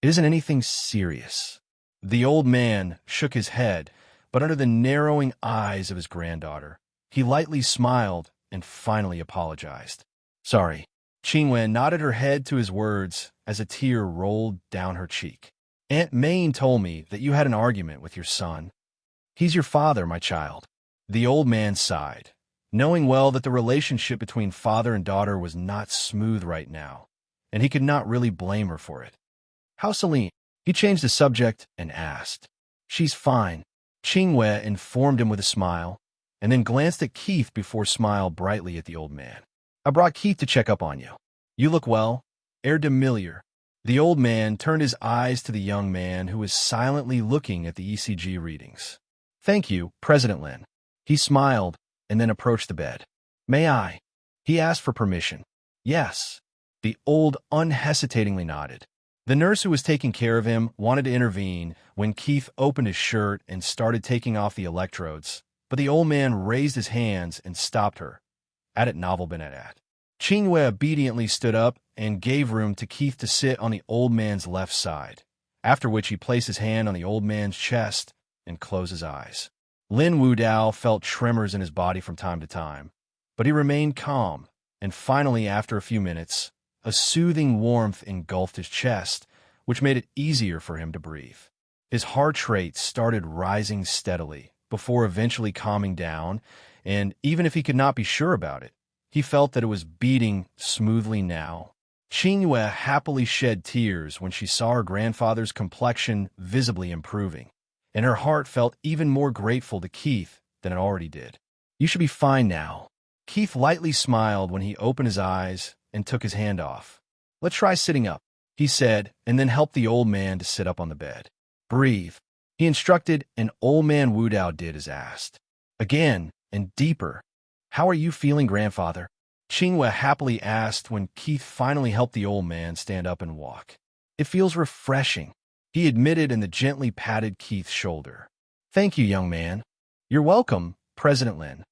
It isn't anything serious. The old man shook his head, but under the narrowing eyes of his granddaughter, he lightly smiled and finally apologized. Sorry. Qingwei nodded her head to his words as a tear rolled down her cheek. Aunt Mayne told me that you had an argument with your son. He's your father, my child. The old man sighed, knowing well that the relationship between father and daughter was not smooth right now, and he could not really blame her for it. How's Celine? He changed the subject and asked. She's fine, Qingwei informed him with a smile, and then glanced at Keith before smiled brightly at the old man. I brought Keith to check up on you. You look well, heir Demiliore. The old man turned his eyes to the young man who was silently looking at the ECG readings. Thank you, President Lin. He smiled and then approached the bed. May I? He asked for permission. Yes. The old unhesitatingly nodded. The nurse who was taking care of him wanted to intervene when Keith opened his shirt and started taking off the electrodes, but the old man raised his hands and stopped her. Addit novel Benedat. Qingwei obediently stood up and gave room to Keith to sit on the old man's left side, after which he placed his hand on the old man's chest and closed his eyes. Lin Wudao felt tremors in his body from time to time, but he remained calm, and finally, after a few minutes, a soothing warmth engulfed his chest, which made it easier for him to breathe. His heart rate started rising steadily, before eventually calming down, and even if he could not be sure about it, he felt that it was beating smoothly now. Qingwei happily shed tears when she saw her grandfather's complexion visibly improving, and her heart felt even more grateful to Keith than it already did. You should be fine now. Keith lightly smiled when he opened his eyes and took his hand off. Let's try sitting up, he said, and then helped the old man to sit up on the bed. Breathe, he instructed, and old man Wudao did as asked. Again, and deeper. How are you feeling, grandfather? Qingwei happily asked when Keith finally helped the old man stand up and walk. It feels refreshing, he admitted, and gently patted Keith's shoulder. Thank you, young man. You're welcome, President Lin.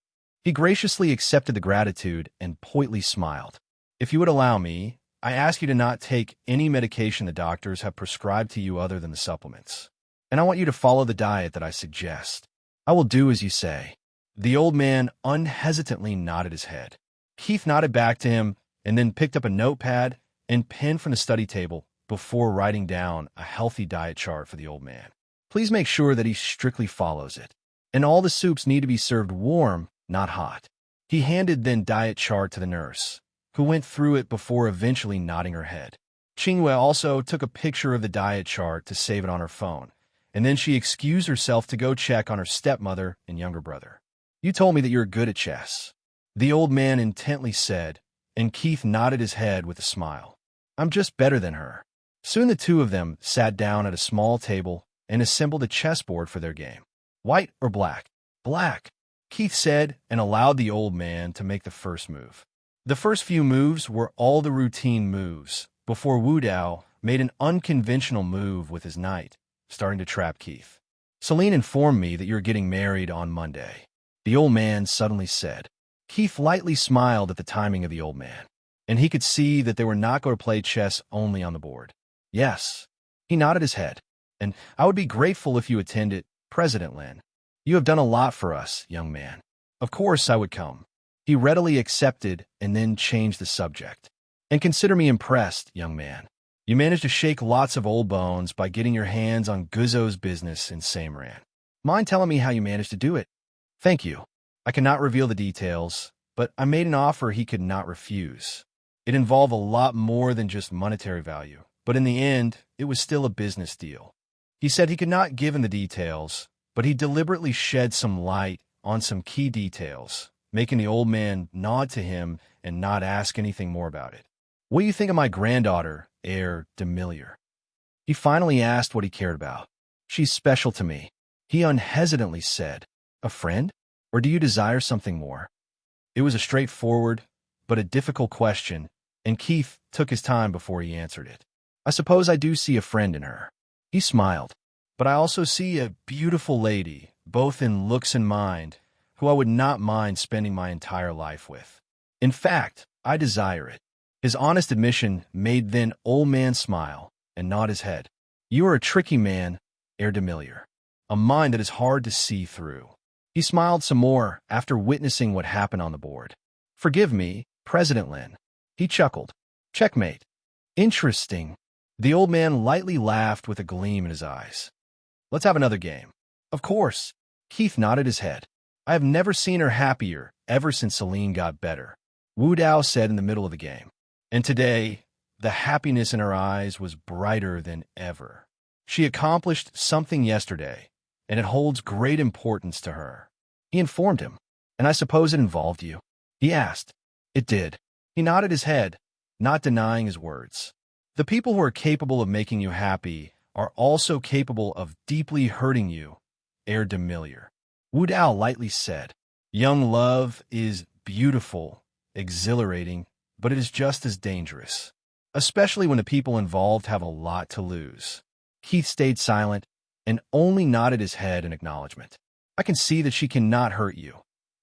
He graciously accepted the gratitude and politely smiled. If you would allow me, I ask you to not take any medication the doctors have prescribed to you other than the supplements. And I want you to follow the diet that I suggest. I will do as you say. The old man unhesitantly nodded his head. Keith nodded back to him and then picked up a notepad and pen from the study table before writing down a healthy diet chart for the old man. Please make sure that he strictly follows it. And all the soups need to be served warm, not hot. He handed the diet chart to the nurse, who went through it before eventually nodding her head. Qingwei also took a picture of the diet chart to save it on her phone, and then she excused herself to go check on her stepmother and younger brother. You told me that you're good at chess, the old man intently said, and Keith nodded his head with a smile. I'm just better than her. Soon the two of them sat down at a small table and assembled a chessboard for their game. White or black? Black, Keith said, and allowed the old man to make the first move. The first few moves were all the routine moves, before Wudao made an unconventional move with his knight, starting to trap Keith. Celine informed me that you're getting married on Monday, the old man suddenly said. Keith lightly smiled at the timing of the old man, and he could see that they were not going to play chess only on the board. Yes. He nodded his head. And I would be grateful if you attended, President Lin. You have done a lot for us, young man. Of course I would come. He readily accepted and then changed the subject. And consider me impressed, young man. You managed to shake lots of old bones by getting your hands on Guzzo's business in Samran. Mind telling me how you managed to do it? Thank you. I cannot reveal the details, but I made an offer he could not refuse. It involved a lot more than just monetary value, but in the end, it was still a business deal. He said he could not give him the details, but he deliberately shed some light on some key details, making the old man nod to him and not ask anything more about it. What do you think of my granddaughter, heir Demiliore? He finally asked what he cared about. She's special to me, he unhesitantly said. A friend? Or do you desire something more? It was a straightforward, but a difficult question, and Keith took his time before he answered it. I suppose I do see a friend in her. He smiled. But I also see a beautiful lady, both in looks and mind, who I would not mind spending my entire life with. In fact, I desire it. His honest admission made then old man smile and nod his head. You are a tricky man, heir Demiliore, a mind that is hard to see through. He smiled some more after witnessing what happened on the board. Forgive me, President Lin. He chuckled. Checkmate. Interesting. The old man lightly laughed with a gleam in his eyes. Let's have another game. Of course. Keith nodded his head. I have never seen her happier ever since Celine got better, Wudao said in the middle of the game. And today, the happiness in her eyes was brighter than ever. She accomplished something yesterday and it holds great importance to her. He informed him. And I suppose it involved you? He asked. It did. He nodded his head, not denying his words. The people who are capable of making you happy are also capable of deeply hurting you, heir Demiliore. Wu Dao lightly said. Young love is beautiful, exhilarating, but it is just as dangerous, especially when the people involved have a lot to lose. Keith stayed silent and only nodded his head in acknowledgement. I can see that she cannot hurt you,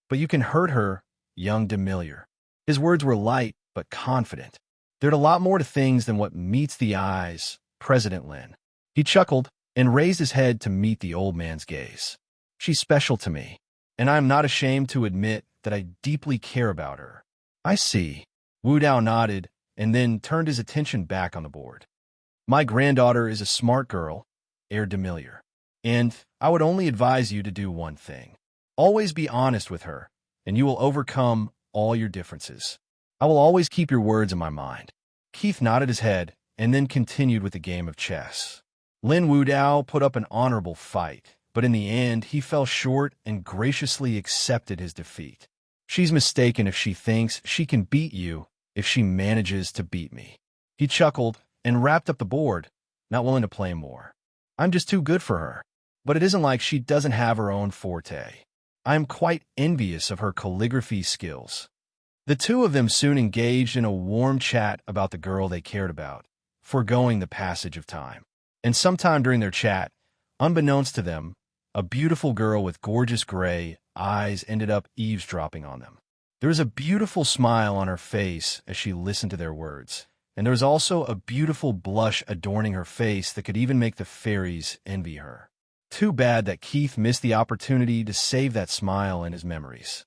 but you can hurt her, young Demiliore. His words were light but confident. There's a lot more to things than what meets the eyes, President Lin. He chuckled and raised his head to meet the old man's gaze. She's special to me, and I am not ashamed to admit that I deeply care about her. I see. Wu Dao nodded and then turned his attention back on the board. My granddaughter is a smart girl, heir Demiliore, and I would only advise you to do one thing. Always be honest with her, and you will overcome all your differences. I will always keep your words in my mind. Keith nodded his head and then continued with the game of chess. Lin Wu Dao put up an honorable fight, but in the end he fell short and graciously accepted his defeat. She's mistaken if she thinks she can beat you if she manages to beat me. He chuckled and wrapped up the board, not willing to play more. I'm just too good for her. But it isn't like she doesn't have her own forte. I am quite envious of her calligraphy skills. The two of them soon engaged in a warm chat about the girl they cared about, foregoing the passage of time. And sometime during their chat, unbeknownst to them, a beautiful girl with gorgeous gray eyes ended up eavesdropping on them. There was a beautiful smile on her face as she listened to their words, and there was also a beautiful blush adorning her face that could even make the fairies envy her. Too bad that Keith missed the opportunity to save that smile in his memories.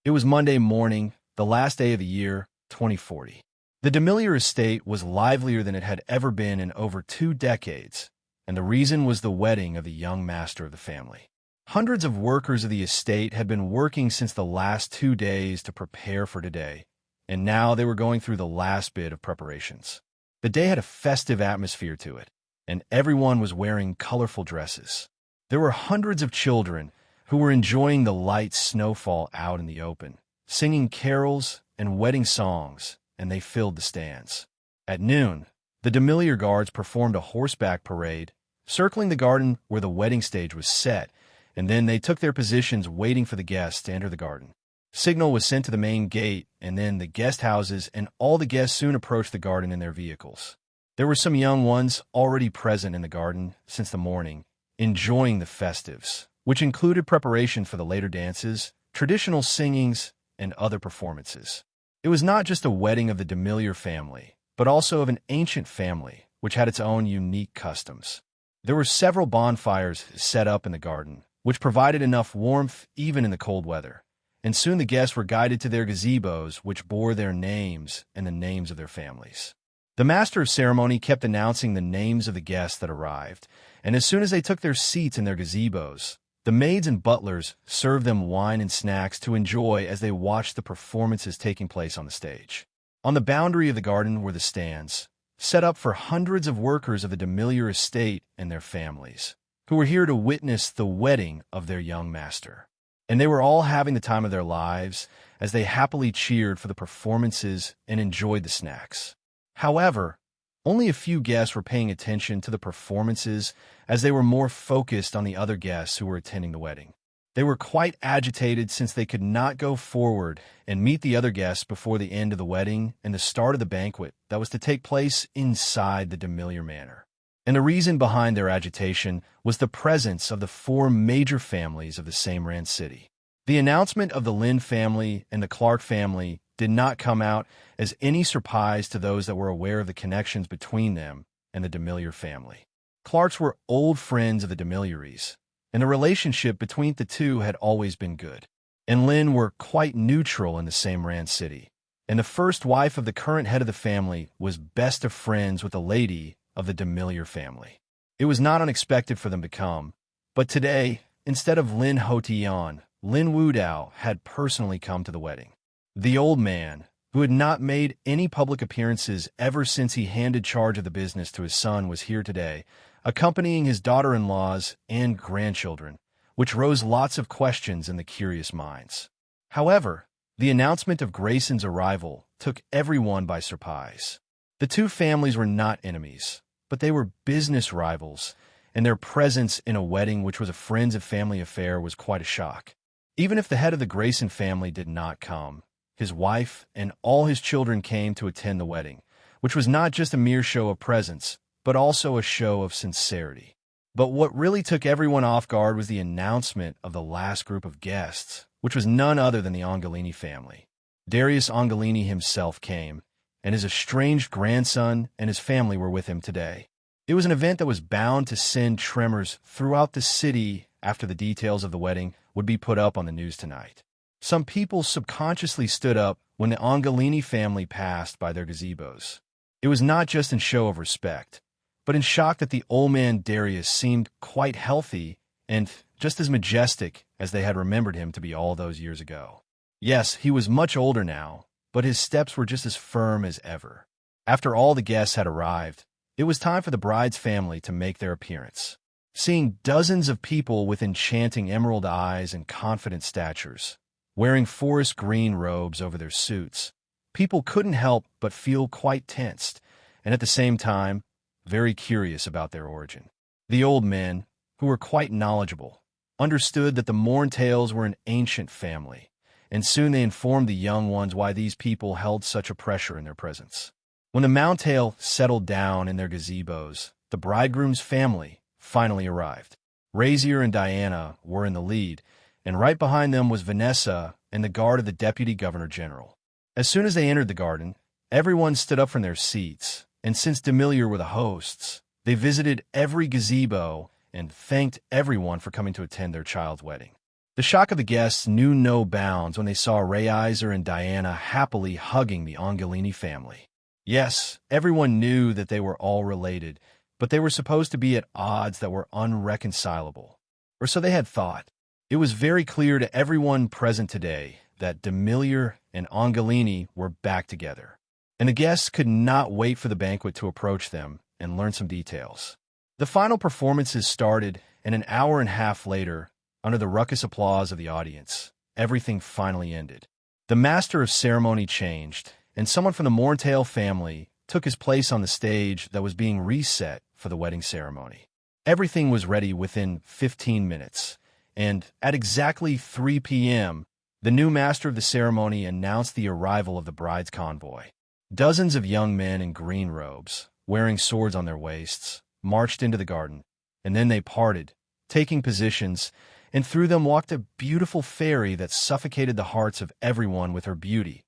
It was Monday morning, the last day of the year, 2040. The Demiliore estate was livelier than it had ever been in over 2 decades, and the reason was the wedding of the young master of the family. Hundreds of workers of the estate had been working since the last 2 days to prepare for today, and now they were going through the last bit of preparations. The day had a festive atmosphere to it, and everyone was wearing colorful dresses. There were hundreds of children who were enjoying the light snowfall out in the open, singing carols and wedding songs, and they filled the stands. At noon, the Demiliore guards performed a horseback parade, circling the garden where the wedding stage was set, and then they took their positions waiting for the guests to enter the garden. Signal was sent to the main gate, and then the guest houses and all the guests soon approached the garden in their vehicles. There were some young ones already present in the garden since the morning, enjoying the festives, which included preparation for the later dances, traditional singings, and other performances. It was not just a wedding of the Demiliore family, but also of an ancient family, which had its own unique customs. There were several bonfires set up in the garden, which provided enough warmth even in the cold weather, and soon the guests were guided to their gazebos, which bore their names and the names of their families. The master of ceremony kept announcing the names of the guests that arrived, and as soon as they took their seats in their gazebos, the maids and butlers served them wine and snacks to enjoy as they watched the performances taking place on the stage. On the boundary of the garden were the stands, set up for hundreds of workers of the Demiliore estate and their families, who were here to witness the wedding of their young master. And they were all having the time of their lives as they happily cheered for the performances and enjoyed the snacks. However, only a few guests were paying attention to the performances as they were more focused on the other guests who were attending the wedding. They were quite agitated since they could not go forward and meet the other guests before the end of the wedding and the start of the banquet that was to take place inside the Demiliore Manor. And the reason behind their agitation was the presence of the 4 major families of the same Rand city. The announcement of the Lin family and the Clark family did not come out as any surprise to those that were aware of the connections between them and the Demiliore family. Clarks were old friends of the Demiliores, and the relationship between the two had always been good. And Lin were quite neutral in the same Rand city, and the first wife of the current head of the family was best of friends with a lady of the Demiliore family. It was not unexpected for them to come, but today, instead of Lin Hotian, Lin Wu Dao had personally come to the wedding. The old man, who had not made any public appearances ever since he handed charge of the business to his son, was here today, accompanying his daughter-in-laws and grandchildren, which rose lots of questions in the curious minds. However, the announcement of Grayson's arrival took everyone by surprise. The two families were not enemies, but they were business rivals, and their presence in a wedding which was a friends and family affair was quite a shock. Even if the head of the Grayson family did not come, his wife and all his children came to attend the wedding, which was not just a mere show of presence, but also a show of sincerity. But what really took everyone off guard was the announcement of the last group of guests, which was none other than the Angolini family. Darius Angolini himself came, and his estranged grandson and his family were with him today. It was an event that was bound to send tremors throughout the city after the details of the wedding would be put up on the news tonight. Some people subconsciously stood up when the Angolini family passed by their gazebos. It was not just in show of respect, but in shock that the old man Darius seemed quite healthy and just as majestic as they had remembered him to be all those years ago. Yes, he was much older now, but his steps were just as firm as ever. After all the guests had arrived, it was time for the bride's family to make their appearance. Seeing dozens of people with enchanting emerald eyes and confident statures, wearing forest green robes over their suits, people couldn't help but feel quite tensed, and at the same time, very curious about their origin. The old men, who were quite knowledgeable, understood that the Morntails were an ancient family, and soon they informed the young ones why these people held such a pressure in their presence. When the Mountail settled down in their gazebos, the bridegroom's family finally arrived. Razier and Diana were in the lead, and right behind them was Vanessa and the guard of the Deputy Governor General. As soon as they entered the garden, everyone stood up from their seats, and since Demiliore were the hosts, they visited every gazebo and thanked everyone for coming to attend their child's wedding. The shock of the guests knew no bounds when they saw Razier and Diana happily hugging the Angolini family. Yes, everyone knew that they were all related, but they were supposed to be at odds that were unreconcilable. Or so they had thought. It was very clear to everyone present today that Demiliore and Angolini were back together, and the guests could not wait for the banquet to approach them and learn some details. The final performances started, and an hour and a half later, under the raucous applause of the audience, everything finally ended. The master of ceremony changed, and someone from the Morntail family took his place on the stage that was being reset for the wedding ceremony. Everything was ready within 15 minutes, and at exactly 3 p.m., the new master of the ceremony announced the arrival of the bride's convoy. Dozens of young men in green robes, wearing swords on their waists, marched into the garden, and then they parted, taking positions, and through them walked a beautiful fairy that suffocated the hearts of everyone with her beauty.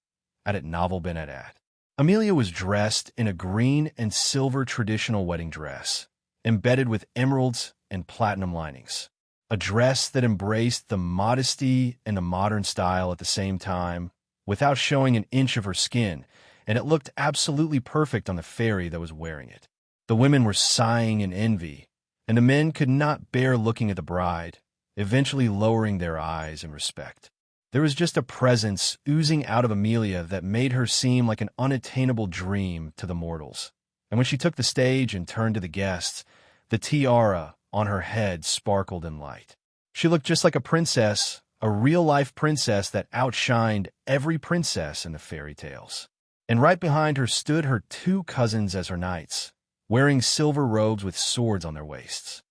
At Novel Benedat. Amelia was dressed in a green and silver traditional wedding dress, embedded with emeralds and platinum linings. A dress that embraced the modesty and the modern style at the same time, without showing an inch of her skin, and it looked absolutely perfect on the fairy that was wearing it. The women were sighing in envy, and the men could not bear looking at the bride, eventually lowering their eyes in respect. There was just a presence oozing out of Amelia that made her seem like an unattainable dream to the mortals. And when she took the stage and turned to the guests, the tiara on her head sparkled in light. She looked just like a princess, a real-life princess that outshined every princess in the fairy tales. And right behind her stood her two cousins as her knights, wearing silver robes with swords on their waists.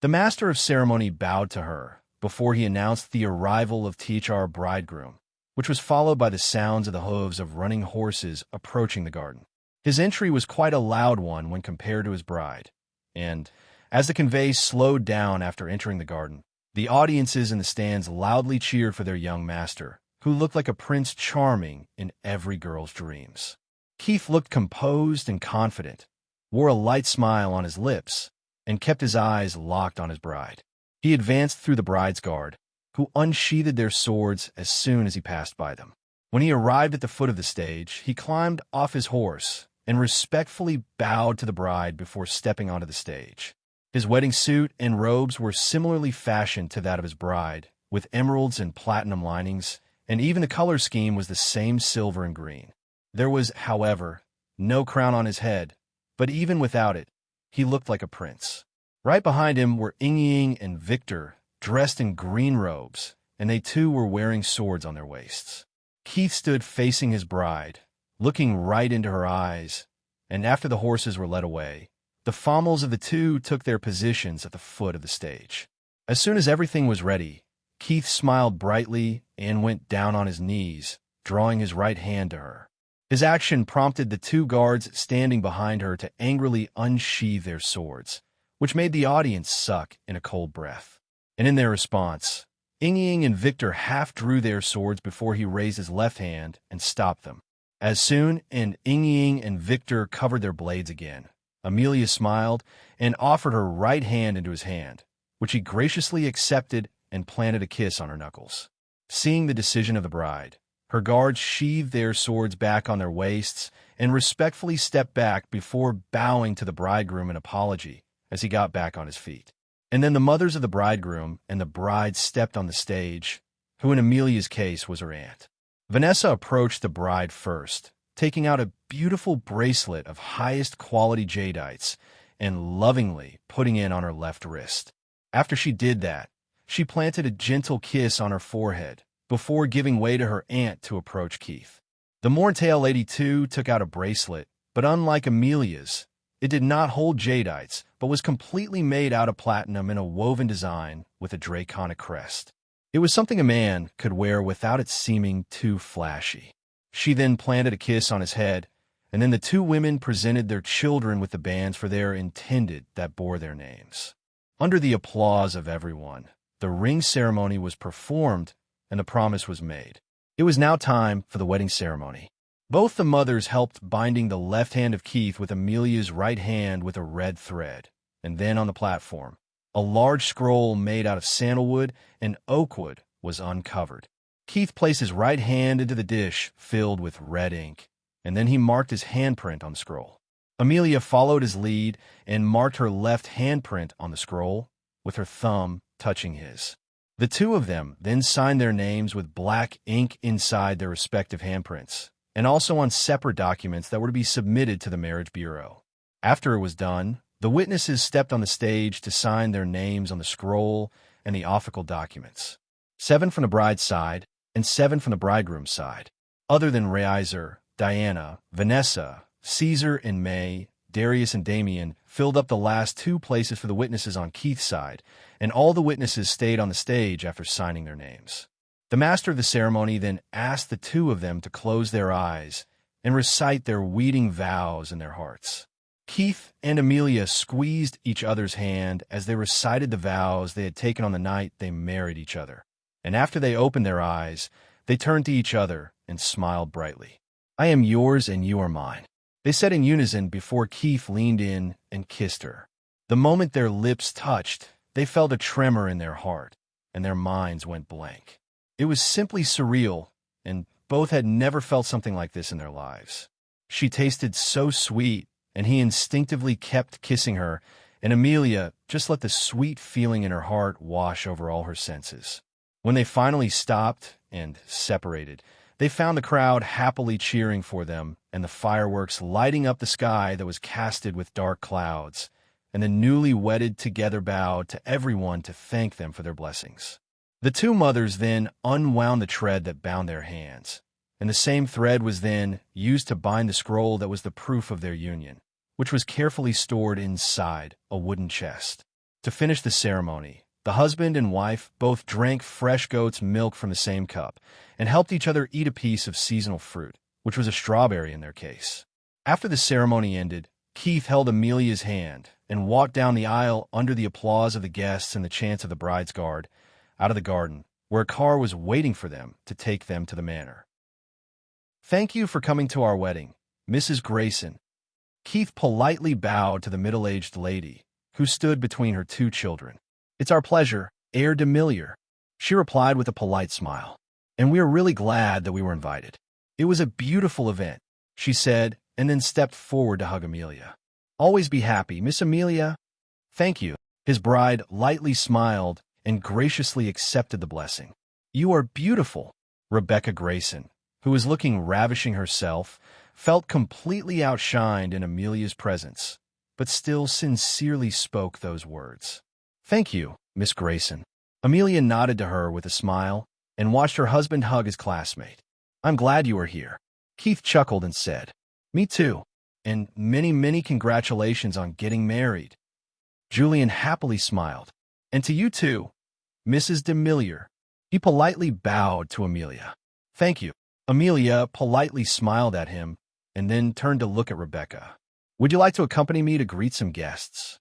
The master of ceremony bowed to her before he announced the arrival of THR bridegroom, which was followed by the sounds of the hooves of running horses approaching the garden. His entry was quite a loud one when compared to his bride, and as the convey slowed down after entering the garden, the audiences in the stands loudly cheered for their young master, who looked like a prince charming in every girl's dreams. Keith looked composed and confident, wore a light smile on his lips, and kept his eyes locked on his bride. He advanced through the bride's guard, who unsheathed their swords as soon as he passed by them. When he arrived at the foot of the stage, he climbed off his horse and respectfully bowed to the bride before stepping onto the stage. His wedding suit and robes were similarly fashioned to that of his bride, with emeralds and platinum linings, and even the color scheme was the same silver and green. There was, however, no crown on his head, but even without it, he looked like a prince. Right behind him were Ying and Victor, dressed in green robes, and they too were wearing swords on their waists. Keith stood facing his bride, looking right into her eyes, and after the horses were led away, the famals of the two took their positions at the foot of the stage. As soon as everything was ready, Keith smiled brightly and went down on his knees, drawing his right hand to her. His action prompted the two guards standing behind her to angrily unsheathe their swords, which made the audience suck in a cold breath. And in their response, Ying and Victor half drew their swords before he raised his left hand and stopped them. As soon as Ying and Victor covered their blades again, Amelia smiled and offered her right hand into his hand, which he graciously accepted and planted a kiss on her knuckles. Seeing the decision of the bride, her guards sheathed their swords back on their waists and respectfully stepped back before bowing to the bridegroom in apology as he got back on his feet. And then the mothers of the bridegroom and the bride stepped on the stage, who in Amelia's case was her aunt. Vanessa approached the bride first, taking out a beautiful bracelet of highest quality jadites and lovingly putting it on her left wrist. After she did that, she planted a gentle kiss on her forehead before giving way to her aunt to approach Keith. The Morntail lady too took out a bracelet, but unlike Amelia's, it did not hold jadites, but was completely made out of platinum in a woven design with a draconic crest. It was something a man could wear without it seeming too flashy. She then planted a kiss on his head, and then the two women presented their children with the bands for their intended that bore their names. Under the applause of everyone, the ring ceremony was performed and the promise was made. It was now time for the wedding ceremony. Both the mothers helped binding the left hand of Keith with Amelia's right hand with a red thread, and then on the platform, a large scroll made out of sandalwood and oakwood was uncovered. Keith placed his right hand into the dish filled with red ink, and then he marked his handprint on the scroll. Amelia followed his lead and marked her left handprint on the scroll, with her thumb touching his. The two of them then signed their names with black ink inside their respective handprints, and also on separate documents that were to be submitted to the marriage bureau. After it was done, the witnesses stepped on the stage to sign their names on the scroll and the official documents. 7 from the bride's side and 7 from the bridegroom's side. Other than Reiser, Diana, Vanessa, Caesar and May, Darius and Damien filled up the last 2 places for the witnesses on Keith's side, and all the witnesses stayed on the stage after signing their names. The master of the ceremony then asked the 2 of them to close their eyes and recite their wedding vows in their hearts. Keith and Amelia squeezed each other's hand as they recited the vows they had taken on the night they married each other, and after they opened their eyes, they turned to each other and smiled brightly. "I am yours and you are mine," they said in unison before Keith leaned in and kissed her. The moment their lips touched, they felt a tremor in their heart, and their minds went blank. It was simply surreal, and both had never felt something like this in their lives. She tasted so sweet, and he instinctively kept kissing her, and Amelia just let the sweet feeling in her heart wash over all her senses. When they finally stopped and separated, they found the crowd happily cheering for them and the fireworks lighting up the sky that was casted with dark clouds, and the newly wedded together bowed to everyone to thank them for their blessings. The 2 mothers then unwound the thread that bound their hands, and the same thread was then used to bind the scroll that was the proof of their union, which was carefully stored inside a wooden chest. To finish the ceremony, the husband and wife both drank fresh goat's milk from the same cup and helped each other eat a piece of seasonal fruit, which was a strawberry in their case. After the ceremony ended, Keith held Amelia's hand and walked down the aisle under the applause of the guests and the chants of the bride's guard, out of the garden, where a car was waiting for them to take them to the manor. "Thank you for coming to our wedding, Mrs. Grayson." Keith politely bowed to the middle-aged lady, who stood between her 2 children. "It's our pleasure, heir Demiliore," she replied with a polite smile. "And we are really glad that we were invited. It was a beautiful event," she said, and then stepped forward to hug Amelia. "Always be happy, Miss Amelia." "Thank you." His bride lightly smiled and graciously accepted the blessing. "You are beautiful." Rebecca Grayson, who was looking ravishing herself, felt completely outshined in Amelia's presence, but still sincerely spoke those words. "Thank you, Miss Grayson." Amelia nodded to her with a smile and watched her husband hug his classmate. "I'm glad you are here." Keith chuckled and said, "Me too, and many, many congratulations on getting married." Julian happily smiled. "And to you too, Mrs. Demiliore." He politely bowed to Amelia. "Thank you." Amelia politely smiled at him and then turned to look at Rebecca. "Would you like to accompany me to greet some guests?"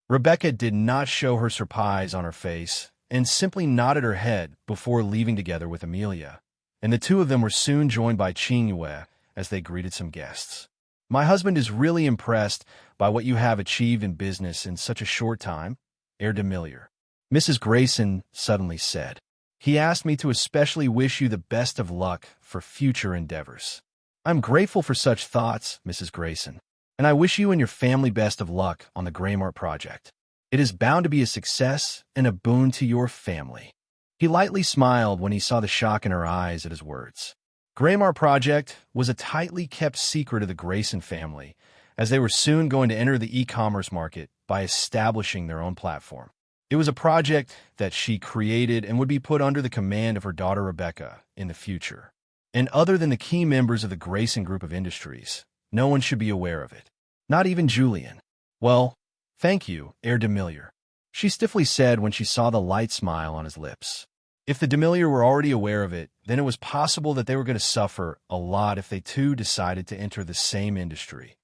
Rebecca did not show her surprise on her face and simply nodded her head before leaving together with Amelia, and the two of them were soon joined by Chinue as they greeted some guests. "My husband is really impressed by what you have achieved in business in such a short time, heir Demiliore," Mrs. Grayson suddenly said. "He asked me to especially wish you the best of luck for future endeavors." "I'm grateful for such thoughts, Mrs. Grayson, and I wish you and your family best of luck on the Greymart project. It is bound to be a success and a boon to your family." He lightly smiled when he saw the shock in her eyes at his words. Greymart project was a tightly kept secret of the Grayson family, as they were soon going to enter the e-commerce market by establishing their own platform. It was a project that she created and would be put under the command of her daughter Rebecca in the future. And other than the key members of the Grayson Group of Industries, no one should be aware of it. Not even Julian. "Well, thank you, heir Demiliore," she stiffly said when she saw the light smile on his lips. If the Demiliore were already aware of it, then it was possible that they were going to suffer a lot if they too decided to enter the same industry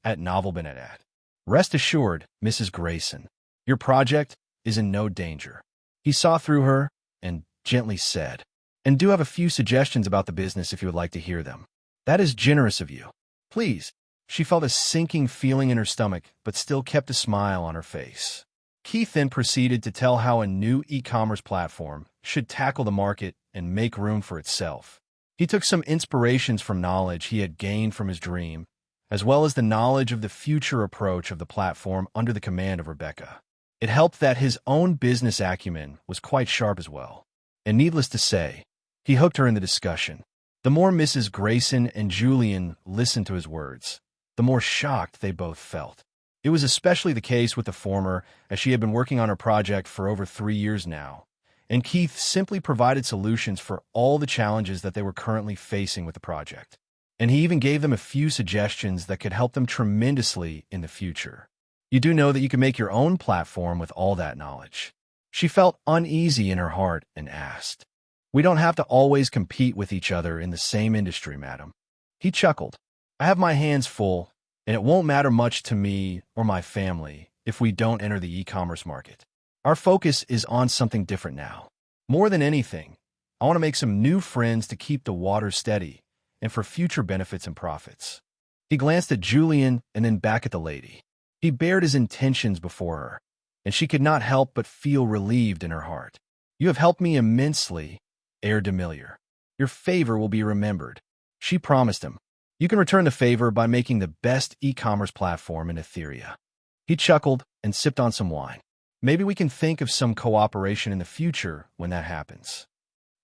at Novel Benedat. "Rest assured, Mrs. Grayson, your project is in no danger." He saw through her and gently said, "And do have a few suggestions about the business if you would like to hear them." "That is generous of you." "Please." She felt a sinking feeling in her stomach, but still kept a smile on her face. Keith then proceeded to tell how a new e-commerce platform should tackle the market and make room for itself. He took some inspirations from knowledge he had gained from his dream, as well as the knowledge of the future approach of the platform under the command of Rebecca. It helped that his own business acumen was quite sharp as well. And needless to say, he hooked her in the discussion. The more Mrs. Grayson and Julian listened to his words, the more shocked they both felt. It was especially the case with the former, as she had been working on her project for over 3 years now, and Keith simply provided solutions for all the challenges that they were currently facing with the project. And he even gave them a few suggestions that could help them tremendously in the future. You do know that you can make your own platform with all that knowledge. She felt uneasy in her heart and asked, "We don't have to always compete with each other in the same industry, madam." He chuckled. "I have my hands full, and it won't matter much to me or my family if we don't enter the e-commerce market. Our focus is on something different now. More than anything, I want to make some new friends to keep the water steady and for future benefits and profits." He glanced at Julian and then back at the lady. He bared his intentions before her, and she could not help but feel relieved in her heart. "You have helped me immensely, heir Demiliore. Your favor will be remembered," she promised him. "You can return the favor by making the best e-commerce platform in Etheria." He chuckled and sipped on some wine. "Maybe we can think of some cooperation in the future when that happens."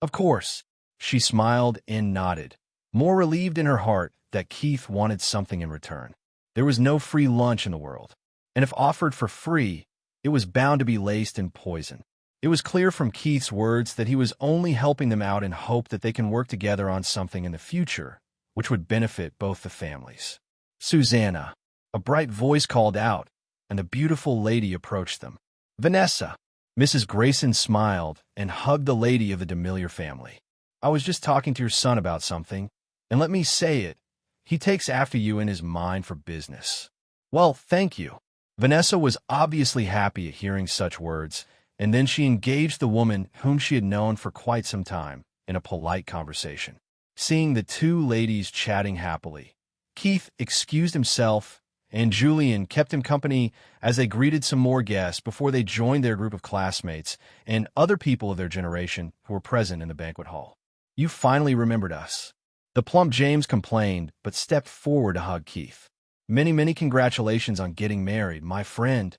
"Of course," she smiled and nodded, more relieved in her heart that Keith wanted something in return. There was no free lunch in the world, and if offered for free, it was bound to be laced in poison. It was clear from Keith's words that he was only helping them out in hope that they can work together on something in the future, which would benefit both the families. "Susanna," a bright voice called out, and a beautiful lady approached them. "Vanessa." Mrs. Grayson smiled and hugged the lady of the Demiliore family. "I was just talking to your son about something, and let me say it, he takes after you in his mind for business." "Well, thank you." Vanessa was obviously happy at hearing such words, and then she engaged the woman whom she had known for quite some time in a polite conversation. Seeing the two ladies chatting happily, Keith excused himself, and Julian kept him company as they greeted some more guests before they joined their group of classmates and other people of their generation who were present in the banquet hall. "You finally remembered us." The plump James complained, but stepped forward to hug Keith. "Many, many congratulations on getting married, my friend."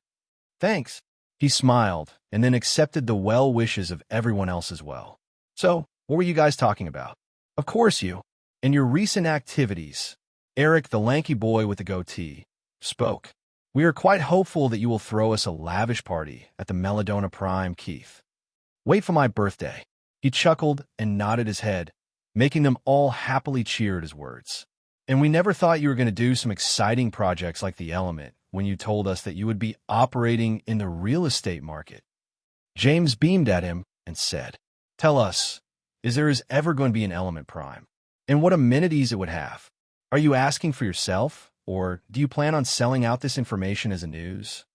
"Thanks." He smiled, and then accepted the well wishes of everyone else as well. "So, what were you guys talking about?" "Of course you. And your recent activities. Eric, the lanky boy with the goatee, spoke. "We are quite hopeful that you will throw us a lavish party at the Melodona Prime, Keith. Wait for my birthday." He chuckled and nodded his head, making them all happily cheer at his words. "And we never thought you were going to do some exciting projects like the Element when you told us that you would be operating in the real estate market." James beamed at him and said, "Tell us, is there ever going to be an Element Prime? And what amenities it would have? Are you asking for yourself, or do you plan on selling out this information as a news?"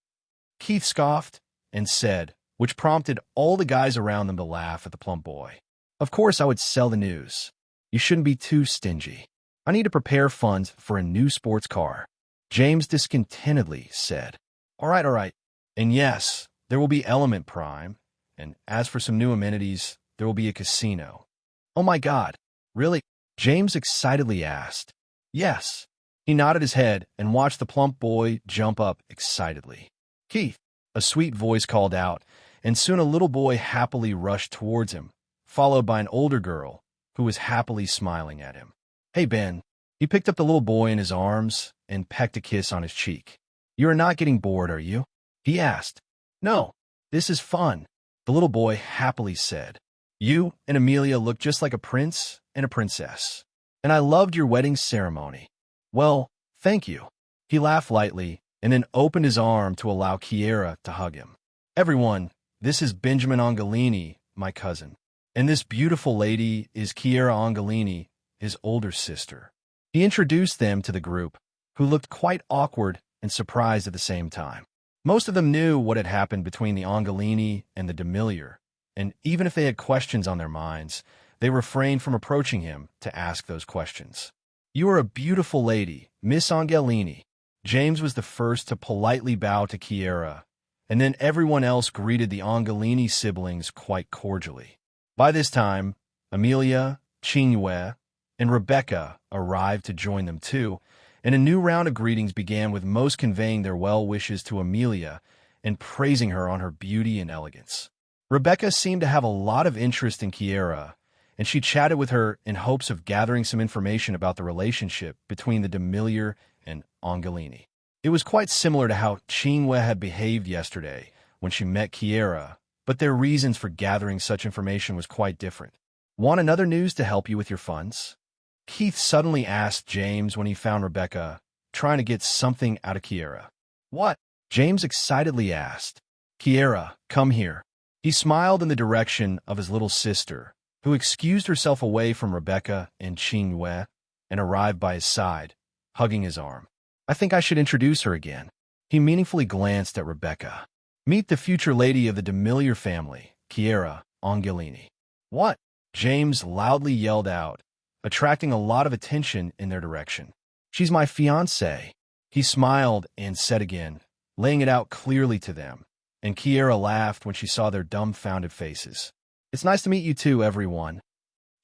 Keith scoffed and said, which prompted all the guys around them to laugh at the plump boy. "Of course I would sell the news. You shouldn't be too stingy. I need to prepare funds for a new sports car." James discontentedly said, all right. And yes, there will be Element Prime. And as for some new amenities, there will be a casino." "Oh my God, really?" James excitedly asked. "Yes." He nodded his head and watched the plump boy jump up excitedly. "Keith," a sweet voice called out, and soon a little boy happily rushed towards him, followed by an older girl who was happily smiling at him. "Hey, Ben." He picked up the little boy in his arms and pecked a kiss on his cheek. "You are not getting bored, are you?" he asked. "No, this is fun," the little boy happily said. "You and Amelia look just like a prince and a princess. And I loved your wedding ceremony." "Well, thank you." He laughed lightly and then opened his arm to allow Chiara to hug him. "Everyone, this is Benjamin Angelini, my cousin. And this beautiful lady is Chiara Angelini, his older sister." He introduced them to the group, who looked quite awkward and surprised at the same time. Most of them knew what had happened between the Angelini and the Demiliore, and even if they had questions on their minds, they refrained from approaching him to ask those questions. "You are a beautiful lady, Miss Angelini." James was the first to politely bow to Chiara, and then everyone else greeted the Angelini siblings quite cordially. By this time, Amelia, Cinque, and Rebecca arrived to join them too, and a new round of greetings began, with most conveying their well wishes to Amelia and praising her on her beauty and elegance. Rebecca seemed to have a lot of interest in Chiara, and she chatted with her in hopes of gathering some information about the relationship between the Demiliore and Angelini. It was quite similar to how Cinque had behaved yesterday when she met Chiara, but their reasons for gathering such information was quite different. "Want another news to help you with your funds?" Keith suddenly asked James when he found Rebecca trying to get something out of Chiara. "What?" James excitedly asked. "Chiara, come here." He smiled in the direction of his little sister, who excused herself away from Rebecca and Cinque and arrived by his side, hugging his arm. "I think I should introduce her again." He meaningfully glanced at Rebecca. "Meet the future lady of the Demiliore family, Chiara Angelini." "What?" James loudly yelled out, attracting a lot of attention in their direction. "She's my fiancée." He smiled and said again, laying it out clearly to them, and Chiara laughed when she saw their dumbfounded faces. "It's nice to meet you too, everyone,"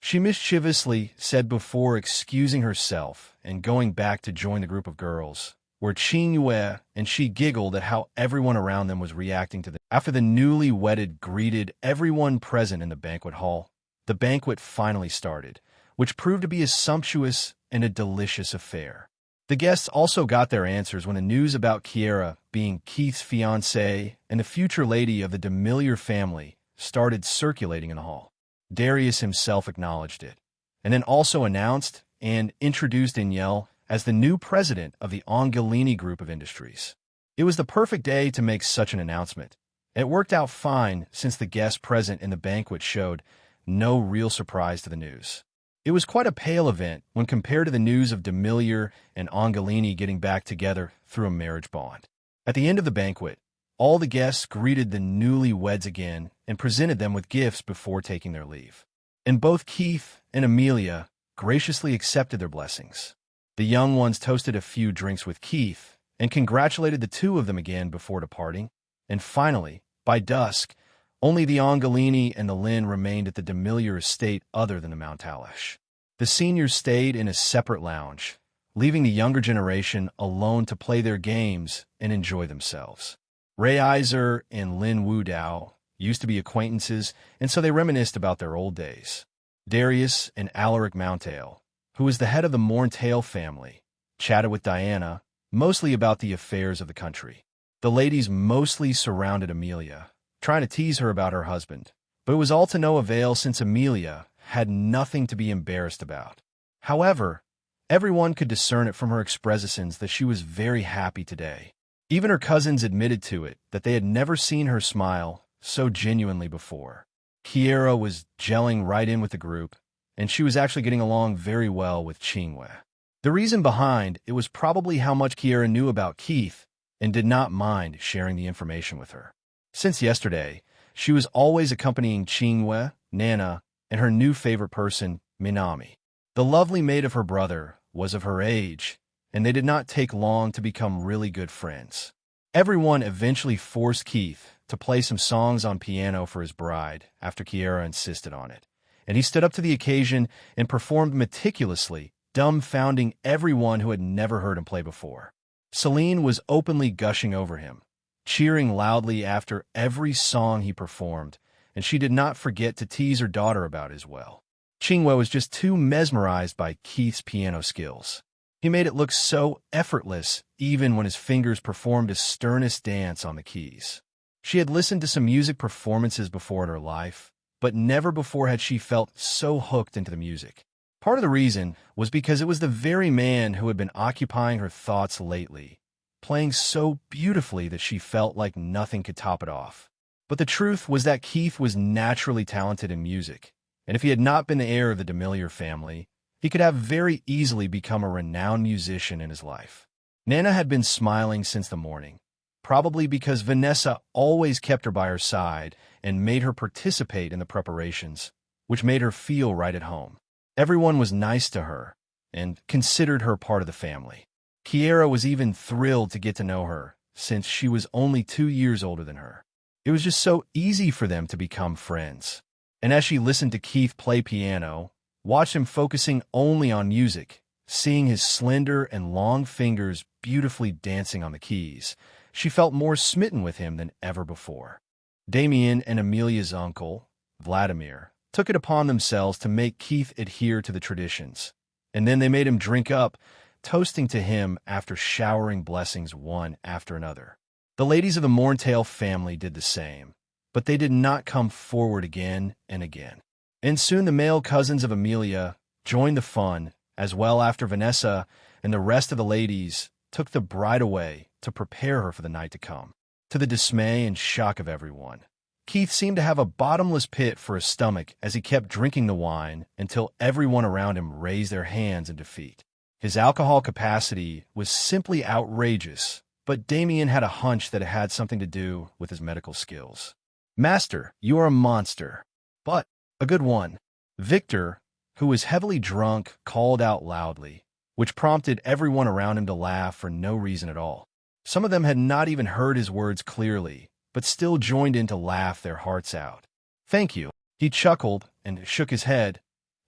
she mischievously said before excusing herself and going back to join the group of girls, where Cinque and she giggled at how everyone around them was reacting to them. After the newly wedded greeted everyone present in the banquet hall, the banquet finally started, which proved to be a sumptuous and a delicious affair. The guests also got their answers when the news about Chiara being Keith's fiancée and the future lady of the Demiliore family started circulating in the hall. Darius himself acknowledged it, and then also announced and introduced Danielle as the new president of the Angelini Group of Industries. It was the perfect day to make such an announcement. It worked out fine since the guests present in the banquet showed no real surprise to the news. It was quite a pale event when compared to the news of Demiliore and Angelini getting back together through a marriage bond. At the end of the banquet, all the guests greeted the newlyweds again and presented them with gifts before taking their leave. And both Keith and Amelia graciously accepted their blessings. The young ones toasted a few drinks with Keith and congratulated the two of them again before departing. And finally, by dusk, only the Angelini and the Lynn remained at the Demiliore estate other than the Mount Talash. The seniors stayed in a separate lounge, leaving the younger generation alone to play their games and enjoy themselves. Ray Iser and Lin Wudao used to be acquaintances, and so they reminisced about their old days. Darius and Alaric Mountail, who was the head of the Morntail family, chatted with Diana, mostly about the affairs of the country. The ladies mostly surrounded Amelia, trying to tease her about her husband, but it was all to no avail since Amelia had nothing to be embarrassed about. However, everyone could discern it from her expressions that she was very happy today. Even her cousins admitted to it that they had never seen her smile so genuinely before. Kiera was gelling right in with the group, and she was actually getting along very well with Qingwei. The reason behind it was probably how much Kiera knew about Keith and did not mind sharing the information with her. Since yesterday, she was always accompanying Qingwei, Nana, and her new favorite person, Minami. The lovely maid of her brother was of her age, and they did not take long to become really good friends. Everyone eventually forced Keith to play some songs on piano for his bride after Kiera insisted on it, and he stood up to the occasion and performed meticulously, dumbfounding everyone who had never heard him play before. Celine was openly gushing over him, cheering loudly after every song he performed, and she did not forget to tease her daughter about it as well. Qingwei was just too mesmerized by Keith's piano skills. He made it look so effortless even when his fingers performed his sternest dance on the keys. She had listened to some music performances before in her life, but never before had she felt so hooked into the music. Part of the reason was because it was the very man who had been occupying her thoughts lately, playing so beautifully that she felt like nothing could top it off. But the truth was that Keith was naturally talented in music, and if he had not been the heir of the Demiliore family, he could have very easily become a renowned musician in his life. Nana had been smiling since the morning, probably because Vanessa always kept her by her side and made her participate in the preparations, which made her feel right at home. Everyone was nice to her and considered her part of the family. Kiera was even thrilled to get to know her, since she was only 2 years older than her. It was just so easy for them to become friends. And as she listened to Keith play piano, watched him focusing only on music, seeing his slender and long fingers beautifully dancing on the keys, she felt more smitten with him than ever before. Damien and Amelia's uncle, Vladimir, took it upon themselves to make Keith adhere to the traditions, and then they made him drink up, toasting to him after showering blessings one after another. The ladies of the Morntail family did the same, but they did not come forward again and again. And soon the male cousins of Amelia joined the fun, as well after Vanessa and the rest of the ladies took the bride away to prepare her for the night to come. To the dismay and shock of everyone, Keith seemed to have a bottomless pit for his stomach as he kept drinking the wine until everyone around him raised their hands in defeat. His alcohol capacity was simply outrageous, but Damien had a hunch that it had something to do with his medical skills. "Master, you are a monster, but a good one," Victor, who was heavily drunk, called out loudly, which prompted everyone around him to laugh for no reason at all. Some of them had not even heard his words clearly, but still joined in to laugh their hearts out. "Thank you." He chuckled and shook his head,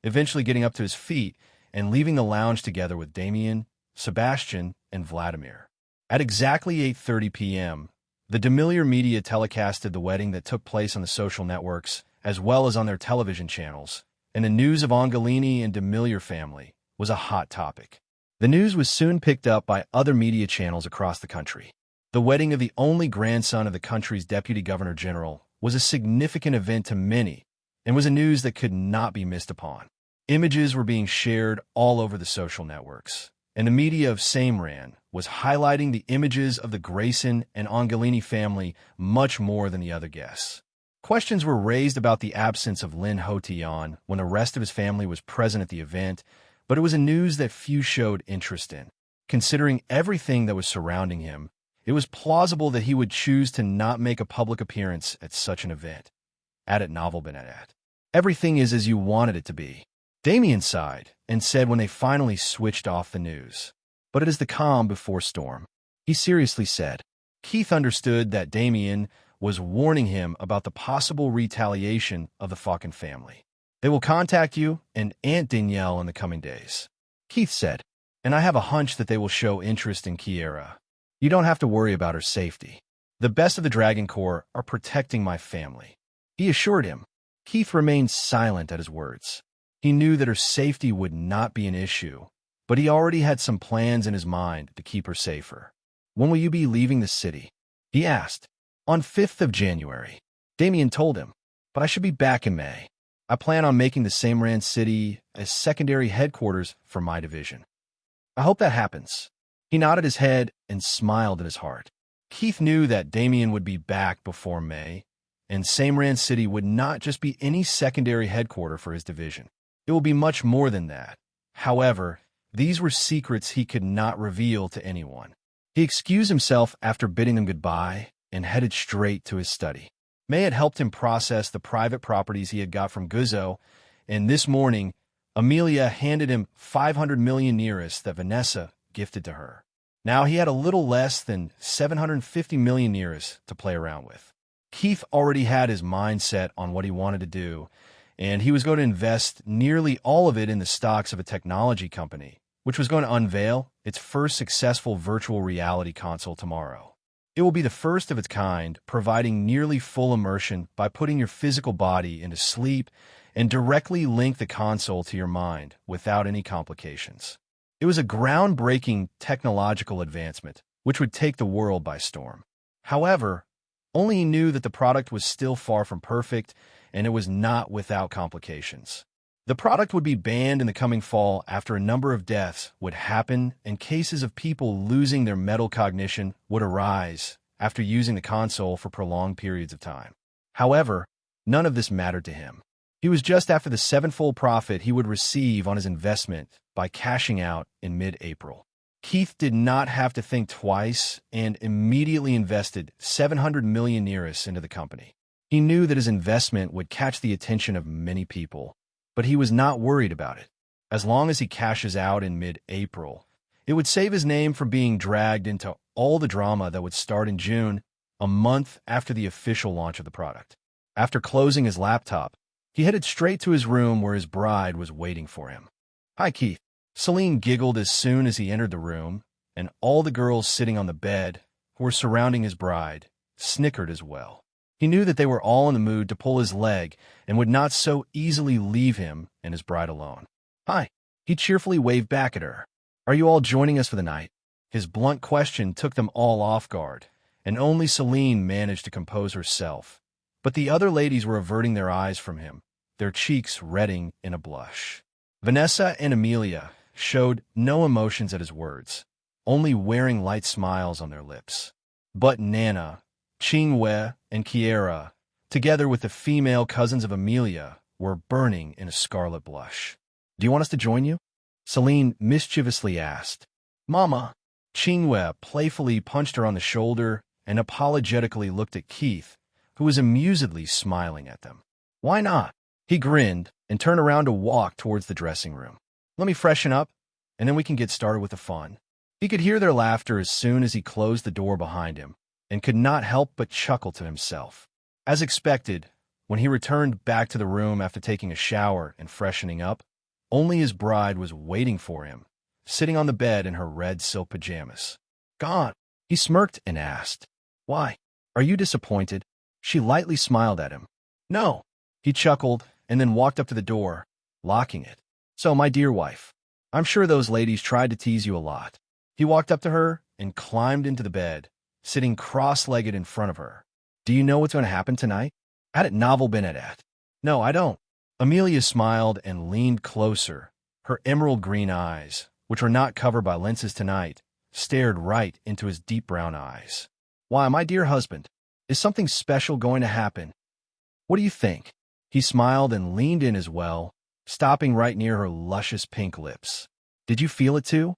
eventually getting up to his feet and leaving the lounge together with Damien, Sebastian, and Vladimir. At exactly 8:30 p.m., the Demiliore media telecasted the wedding that took place on the social networks as well as on their television channels, and the news of Angelini and Demiliore family was a hot topic. The news was soon picked up by other media channels across the country. The wedding of the only grandson of the country's deputy governor general was a significant event to many and was a news that could not be missed upon. Images were being shared all over the social networks, and the media of Samran was highlighting the images of the Grayson and Angelini family much more than the other guests. Questions were raised about the absence of Lin Hotian when the rest of his family was present at the event, but it was a news that few showed interest in. Considering everything that was surrounding him, it was plausible that he would choose to not make a public appearance at such an event. Added Novel Benedet. "Everything is as you wanted it to be," Damien sighed and said when they finally switched off the news. "But it is the calm before storm," he seriously said. Keith understood that Damien was warning him about the possible retaliation of the Falcon family. "They will contact you and Aunt Danielle in the coming days," Keith said, "and I have a hunch that they will show interest in Kiera. You don't have to worry about her safety. The best of the Dragon Corps are protecting my family," he assured him. Keith remained silent at his words. He knew that her safety would not be an issue, but he already had some plans in his mind to keep her safer. "When will you be leaving the city?" he asked. "On 5th of January. Damien told him, "but I should be back in May. I plan on making the Samran City as secondary headquarters for my division." "I hope that happens." He nodded his head and smiled in his heart. Keith knew that Damien would be back before May, and Samran City would not just be any secondary headquarter for his division. It will be much more than that. However, these were secrets he could not reveal to anyone. He excused himself after bidding them goodbye and headed straight to his study. May had helped him process the private properties he had got from Guzzo, and this morning, Amelia handed him 500 million nearest that Vanessa gifted to her. Now he had a little less than 750 million nearest to play around with. Keith already had his mind set on what he wanted to do, and he was going to invest nearly all of it in the stocks of a technology company, which was going to unveil its first successful virtual reality console tomorrow. It will be the first of its kind, providing nearly full immersion by putting your physical body into sleep and directly link the console to your mind without any complications. It was a groundbreaking technological advancement, which would take the world by storm. However, only he knew that the product was still far from perfect, and it was not without complications. The product would be banned in the coming fall after a number of deaths would happen and cases of people losing their mental cognition would arise after using the console for prolonged periods of time. However, none of this mattered to him. He was just after the sevenfold profit he would receive on his investment by cashing out in mid-April. Keith did not have to think twice and immediately invested 700 million nearest into the company. He knew that his investment would catch the attention of many people, but he was not worried about it. As long as he cashes out in mid-April, it would save his name from being dragged into all the drama that would start in June, a month after the official launch of the product. After closing his laptop, he headed straight to his room where his bride was waiting for him. "Hi, Keith." Celine giggled as soon as he entered the room, and all the girls sitting on the bed, who were surrounding his bride, snickered as well. He knew that they were all in the mood to pull his leg and would not so easily leave him and his bride alone. "Hi." He cheerfully waved back at her. "Are you all joining us for the night?" His blunt question took them all off guard, and only Celine managed to compose herself. But the other ladies were averting their eyes from him, their cheeks reddening in a blush. Vanessa and Amelia showed no emotions at his words, only wearing light smiles on their lips. But Nana, Qingwei, and Kiera, together with the female cousins of Amelia, were burning in a scarlet blush. "Do you want us to join you?" Celine mischievously asked. "Mama." Qingwei playfully punched her on the shoulder and apologetically looked at Keith, who was amusedly smiling at them. "Why not?" He grinned and turned around to walk towards the dressing room. "Let me freshen up, and then we can get started with the fun." He could hear their laughter as soon as he closed the door behind him, and could not help but chuckle to himself. As expected, when he returned back to the room after taking a shower and freshening up, only his bride was waiting for him, sitting on the bed in her red silk pajamas. "Gone." He smirked and asked, "Why? Are you disappointed?" She lightly smiled at him. "No." He chuckled and then walked up to the door, locking it. "So, my dear wife, I'm sure those ladies tried to tease you a lot." He walked up to her and climbed into the bed, sitting cross-legged in front of her. "Do you know what's going to happen tonight?" "Had it novel been at?" "No, I don't." Amelia smiled and leaned closer. Her emerald green eyes, which were not covered by lenses tonight, stared right into his deep brown eyes. "Why, my dear husband, is something special going to happen? What do you think?" He smiled and leaned in as well, stopping right near her luscious pink lips. "Did you feel it too?"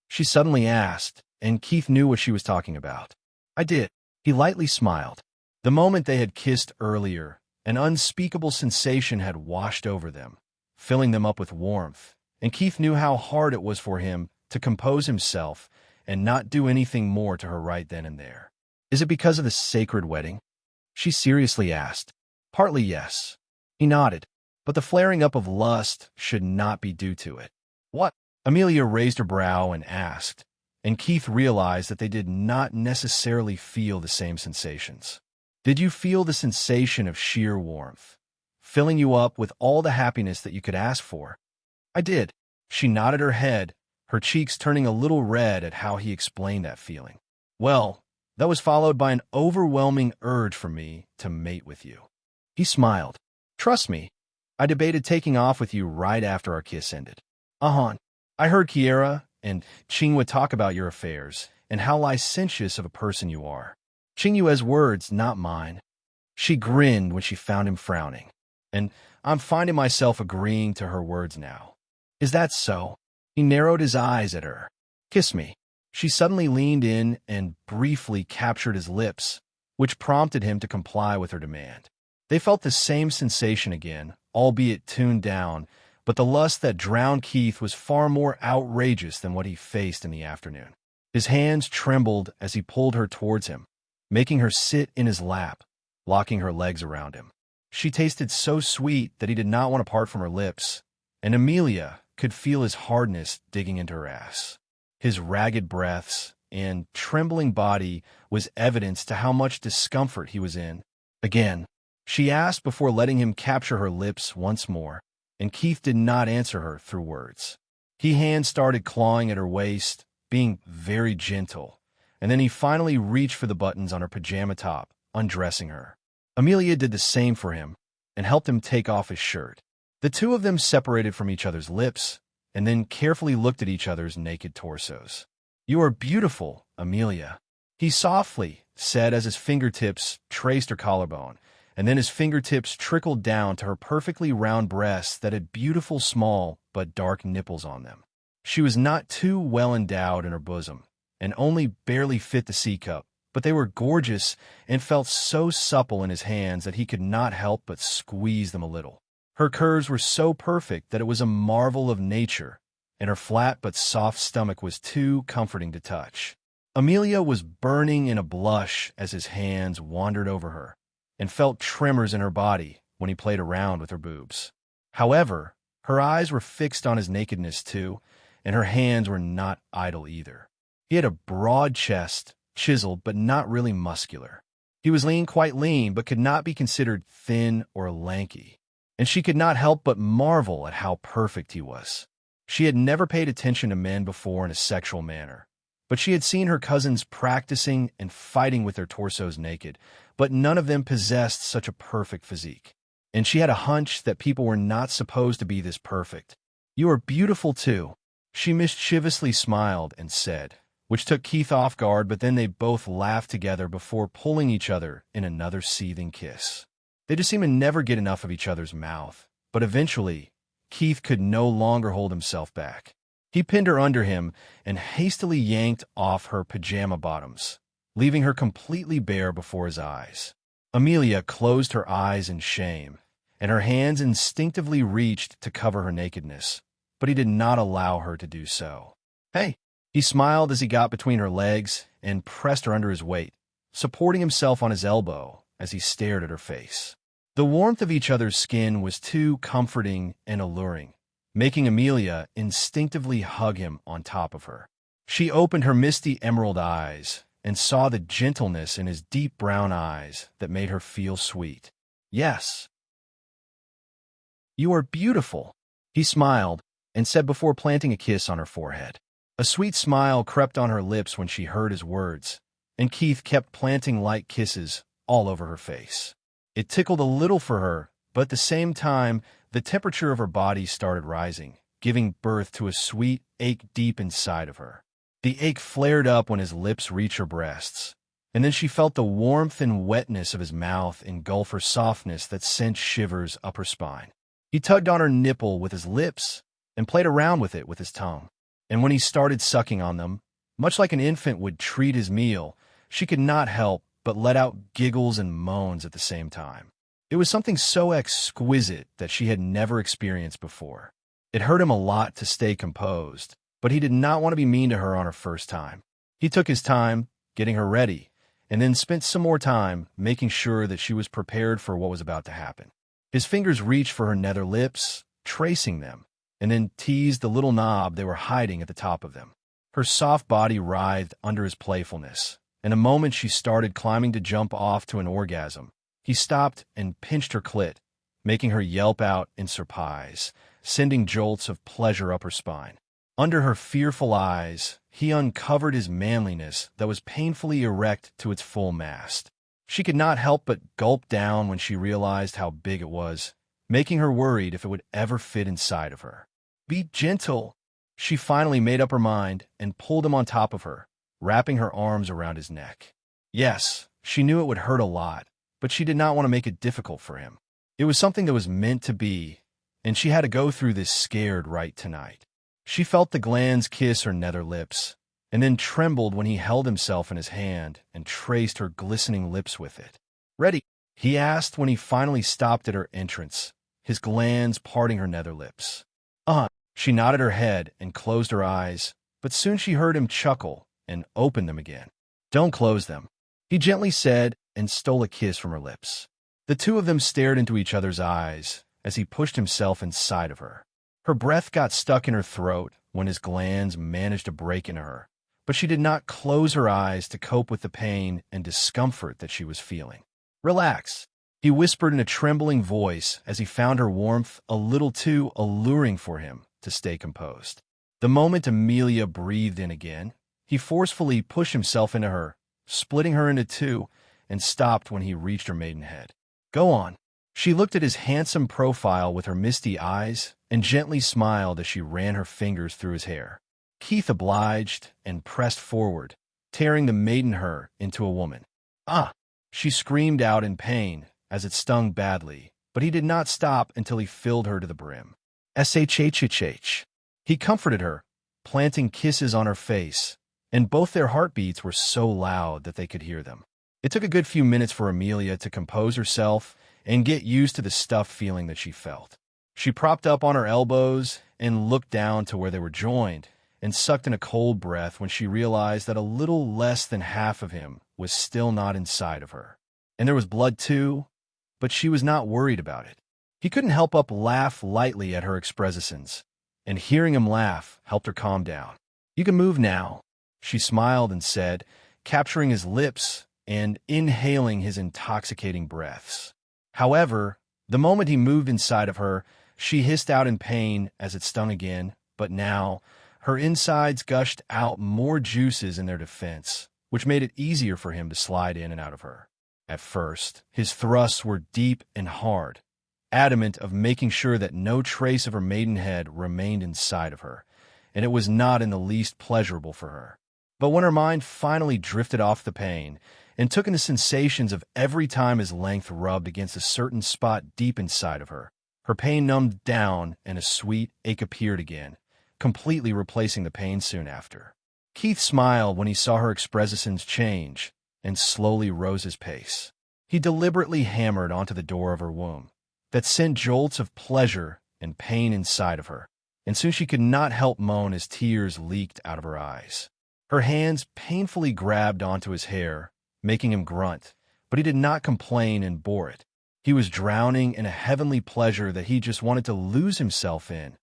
she suddenly asked, and Keith knew what she was talking about. "I did." He lightly smiled. The moment they had kissed earlier, an unspeakable sensation had washed over them, filling them up with warmth, and Keith knew how hard it was for him to compose himself and not do anything more to her right then and there. "Is it because of the sacred wedding?" she seriously asked. "Partly, yes." He nodded, but the flaring up of lust should not be due to it. "What?" Amelia raised her brow and asked, and Keith realized that they did not necessarily feel the same sensations. "Did you feel the sensation of sheer warmth, filling you up with all the happiness that you could ask for?" "I did." She nodded her head, her cheeks turning a little red at how he explained that feeling. Well, that was followed by an overwhelming urge for me to mate with you. He smiled. Trust me, I debated taking off with you right after our kiss ended. I heard Kiera and Qinghua talk about your affairs and how licentious of a person you are. Qingyue's words, not mine. She grinned when she found him frowning, and I'm finding myself agreeing to her words now. Is that so? He narrowed his eyes at her. Kiss me. She suddenly leaned in and briefly captured his lips, which prompted him to comply with her demand. They felt the same sensation again, albeit tuned down, but the lust that drowned Keith was far more outrageous than what he faced in the afternoon. His hands trembled as he pulled her towards him, making her sit in his lap, locking her legs around him. She tasted so sweet that he did not want to part from her lips, and Amelia could feel his hardness digging into her ass. His ragged breaths and trembling body was evidence to how much discomfort he was in. Again, she asked before letting him capture her lips once more, and Keith did not answer her through words. His hand started clawing at her waist, being very gentle, and then he finally reached for the buttons on her pajama top, undressing her. Amelia did the same for him and helped him take off his shirt. The two of them separated from each other's lips and then carefully looked at each other's naked torsos. You are beautiful, Amelia, he softly said as his fingertips traced her collarbone, and then his fingertips trickled down to her perfectly round breasts that had beautiful small but dark nipples on them. She was not too well endowed in her bosom, and only barely fit the C-cup, but they were gorgeous and felt so supple in his hands that he could not help but squeeze them a little. Her curves were so perfect that it was a marvel of nature, and her flat but soft stomach was too comforting to touch. Amelia was burning in a blush as his hands wandered over her, and felt tremors in her body when he played around with her boobs. However, her eyes were fixed on his nakedness too, and her hands were not idle either. He had a broad chest, chiseled but not really muscular. He was lean, quite lean, but could not be considered thin or lanky, and she could not help but marvel at how perfect he was. She had never paid attention to men before in a sexual manner, but she had seen her cousins practicing and fighting with their torsos naked, but none of them possessed such a perfect physique. And she had a hunch that people were not supposed to be this perfect. You are beautiful too, she mischievously smiled and said, which took Keith off guard, but then they both laughed together before pulling each other in another seething kiss. They just seemed to never get enough of each other's mouth, but eventually, Keith could no longer hold himself back. He pinned her under him and hastily yanked off her pajama bottoms, leaving her completely bare before his eyes. Amelia closed her eyes in shame, and her hands instinctively reached to cover her nakedness, but he did not allow her to do so. Hey, he smiled as he got between her legs and pressed her under his weight, supporting himself on his elbow as he stared at her face. The warmth of each other's skin was too comforting and alluring, making Amelia instinctively hug him on top of her. She opened her misty emerald eyes and saw the gentleness in his deep brown eyes that made her feel sweet. Yes. You are beautiful, he smiled and said before planting a kiss on her forehead. A sweet smile crept on her lips when she heard his words, and Keith kept planting light kisses all over her face. It tickled a little for her, but at the same time, the temperature of her body started rising, giving birth to a sweet ache deep inside of her. The ache flared up when his lips reached her breasts, and then she felt the warmth and wetness of his mouth engulf her softness that sent shivers up her spine. He tugged on her nipple with his lips and played around with it with his tongue. And when he started sucking on them, much like an infant would treat his meal, she could not help but let out giggles and moans at the same time. It was something so exquisite that she had never experienced before. It hurt him a lot to stay composed, but he did not want to be mean to her on her first time. He took his time, getting her ready, and then spent some more time making sure that she was prepared for what was about to happen. His fingers reached for her nether lips, tracing them, and then teased the little knob they were hiding at the top of them. Her soft body writhed under his playfulness. In a moment she started climbing to jump off to an orgasm. He stopped and pinched her clit, making her yelp out in surprise, sending jolts of pleasure up her spine. Under her fearful eyes, he uncovered his manliness that was painfully erect to its full mast. She could not help but gulp down when she realized how big it was, making her worried if it would ever fit inside of her. "Be gentle." She finally made up her mind and pulled him on top of her, wrapping her arms around his neck. Yes, she knew it would hurt a lot, but she did not want to make it difficult for him. It was something that was meant to be, and she had to go through this scared right tonight. She felt the glands kiss her nether lips, and then trembled when he held himself in his hand and traced her glistening lips with it. "Ready?" he asked when he finally stopped at her entrance, his glands parting her nether lips. She nodded her head and closed her eyes, but soon she heard him chuckle and opened them again. "Don't close them," he gently said and stole a kiss from her lips. The two of them stared into each other's eyes as he pushed himself inside of her. Her breath got stuck in her throat when his glands managed to break into her, but she did not close her eyes to cope with the pain and discomfort that she was feeling. "Relax," he whispered in a trembling voice as he found her warmth a little too alluring for him to stay composed. The moment Amelia breathed in again, he forcefully pushed himself into her, splitting her into two, and stopped when he reached her maidenhead. "Go on." She looked at his handsome profile with her misty eyes and gently smiled as she ran her fingers through his hair. Keith obliged and pressed forward, tearing the maiden her into a woman. "Ah!" she screamed out in pain as it stung badly, but he did not stop until he filled her to the brim. "Shhhh." He comforted her, planting kisses on her face, and both their heartbeats were so loud that they could hear them. It took a good few minutes for Amelia to compose herself and get used to the stuffed feeling that she felt. She propped up on her elbows and looked down to where they were joined, and sucked in a cold breath when she realized that a little less than half of him was still not inside of her. And there was blood too, but she was not worried about it. He couldn't help but laugh lightly at her expressions, and hearing him laugh helped her calm down. "You can move now," she smiled and said, capturing his lips and inhaling his intoxicating breaths. However, the moment he moved inside of her, she hissed out in pain as it stung again, but now her insides gushed out more juices in their defense, which made it easier for him to slide in and out of her. At first, his thrusts were deep and hard, adamant of making sure that no trace of her maidenhead remained inside of her, and it was not in the least pleasurable for her. But when her mind finally drifted off the pain and took in the sensations of every time his length rubbed against a certain spot deep inside of her, her pain numbed down and a sweet ache appeared again, completely replacing the pain soon after. Keith smiled when he saw her expressions change and slowly rose his pace. He deliberately hammered onto the door of her womb that sent jolts of pleasure and pain inside of her, and soon she could not help moan as tears leaked out of her eyes. Her hands painfully grabbed onto his hair, making him grunt, but he did not complain and bore it. He was drowning in a heavenly pleasure that he just wanted to lose himself in,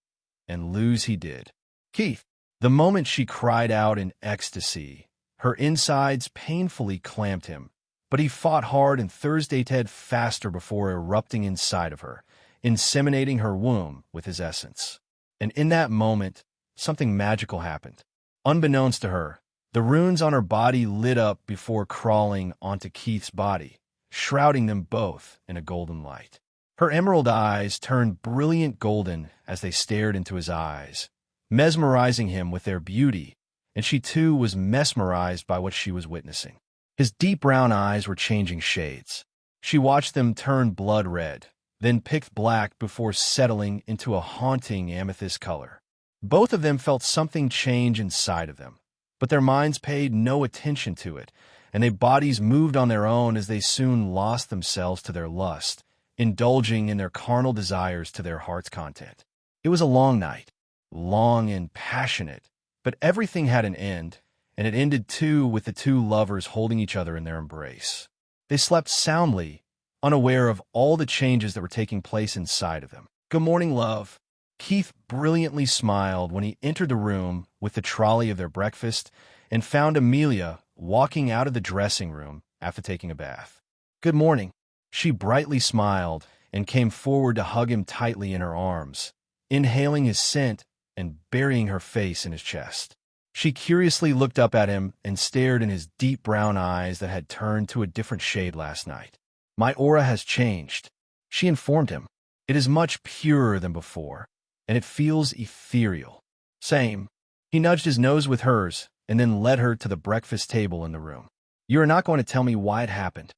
and lose he did. "Keith!" The moment she cried out in ecstasy, her insides painfully clamped him, but he fought hard and Thursday'd head faster before erupting inside of her, inseminating her womb with his essence. And in that moment, something magical happened. Unbeknownst to her, the runes on her body lit up before crawling onto Keith's body, shrouding them both in a golden light. Her emerald eyes turned brilliant golden as they stared into his eyes, mesmerizing him with their beauty, and she too was mesmerized by what she was witnessing. His deep brown eyes were changing shades. She watched them turn blood red, then picked black before settling into a haunting amethyst color. Both of them felt something change inside of them, but their minds paid no attention to it, and their bodies moved on their own as they soon lost themselves to their lust, indulging in their carnal desires to their heart's content. It was a long night, long and passionate, but everything had an end, and it ended too with the two lovers holding each other in their embrace. They slept soundly, unaware of all the changes that were taking place inside of them. "Good morning, love." Keith brilliantly smiled when he entered the room with the trolley of their breakfast and found Amelia walking out of the dressing room after taking a bath. "Good morning." She brightly smiled and came forward to hug him tightly in her arms, inhaling his scent and burying her face in his chest. She curiously looked up at him and stared in his deep brown eyes that had turned to a different shade last night. "My aura has changed," she informed him. "It is much purer than before, and it feels ethereal." "Same." He nudged his nose with hers and then led her to the breakfast table in the room. "You are not going to tell me why it happened?"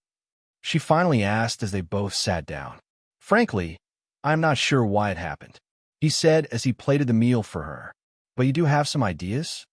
she finally asked as they both sat down. "Frankly, I'm not sure why it happened," he said as he plated the meal for her. "But you do have some ideas?"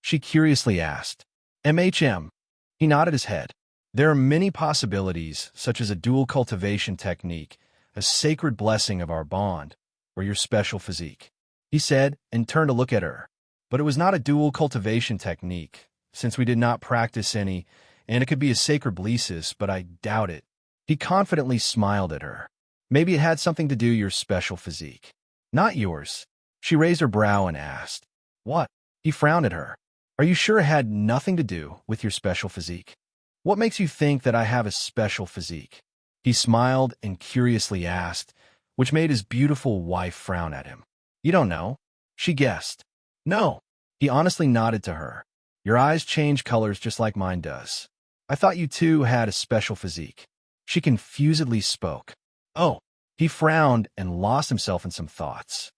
she curiously asked. "MHM." He nodded his head. "There are many possibilities, such as a dual cultivation technique, a sacred blessing of our bond, or your special physique," he said and turned to look at her. "But it was not a dual cultivation technique, since we did not practice any, and it could be a sacred blesses, but I doubt it." He confidently smiled at her. "Maybe it had something to do your special physique." "Not yours." She raised her brow and asked. "What?" He frowned at her. "Are you sure it had nothing to do with your special physique? What makes you think that I have a special physique?" He smiled and curiously asked, which made his beautiful wife frown at him. "You don't know?" she guessed. "No." He honestly nodded to her. "Your eyes change colors just like mine does. I thought you too had a special physique." She confusedly spoke. "Oh." He frowned and lost himself in some thoughts.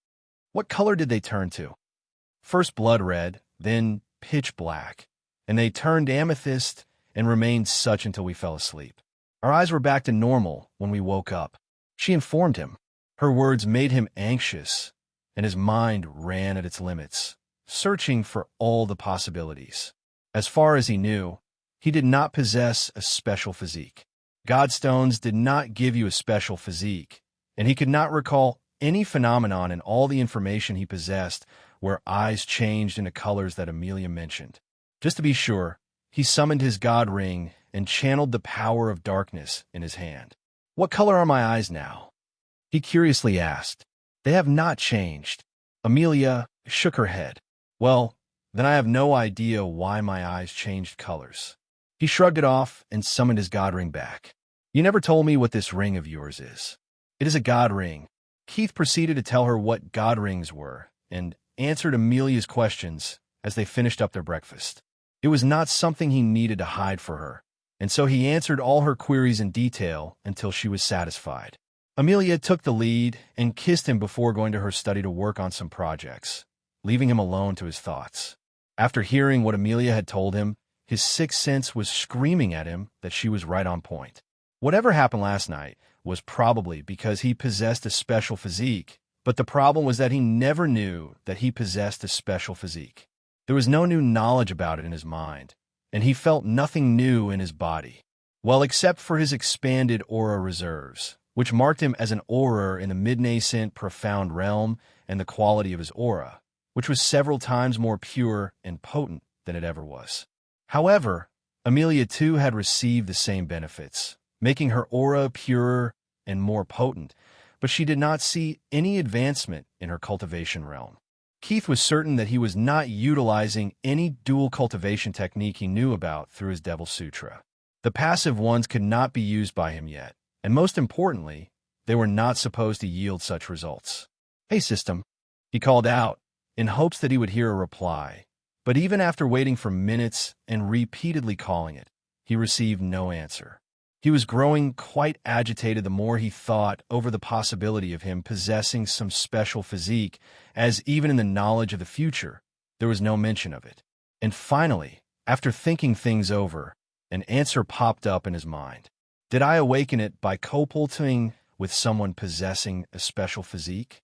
What color did they turn to? First blood red, then pitch black, and they turned amethyst and remained such until we fell asleep. Our eyes were back to normal when we woke up, she informed him. Her words made him anxious, and his mind ran at its limits, searching for all the possibilities. As far as he knew, he did not possess a special physique. Godstones did not give you a special physique, and he could not recall any phenomenon in all the information he possessed where eyes changed into colors that Amelia mentioned. Just to be sure, he summoned his god ring and channeled the power of darkness in his hand. "What color are my eyes now?" he curiously asked. "They have not changed." Amelia shook her head. "Well, then I have no idea why my eyes changed colors." He shrugged it off and summoned his god ring back. "You never told me what this ring of yours is." "It is a god ring." Keith proceeded to tell her what god rings were and answered Amelia's questions as they finished up their breakfast. It was not something he needed to hide for her, and so he answered all her queries in detail until she was satisfied. Amelia took the lead and kissed him before going to her study to work on some projects, leaving him alone to his thoughts. After hearing what Amelia had told him, his sixth sense was screaming at him that she was right on point. Whatever happened last night was probably because he possessed a special physique, but the problem was that he never knew that he possessed a special physique. There was no new knowledge about it in his mind, and he felt nothing new in his body. Well, except for his expanded aura reserves, which marked him as an auror in the mid-nascent profound realm, and the quality of his aura, which was several times more pure and potent than it ever was. However, Amelia too had received the same benefits, making her aura purer and more potent, but she did not see any advancement in her cultivation realm. Keith was certain that he was not utilizing any dual cultivation technique he knew about through his Devil Sutra. The passive ones could not be used by him yet, and most importantly, they were not supposed to yield such results. "Hey, system," he called out, in hopes that he would hear a reply. But even after waiting for minutes and repeatedly calling it, he received no answer. He was growing quite agitated the more he thought over the possibility of him possessing some special physique, as even in the knowledge of the future, there was no mention of it. And finally, after thinking things over, an answer popped up in his mind. Did I awaken it by copulating with someone possessing a special physique?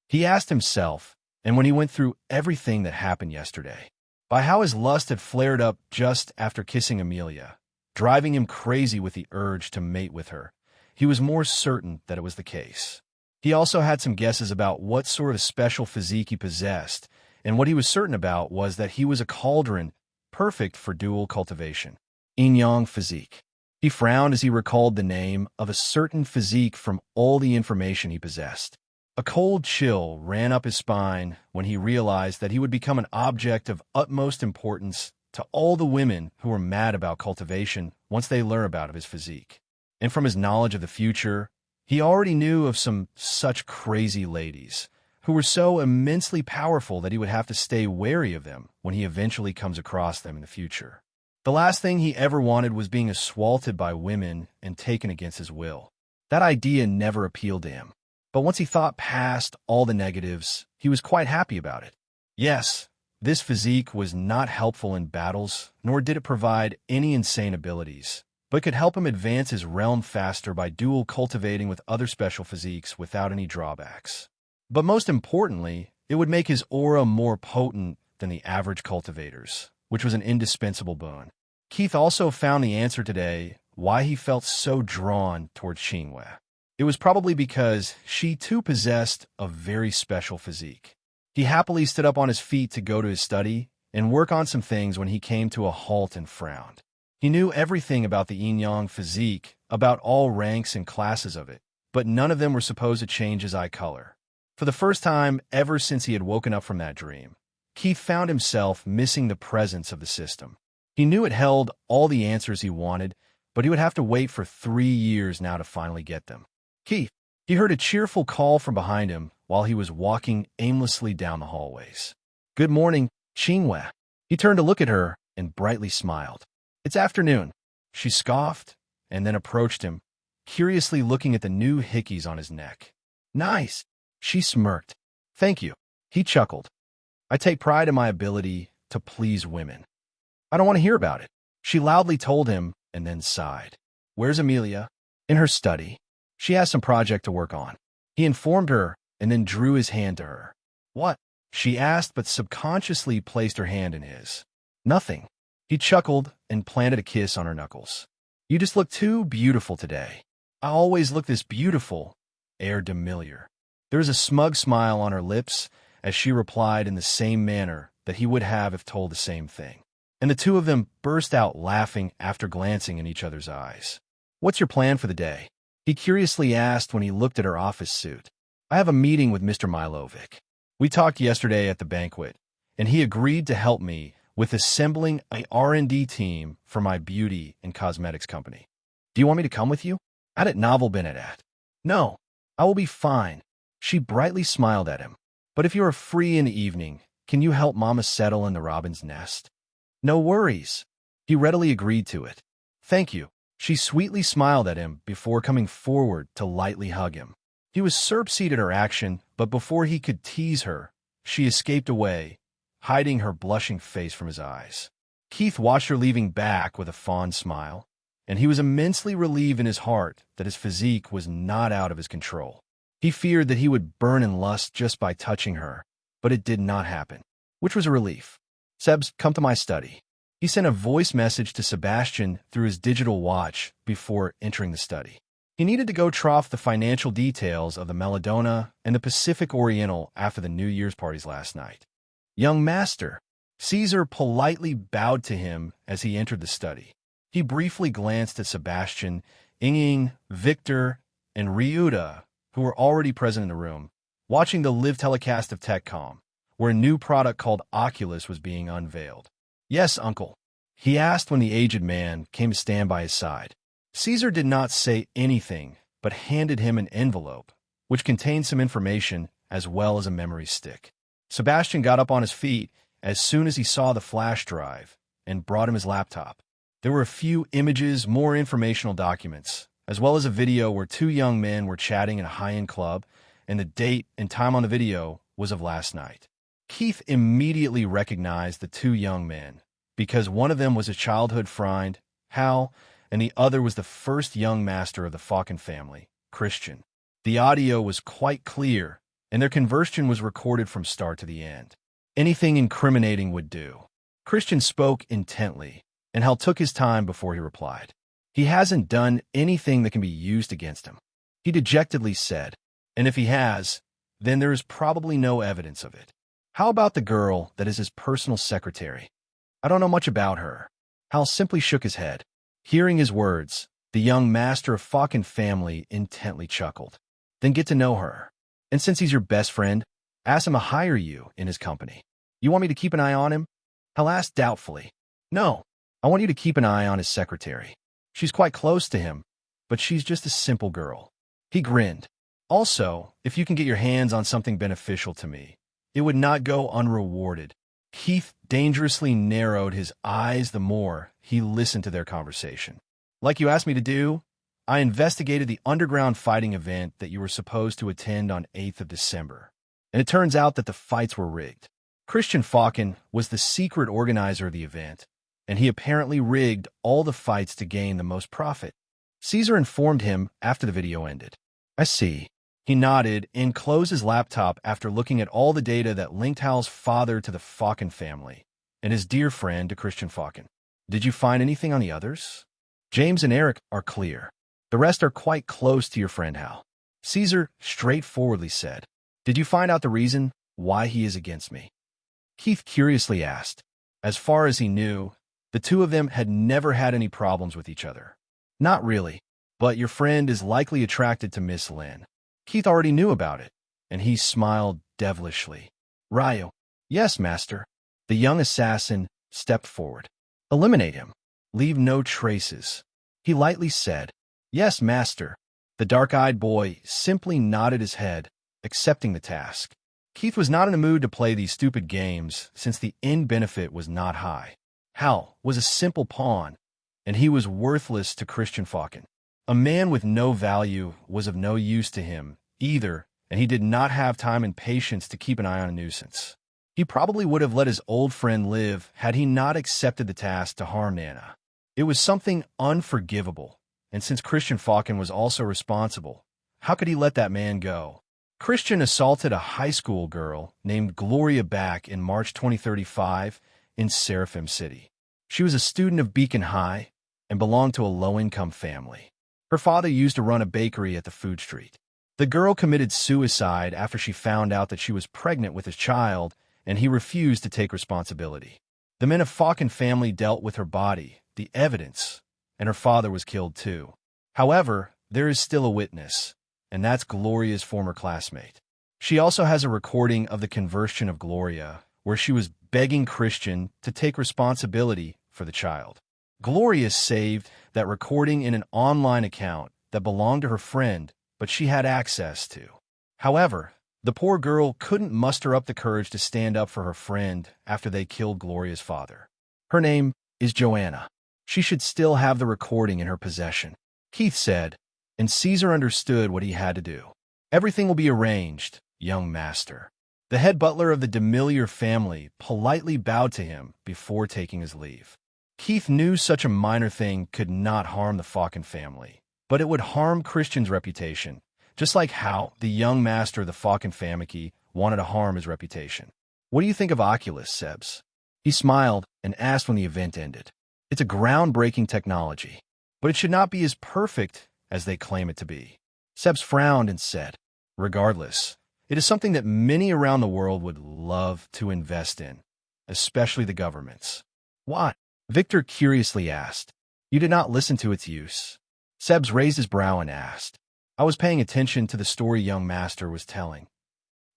He asked himself, and when he went through everything that happened yesterday, by how his lust had flared up just after kissing Amelia, driving him crazy with the urge to mate with her, he was more certain that it was the case. He also had some guesses about what sort of special physique he possessed, and what he was certain about was that he was a cauldron perfect for dual cultivation. Yin-yang physique. He frowned as he recalled the name of a certain physique from all the information he possessed. A cold chill ran up his spine when he realized that he would become an object of utmost importance to all the women who were mad about cultivation once they learn about his physique. And from his knowledge of the future, he already knew of some such crazy ladies, who were so immensely powerful that he would have to stay wary of them when he eventually comes across them in the future. The last thing he ever wanted was being assaulted by women and taken against his will. That idea never appealed to him. But once he thought past all the negatives, he was quite happy about it. Yes, this physique was not helpful in battles, nor did it provide any insane abilities, but could help him advance his realm faster by dual cultivating with other special physiques without any drawbacks. But most importantly, it would make his aura more potent than the average cultivators, which was an indispensable boon. Keith also found the answer today why he felt so drawn towards Xinhua. It was probably because she too possessed a very special physique. He happily stood up on his feet to go to his study and work on some things when he came to a halt and frowned. He knew everything about the yin-yang physique, about all ranks and classes of it, but none of them were supposed to change his eye color. For the first time ever since he had woken up from that dream, Keith found himself missing the presence of the system. He knew it held all the answers he wanted, but he would have to wait for 3 years now to finally get them. Keith, he heard a cheerful call from behind him while he was walking aimlessly down the hallways. Good morning, Xinhua. He turned to look at her and brightly smiled. It's afternoon. She scoffed and then approached him, curiously looking at the new hickeys on his neck. Nice. She smirked. Thank you. He chuckled. I take pride in my ability to please women. I don't want to hear about it. She loudly told him and then sighed. Where's Amelia? In her study. She has some project to work on. He informed her and then drew his hand to her. What? She asked, but subconsciously placed her hand in his. Nothing. He chuckled and planted a kiss on her knuckles. You just look too beautiful today. I always look this beautiful, heir Demiliore. There was a smug smile on her lips as she replied in the same manner that he would have if told the same thing. And the two of them burst out laughing after glancing in each other's eyes. What's your plan for the day? He curiously asked when he looked at her office suit. I have a meeting with Mr. Milovic. We talked yesterday at the banquet, and he agreed to help me with assembling a R&D team for my beauty and cosmetics company. Do you want me to come with you? I'd at novel been at. No, I will be fine. She brightly smiled at him. But if you are free in the evening, can you help Mama settle in the robin's nest? No worries. He readily agreed to it. Thank you. She sweetly smiled at him before coming forward to lightly hug him. He was surpsed at her action, but before he could tease her, she escaped away, hiding her blushing face from his eyes. Keith watched her leaving back with a fond smile, and he was immensely relieved in his heart that his physique was not out of his control. He feared that he would burn in lust just by touching her, but it did not happen, which was a relief. Sebs, come to my study. He sent a voice message to Sebastian through his digital watch before entering the study. He needed to go trough the financial details of the Melodona and the Pacific Oriental after the New Year's parties last night. Young master, Caesar politely bowed to him as he entered the study. He briefly glanced at Sebastian, Ying, Victor, and Ryuta, who were already present in the room, watching the live telecast of TechCom, where a new product called Oculus was being unveiled. Yes, uncle, he asked when the aged man came to stand by his side. Caesar did not say anything, but handed him an envelope, which contained some information as well as a memory stick. Sebastian got up on his feet as soon as he saw the flash drive and brought him his laptop. There were a few images, more informational documents, as well as a video where two young men were chatting in a high-end club, and the date and time on the video was of last night. Keith immediately recognized the two young men, because one of them was a childhood friend, Hal, and the other was the first young master of the Falcon family, Christian. The audio was quite clear, and their conversation was recorded from start to the end. Anything incriminating would do. Christian spoke intently, and Hal took his time before he replied. He hasn't done anything that can be used against him, he dejectedly said, and if he has, then there is probably no evidence of it. How about the girl that is his personal secretary? I don't know much about her. Hal simply shook his head. Hearing his words, the young master of Falcon family intently chuckled. Then get to know her. And since he's your best friend, ask him to hire you in his company. You want me to keep an eye on him? Hal asked doubtfully. No, I want you to keep an eye on his secretary. She's quite close to him, but she's just a simple girl. He grinned. Also, if you can get your hands on something beneficial to me, it would not go unrewarded. Keith dangerously narrowed his eyes the more he listened to their conversation. Like you asked me to do, I investigated the underground fighting event that you were supposed to attend on 8th of December, and it turns out that the fights were rigged. Christian Falcon was the secret organizer of the event, and he apparently rigged all the fights to gain the most profit. Caesar informed him after the video ended. I see. He nodded and closed his laptop after looking at all the data that linked Hal's father to the Falcon family and his dear friend to Christian Falcon. Did you find anything on the others? James and Eric are clear. The rest are quite close to your friend Hal. Caesar straightforwardly said, Did you find out the reason why he is against me? Keith curiously asked. As far as he knew, the two of them had never had any problems with each other. Not really, but your friend is likely attracted to Miss Lynn. Keith already knew about it, and he smiled devilishly. Ryu. Yes, master. The young assassin stepped forward. Eliminate him. Leave no traces. He lightly said, Yes, master. The dark-eyed boy simply nodded his head, accepting the task. Keith was not in the mood to play these stupid games since the end benefit was not high. Hal was a simple pawn, and he was worthless to Christian Falcon. A man with no value was of no use to him either, and he did not have time and patience to keep an eye on a nuisance. He probably would have let his old friend live had he not accepted the task to harm Nana. It was something unforgivable, and since Christian Falcon was also responsible, how could he let that man go? Christian assaulted a high school girl named Gloria back in March 2035 in Seraphim City. She was a student of Beacon High and belonged to a low-income family. Her father used to run a bakery at the food street. The girl committed suicide after she found out that she was pregnant with his child, and he refused to take responsibility. The men of Falcon family dealt with her body, the evidence, and her father was killed too. However, there is still a witness, and that's Gloria's former classmate. She also has a recording of the conversion of Gloria, where she was begging Christian to take responsibility for the child. Gloria saved that recording in an online account that belonged to her friend, but she had access to. However, the poor girl couldn't muster up the courage to stand up for her friend after they killed Gloria's father. Her name is Joanna. She should still have the recording in her possession, Keith said, and Caesar understood what he had to do. Everything will be arranged, young master. The head butler of the Demiliore family politely bowed to him before taking his leave. Keith knew such a minor thing could not harm the Falcon family, but it would harm Christian's reputation, just like how the young master of the Falcon family wanted to harm his reputation. What do you think of Oculus, Sebs? He smiled and asked when the event ended. It's a groundbreaking technology, but it should not be as perfect as they claim it to be. Sebs frowned and said, Regardless, it is something that many around the world would love to invest in, especially the governments. What? Victor curiously asked. You did not listen to its use. Sebs raised his brow and asked. I was paying attention to the story young master was telling.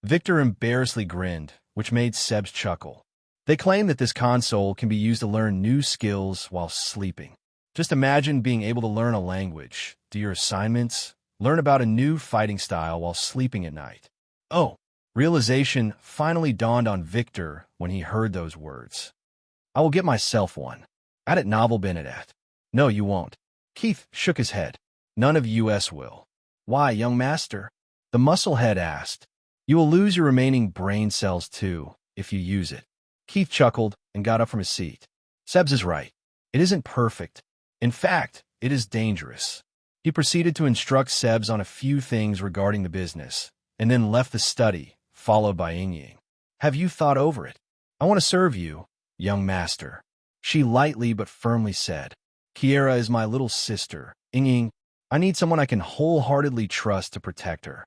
Victor embarrassedly grinned, which made Sebs chuckle. They claim that this console can be used to learn new skills while sleeping. Just imagine being able to learn a language, do your assignments, learn about a new fighting style while sleeping at night. Oh, realization finally dawned on Victor when he heard those words. I will get myself one. Add it novel Benedict. No, you won't. Keith shook his head. None of us will. Why, young master? The musclehead asked. You will lose your remaining brain cells too, if you use it. Keith chuckled and got up from his seat. Sebs is right. It isn't perfect. In fact, it is dangerous. He proceeded to instruct Sebs on a few things regarding the business, and then left the study, followed by Ying. Have you thought over it? I want to serve you, young master. She lightly but firmly said. Kiera is my little sister. Ying, I need someone I can wholeheartedly trust to protect her.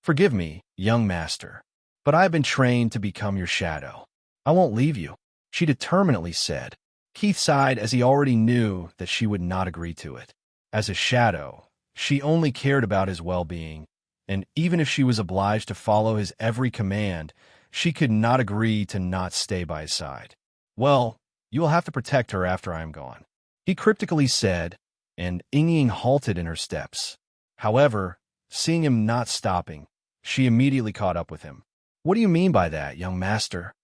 Forgive me, young master, but I have been trained to become your shadow. I won't leave you, she determinedly said. Keith sighed as he already knew that she would not agree to it. As a shadow, she only cared about his well-being, and even if she was obliged to follow his every command, she could not agree to not stay by his side. Well, you will have to protect her after I am gone, he cryptically said, and Ying halted in her steps. However, Seeing him not stopping, she immediately caught up with him. "What do you mean by that, young master?"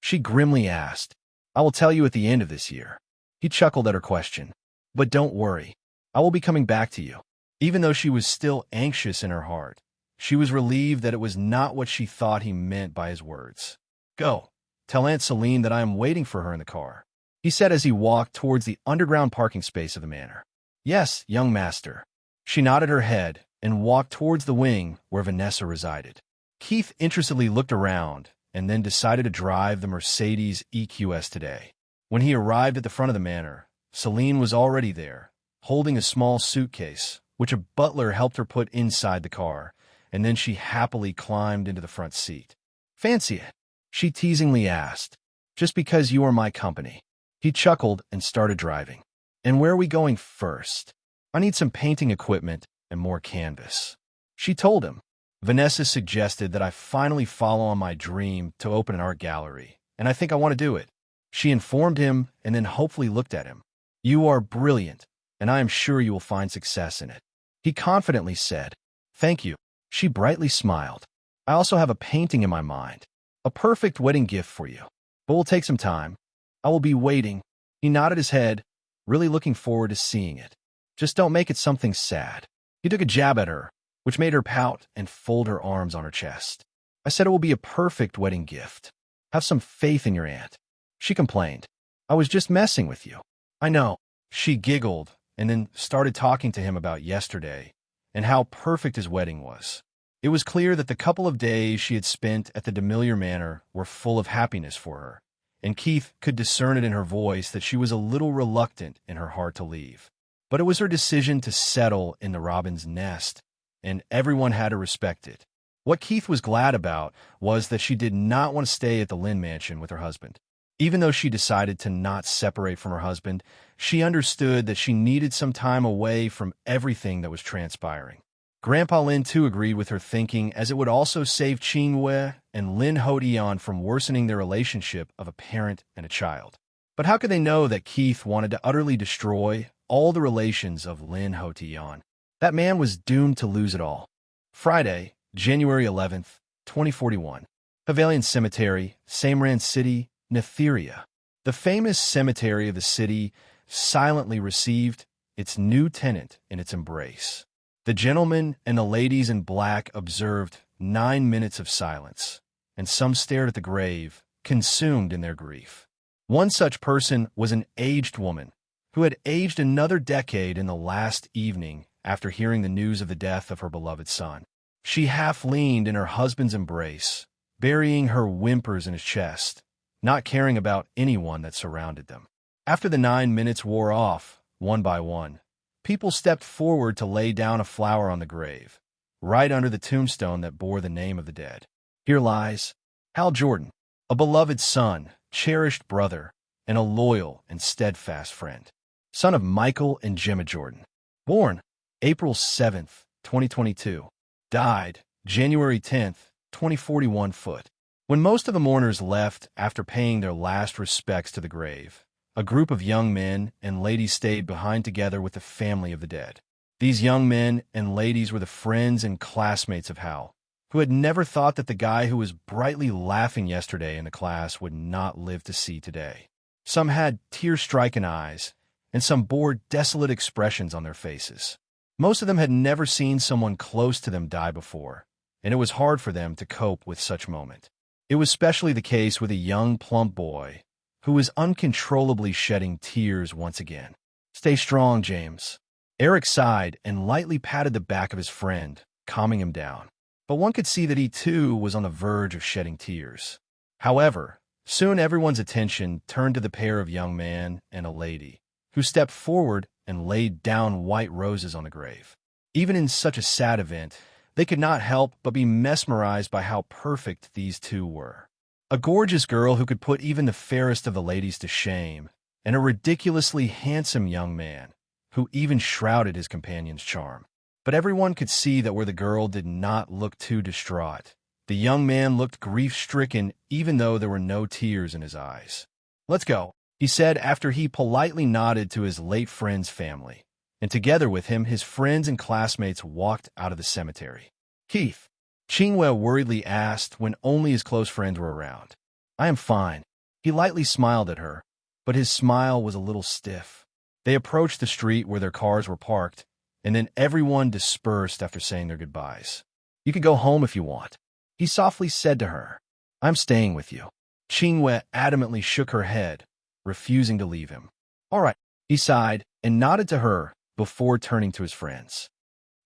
she grimly asked. "I will tell you at the end of this year." He chuckled at her question. "But don't worry, I will be coming back to you." Even though she was still anxious in her heart, she was relieved that it was not what she thought he meant by his words. "Go, tell Aunt Celine that I am waiting for her in the car," he said as he walked towards the underground parking space of the manor. "Yes, young master." She nodded her head and walked towards the wing where Vanessa resided. Keith interestedly looked around and then decided to drive the Mercedes EQS today. When he arrived at the front of the manor, Celine was already there, holding a small suitcase, which a butler helped her put inside the car, and then she happily climbed into the front seat. "Fancy it?" she teasingly asked. "Just because you are my company." He chuckled and started driving. "And where are we going first?" "I need some painting equipment and more canvas," she told him. "Vanessa suggested that I finally follow on my dream to open an art gallery, and I think I want to do it." She informed him and then hopefully looked at him. "You are brilliant, and I am sure you will find success in it," he confidently said. "Thank you." She brightly smiled. "I also have a painting in my mind, a perfect wedding gift for you, but will take some time. I will be waiting." He nodded his head, really looking forward to seeing it. "Just don't make it something sad." He took a jab at her, which made her pout and fold her arms on her chest. "I said it will be a perfect wedding gift. Have some faith in your aunt," she complained. "I was just messing with you." "I know." She giggled and then started talking to him about yesterday and how perfect his wedding was. It was clear that the couple of days she had spent at the Demiliore Manor were full of happiness for her, and Keith could discern it in her voice that she was a little reluctant in her heart to leave. But it was her decision to settle in the robin's nest, and everyone had to respect it. What Keith was glad about was that she did not want to stay at the Lynn mansion with her husband. Even though she decided to not separate from her husband, she understood that she needed some time away from everything that was transpiring. Grandpa Lin too agreed with her thinking, as it would also save Qingwei and Lin Hodian from worsening their relationship of a parent and a child. But how could they know that Keith wanted to utterly destroy all the relations of Lin Hodian? That man was doomed to lose it all. Friday, January 11th, 2041. Pavilion Cemetery, Samran City, Netheria. The famous cemetery of the city silently received its new tenant in its embrace. The gentlemen and the ladies in black observed 9 minutes of silence, and some stared at the grave, consumed in their grief. One such person was an aged woman who had aged another decade in the last evening after hearing the news of the death of her beloved son. She half leaned in her husband's embrace, burying her whimpers in his chest, not caring about anyone that surrounded them. After the 9 minutes wore off, one by one, people stepped forward to lay down a flower on the grave, right under the tombstone that bore the name of the dead. Here lies Hal Jordan, a beloved son, cherished brother, and a loyal and steadfast friend. Son of Michael and Gemma Jordan. Born April 7th, 2022. Died January 10th, 2041 foot. When most of the mourners left after paying their last respects to the grave, a group of young men and ladies stayed behind together with the family of the dead. These young men and ladies were the friends and classmates of Hal, who had never thought that the guy who was brightly laughing yesterday in the class would not live to see today. Some had tear-stricken eyes, and some bore desolate expressions on their faces. Most of them had never seen someone close to them die before, and it was hard for them to cope with such a moment. It was especially the case with a young, plump boy who was uncontrollably shedding tears once again. "Stay strong, James." Eric sighed and lightly patted the back of his friend, calming him down. But one could see that he too was on the verge of shedding tears. However, soon everyone's attention turned to the pair of young man and a lady, who stepped forward and laid down white roses on the grave. Even in such a sad event, they could not help but be mesmerized by how perfect these two were. A gorgeous girl who could put even the fairest of the ladies to shame, and a ridiculously handsome young man who even shrouded his companion's charm. But everyone could see that where the girl did not look too distraught, the young man looked grief-stricken even though there were no tears in his eyes. "Let's go," he said after he politely nodded to his late friend's family, and together with him, his friends and classmates walked out of the cemetery. "Keith," Chingwe worriedly asked when only his close friends were around. "I am fine." He lightly smiled at her, but his smile was a little stiff. They approached the street where their cars were parked, and then everyone dispersed after saying their goodbyes. "You can go home if you want," he softly said to her. "I'm staying with you." Chingwe adamantly shook her head, refusing to leave him. "All right," he sighed and nodded to her before turning to his friends.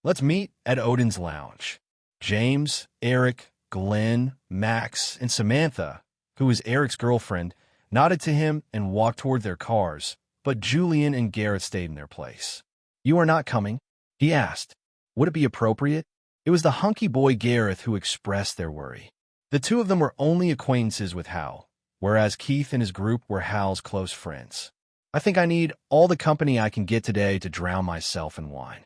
"Let's meet at Odin's Lounge." James, Eric, Glenn, Max, and Samantha, who was Eric's girlfriend, nodded to him and walked toward their cars, but Julian and Garrett stayed in their place. "You are not coming?" he asked. "Would it be appropriate?" It was the hunky boy Gareth who expressed their worry. The two of them were only acquaintances with Hal, whereas Keith and his group were Hal's close friends. "I think I need all the company I can get today to drown myself in wine."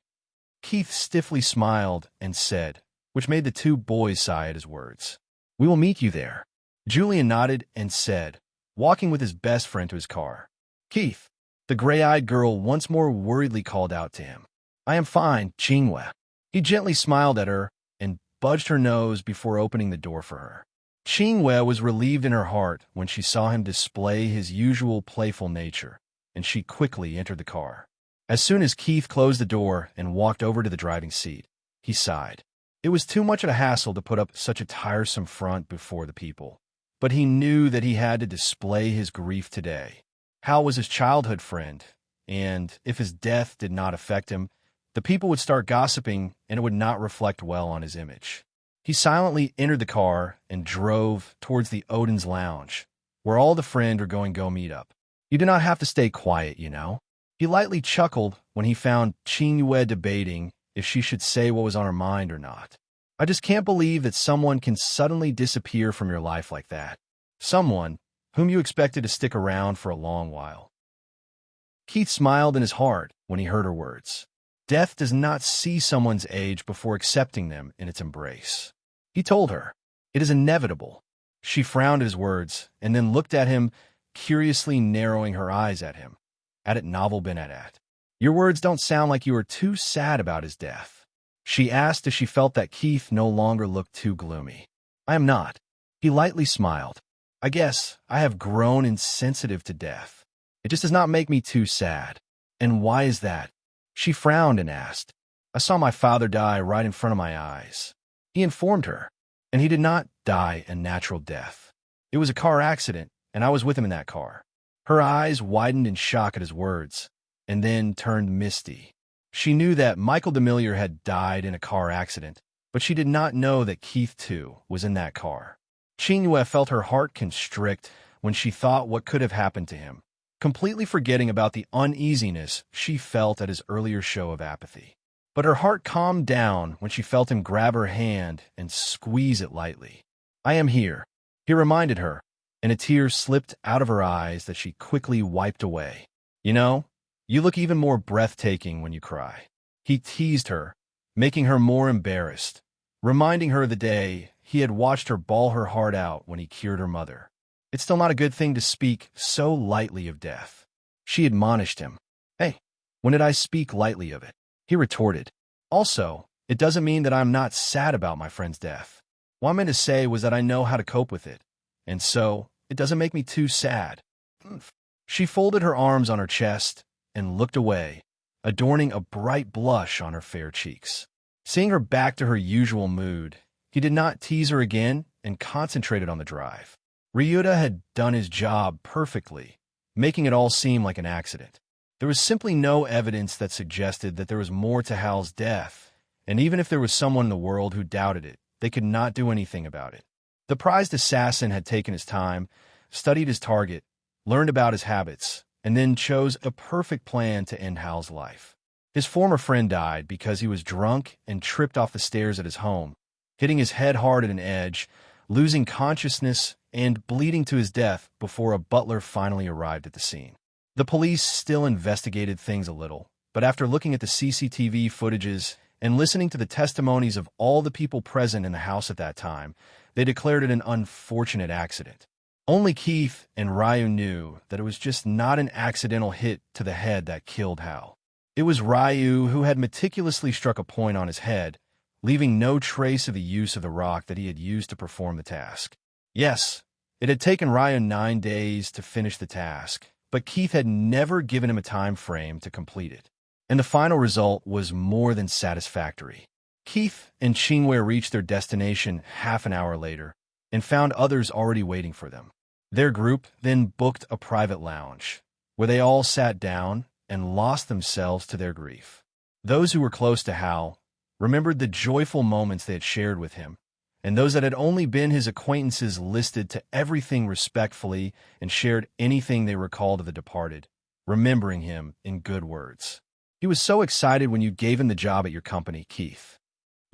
Keith stiffly smiled and said, which made the two boys sigh at his words, "We will meet you there." Julian nodded and said, walking with his best friend to his car. "Keith," the gray-eyed girl once more worriedly called out to him. "I am fine, Chingwe." He gently smiled at her and budged her nose before opening the door for her. Chingwe was relieved in her heart when she saw him display his usual playful nature, and she quickly entered the car. As soon as Keith closed the door and walked over to the driving seat, he sighed. It was too much of a hassle to put up such a tiresome front before the people, but he knew that he had to display his grief today. Hal was his childhood friend, and if his death did not affect him, the people would start gossiping and it would not reflect well on his image. He silently entered the car and drove towards the Odin's Lounge, where all the friends were going to go meet up. "You do not have to stay quiet, you know." He lightly chuckled when he found Chingwe debating if she should say what was on her mind or not. "I just can't believe that someone can suddenly disappear from your life like that. Someone whom you expected to stick around for a long while." Keith smiled in his heart when he heard her words. Death does not see someone's age before accepting them in its embrace. He told her, "It is inevitable." She frowned at his words and then looked at him, curiously narrowing her eyes at him. "At it novel been at. Your words don't sound like you are too sad about his death." She asked as she felt that Keith no longer looked too gloomy. "I am not." He lightly smiled. "I guess I have grown insensitive to death. It just does not make me too sad." "And why is that?" She frowned and asked. "I saw my father die right in front of my eyes." He informed her, "And he did not die a natural death. It was a car accident, and I was with him in that car." Her eyes widened in shock at his words, and then turned misty. She knew that Michael Demiliore had died in a car accident, but she did not know that Keith, too, was in that car. Chingwe felt her heart constrict when she thought what could have happened to him, completely forgetting about the uneasiness she felt at his earlier show of apathy. But her heart calmed down when she felt him grab her hand and squeeze it lightly. "I am here," he reminded her, and a tear slipped out of her eyes that she quickly wiped away. "You know, you look even more breathtaking when you cry." He teased her, making her more embarrassed, reminding her of the day he had watched her bawl her heart out when he cured her mother. "It's still not a good thing to speak so lightly of death." She admonished him. "Hey, when did I speak lightly of it?" He retorted. "Also, it doesn't mean that I'm not sad about my friend's death. What I meant to say was that I know how to cope with it, and so it doesn't make me too sad." She folded her arms on her chest and looked away, adorning a bright blush on her fair cheeks. Seeing her back to her usual mood, he did not tease her again and concentrated on the drive. Ryuta had done his job perfectly, making it all seem like an accident. There was simply no evidence that suggested that there was more to Hal's death, and even if there was someone in the world who doubted it, they could not do anything about it. The prized assassin had taken his time, studied his target, learned about his habits, and then chose a perfect plan to end Hal's life. His former friend died because he was drunk and tripped off the stairs at his home, hitting his head hard at an edge, losing consciousness and bleeding to his death before a butler finally arrived at the scene. The police still investigated things a little, but after looking at the CCTV footages and listening to the testimonies of all the people present in the house at that time, they declared it an unfortunate accident. Only Keith and Ryu knew that it was just not an accidental hit to the head that killed Hal. It was Ryu who had meticulously struck a point on his head, leaving no trace of the use of the rock that he had used to perform the task. Yes, it had taken Ryu 9 days to finish the task, but Keith had never given him a time frame to complete it. And the final result was more than satisfactory. Keith and Qingwei reached their destination half an hour later and found others already waiting for them. Their group then booked a private lounge, where they all sat down and lost themselves to their grief. Those who were close to Hal remembered the joyful moments they had shared with him, and those that had only been his acquaintances listed to everything respectfully and shared anything they recalled of the departed, remembering him in good words. He was so excited when you gave him the job at your company, Keith.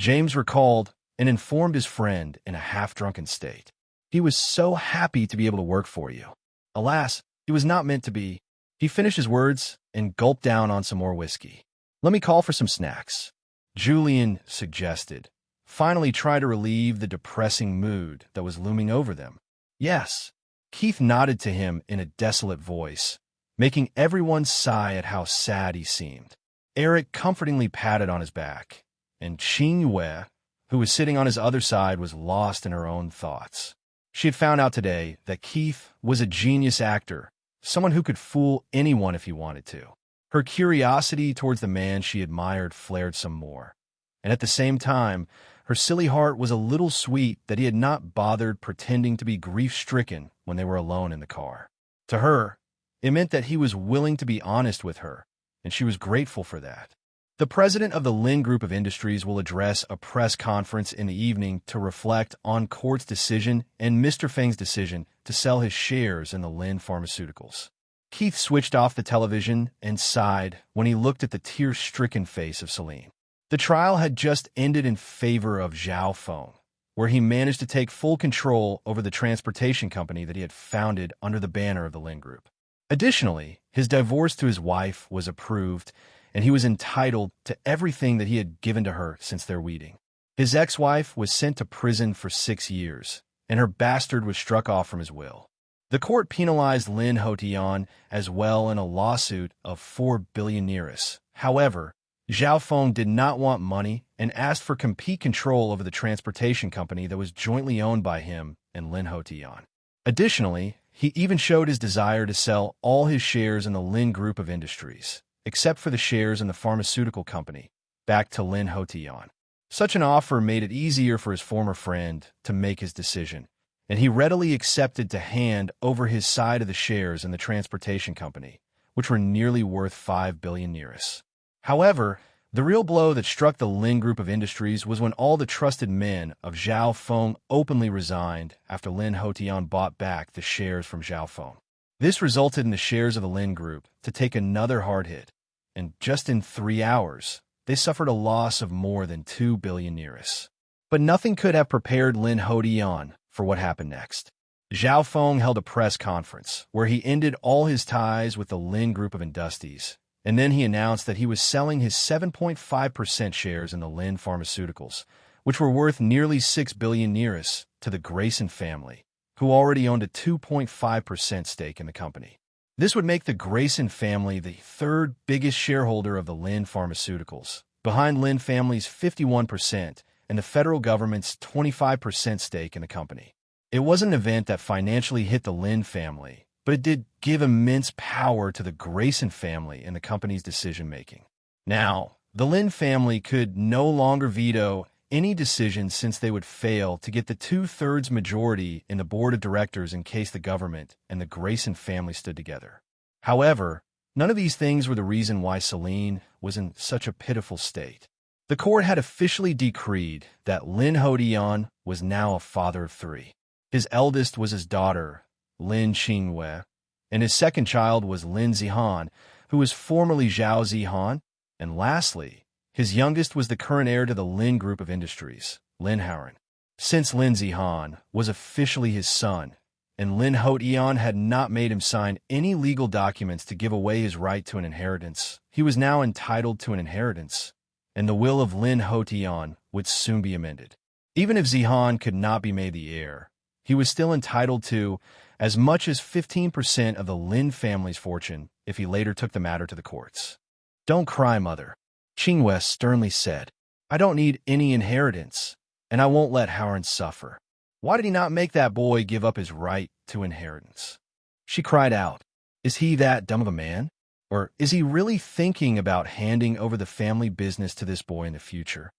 James recalled and informed his friend in a half-drunken state. He was so happy to be able to work for you. Alas, he was not meant to be. He finished his words and gulped down on some more whiskey. Let me call for some snacks, Julian suggested, finally trying to relieve the depressing mood that was looming over them. Yes, Keith nodded to him in a desolate voice, making everyone sigh at how sad he seemed. Eric comfortingly patted on his back, and Qingwei, who was sitting on his other side, was lost in her own thoughts. She had found out today that Keith was a genius actor, someone who could fool anyone if he wanted to. Her curiosity towards the man she admired flared some more, and at the same time, her silly heart was a little sweet that he had not bothered pretending to be grief-stricken when they were alone in the car. To her, it meant that he was willing to be honest with her, and she was grateful for that. The president of the Lin Group of Industries will address a press conference in the evening to reflect on court's decision and Mr. Feng's decision to sell his shares in the Lin Pharmaceuticals. Keith switched off the television and sighed when he looked at the tear-stricken face of Celine. The trial had just ended in favor of Zhao Feng, where he managed to take full control over the transportation company that he had founded under the banner of the Lin Group. Additionally, his divorce to his wife was approved, and he was entitled to everything that he had given to her since their wedding. His ex-wife was sent to prison for 6 years, and her bastard was struck off from his will. The court penalized Lin Hotian as well in a lawsuit of 4 billion liras. However, Zhao Feng did not want money and asked for complete control over the transportation company that was jointly owned by him and Lin Hotian. Additionally, he even showed his desire to sell all his shares in the Lin Group of Industries, except for the shares in the pharmaceutical company, back to Lin Hotian. Such an offer made it easier for his former friend to make his decision, and he readily accepted to hand over his side of the shares in the transportation company, which were nearly worth 5 billion liras. However, the real blow that struck the Lin Group of Industries was when all the trusted men of Zhao Feng openly resigned after Lin Hotian bought back the shares from Zhao Feng. This resulted in the shares of the Lin Group to take another hard hit, and just in 3 hours, they suffered a loss of more than 2 billion liras. But nothing could have prepared Lin Hotian for what happened next. Zhao Feng held a press conference where he ended all his ties with the Lin Group of Industries, and then he announced that he was selling his 7.5% shares in the Lin Pharmaceuticals, which were worth nearly 6 billion liras, to the Grayson family, who already owned a 2.5% stake in the company. This would make the Grayson family the third biggest shareholder of the Lin Pharmaceuticals, behind Lin family's 51% and the federal government's 25% stake in the company. It was an event that financially hit the Lin family, but it did give immense power to the Grayson family in the company's decision-making. Now, the Lin family could no longer veto any decision since they would fail to get the 2/3 majority in the board of directors in case the government and the Grayson family stood together. However, none of these things were the reason why Celine was in such a pitiful state. The court had officially decreed that Lin Hotian was now a father of 3. His eldest was his daughter, Lin Qingwei, and his second child was Lin Zihan, who was formerly Zhao Zihan, and lastly, his youngest was the current heir to the Lin Group of Industries, Lin Haren. Since Lin Zihan was officially his son, and Lin Hotian had not made him sign any legal documents to give away his right to an inheritance, he was now entitled to an inheritance, and the will of Lin Hotian would soon be amended. Even if Zihan could not be made the heir, he was still entitled to as much as 15% of the Lin family's fortune if he later took the matter to the courts. Don't cry, mother, Qinghua sternly said. I don't need any inheritance, and I won't let Howard suffer. Why did he not make that boy give up his right to inheritance? She cried out. Is he that dumb of a man? Or is he really thinking about handing over the family business to this boy in the future?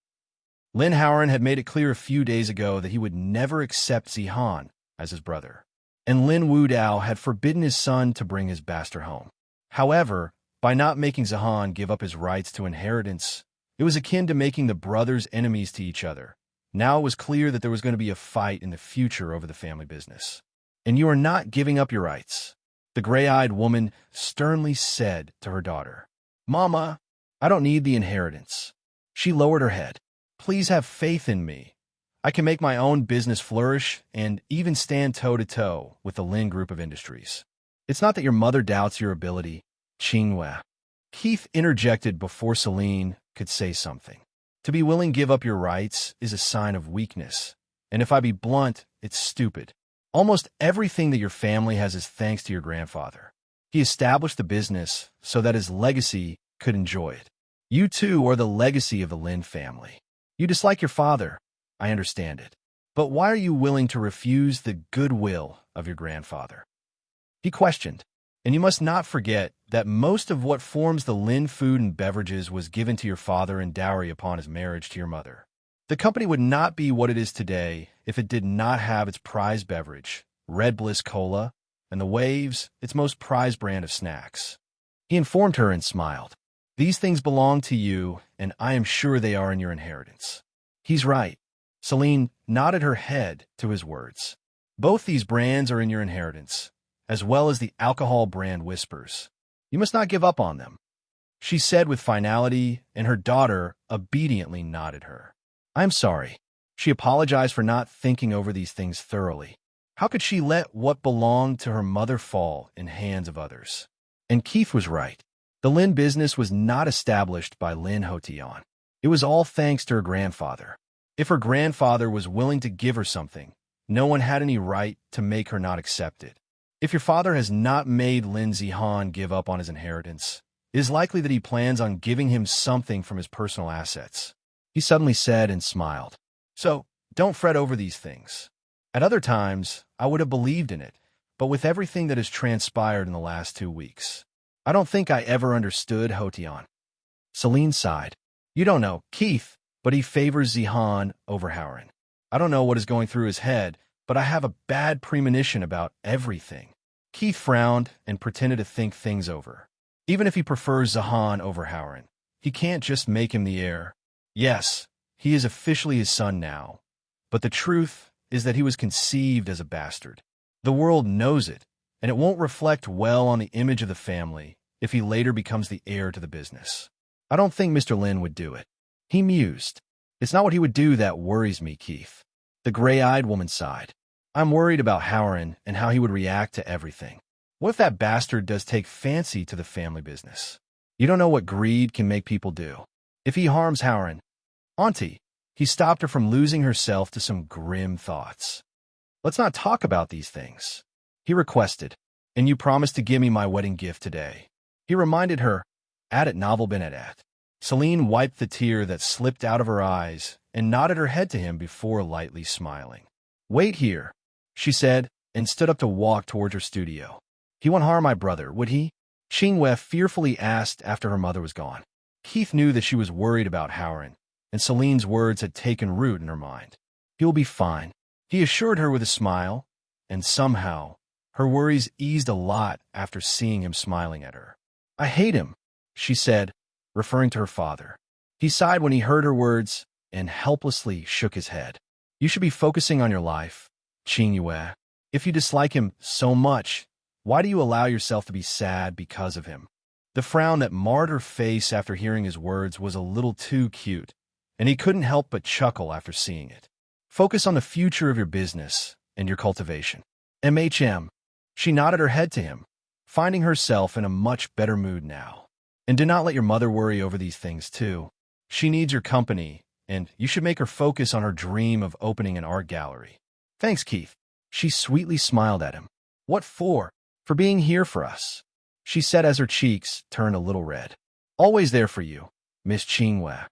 Lin Howard had made it clear a few days ago that he would never accept Zihan as his brother, and Lin Wudao had forbidden his son to bring his bastard home. However, by not making Zihan give up his rights to inheritance, it was akin to making the brothers enemies to each other. Now it was clear that there was going to be a fight in the future over the family business. And you are not giving up your rights, the gray-eyed woman sternly said to her daughter. Mama, I don't need the inheritance. She lowered her head. Please have faith in me. I can make my own business flourish and even stand toe-to-toe with the Lin Group of Industries. It's not that your mother doubts your ability, Qinghua. Keith interjected before Celine could say something. To be willing to give up your rights is a sign of weakness, and if I be blunt, it's stupid. Almost everything that your family has is thanks to your grandfather. He established the business so that his legacy could enjoy it. You too are the legacy of the Lin family. You dislike your father, I understand it. But why are you willing to refuse the goodwill of your grandfather? He questioned. And you must not forget that most of what forms the Lin food and beverages was given to your father in dowry upon his marriage to your mother. The company would not be what it is today if it did not have its prized beverage, Red Bliss Cola, and the Waves, its most prized brand of snacks. He informed her and smiled. These things belong to you, and I am sure they are in your inheritance. He's right. Celine nodded her head to his words. Both these brands are in your inheritance, as well as the alcohol brand Whispers. You must not give up on them, she said with finality, and her daughter obediently nodded her. I'm sorry. She apologized for not thinking over these things thoroughly. How could she let what belonged to her mother fall in hands of others? And Keith was right. The Lin business was not established by Lin Hotian. It was all thanks to her grandfather. If her grandfather was willing to give her something, no one had any right to make her not accept it. If your father has not made Lin Zihan give up on his inheritance, it is likely that he plans on giving him something from his personal assets. He suddenly said and smiled. So, don't fret over these things. At other times, I would have believed in it, but with everything that has transpired in the last 2 weeks, I don't think I ever understood Hotian. Celine sighed. You don't know, Keith, but he favors Zihan over Howard. I don't know what is going through his head, but I have a bad premonition about everything. Keith frowned and pretended to think things over. Even if he prefers Zihan over Howard, he can't just make him the heir. Yes, he is officially his son now, but the truth is that he was conceived as a bastard. The world knows it, and it won't reflect well on the image of the family if he later becomes the heir to the business. I don't think Mr. Lin would do it. He mused. It's not what he would do that worries me, Keith. The gray-eyed woman sighed. I'm worried about Howard and how he would react to everything. What if that bastard does take fancy to the family business? You don't know what greed can make people do. If he harms Howard, Auntie, he stopped her from losing herself to some grim thoughts. Let's not talk about these things, he requested, and you promised to give me my wedding gift today. He reminded her, at novel Benedet. Celine wiped the tear that slipped out of her eyes and nodded her head to him before lightly smiling. Wait here, she said, and stood up to walk towards her studio. He won't harm my brother, would he? Qinghua fearfully asked after her mother was gone. Keith knew that she was worried about Howard, and Celine's words had taken root in her mind. He will be fine, he assured her with a smile, and somehow, her worries eased a lot after seeing him smiling at her. I hate him, she said, referring to her father. He sighed when he heard her words and helplessly shook his head. You should be focusing on your life, Qinghua. If you dislike him so much, why do you allow yourself to be sad because of him? The frown that marred her face after hearing his words was a little too cute, and he couldn't help but chuckle after seeing it. Focus on the future of your business and your cultivation. MHM. She nodded her head to him, finding herself in a much better mood now. And do not let your mother worry over these things too. She needs your company, and you should make her focus on her dream of opening an art gallery. Thanks, Keith. She sweetly smiled at him. What for? For being here for us, she said as her cheeks turned a little red. Always there for you, Miss Qingwei.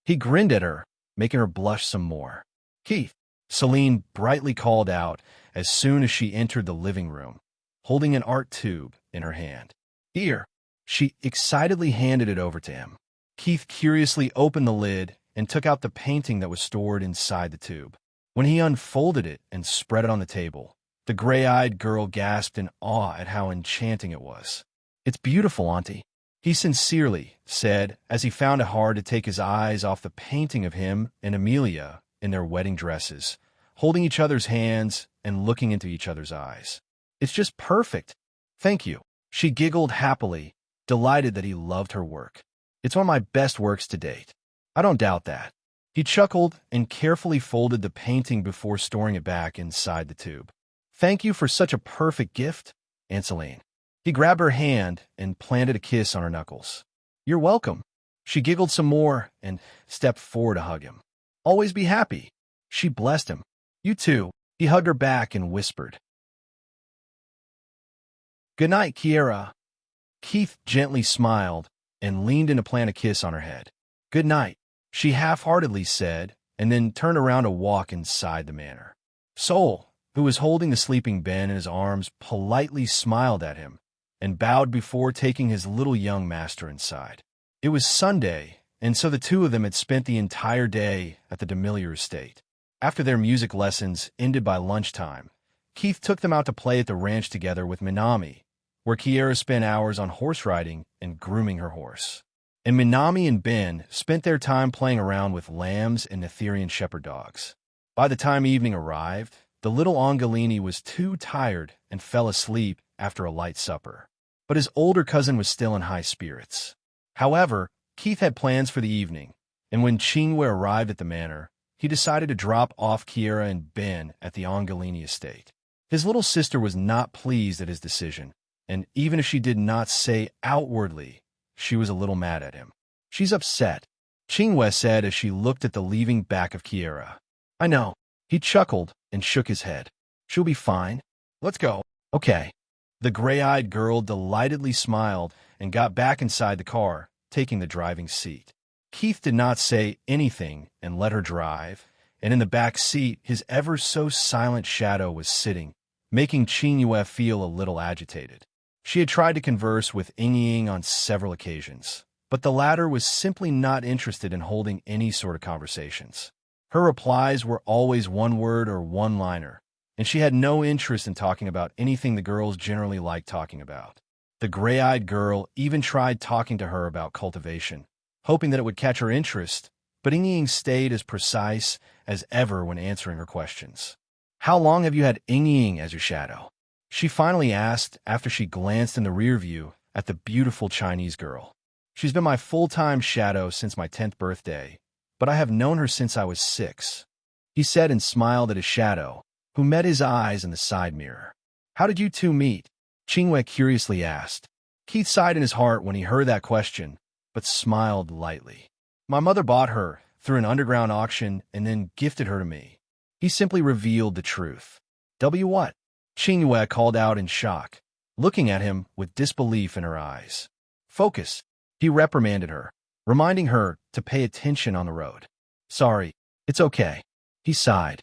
He grinned at her, making her blush some more. Keith, Celine brightly called out as soon as she entered the living room, holding an art tube in her hand. Here, she excitedly handed it over to him. Keith curiously opened the lid and took out the painting that was stored inside the tube. When he unfolded it and spread it on the table, the gray-eyed girl gasped in awe at how enchanting it was. "It's beautiful, Auntie," he sincerely said as he found it hard to take his eyes off the painting of him and Amelia in their wedding dresses, holding each other's hands and looking into each other's eyes. "It's just perfect." "Thank you." She giggled happily, delighted that he loved her work. "It's one of my best works to date." "I don't doubt that." He chuckled and carefully folded the painting before storing it back inside the tube. "Thank you for such a perfect gift, Aunt Celine." He grabbed her hand and planted a kiss on her knuckles. "You're welcome." She giggled some more and stepped forward to hug him. "Always be happy." She blessed him. "You too." He hugged her back and whispered, "Good night, Kiera." Keith gently smiled and leaned in to plant a kiss on her head. "Good night," she half-heartedly said, and then turned around to walk inside the manor. Sol, who was holding the sleeping Ben in his arms, politely smiled at him and bowed before taking his little young master inside. It was Sunday, and so the two of them had spent the entire day at the Demiliore estate. After their music lessons ended by lunchtime, Keith took them out to play at the ranch together with Minami, where Kiera spent hours on horse riding and grooming her horse. And Minami and Ben spent their time playing around with lambs and Netherian shepherd dogs. By the time evening arrived, the little Angelini was too tired and fell asleep after a light supper. But his older cousin was still in high spirits. However, Keith had plans for the evening, and when Qingwei arrived at the manor, he decided to drop off Kiera and Ben at the Angelini estate. His little sister was not pleased at his decision, and even if she did not say outwardly, she was a little mad at him. "She's upset," Qingwei said as she looked at the leaving back of Kiera. "I know." He chuckled and shook his head. "She'll be fine. Let's go." "Okay." The gray-eyed girl delightedly smiled and got back inside the car, taking the driving seat. Keith did not say anything and let her drive, and in the back seat his ever-so-silent shadow was sitting, making Qingwei feel a little agitated. She had tried to converse with Ying on several occasions, but the latter was simply not interested in holding any sort of conversations. Her replies were always one-word or one-liner, and she had no interest in talking about anything the girls generally liked talking about. The gray-eyed girl even tried talking to her about cultivation, hoping that it would catch her interest, but Ying stayed as precise as ever when answering her questions. "How long have you had Ying as your shadow?" she finally asked after she glanced in the rear view at the beautiful Chinese girl. "She's been my full-time shadow since my 10th birthday, but I have known her since I was 6, he said and smiled at his shadow, who met his eyes in the side mirror. "How did you two meet?" Qingwei curiously asked. Keith sighed in his heart when he heard that question, but smiled lightly. "My mother bought her through an underground auction and then gifted her to me." He simply revealed the truth. What?" Qingwei called out in shock, looking at him with disbelief in her eyes. "Focus," he reprimanded her, reminding her to pay attention on the road. "Sorry, it's okay," he sighed.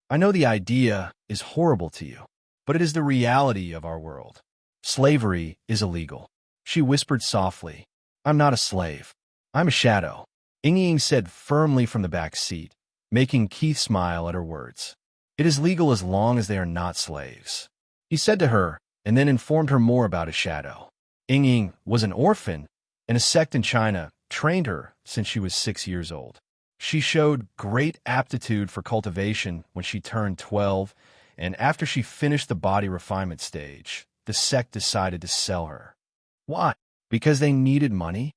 "I know the idea is horrible to you, but it is the reality of our world. Slavery is illegal." She whispered softly, "I'm not a slave. I'm a shadow," Ying said firmly from the back seat, making Keith smile at her words. "It is legal as long as they are not slaves," he said to her, and then informed her more about his shadow. Ying was an orphan, and a sect in China trained her since she was 6 years old. She showed great aptitude for cultivation when she turned 12, and after she finished the body refinement stage, the sect decided to sell her. "Why? Because they needed money?"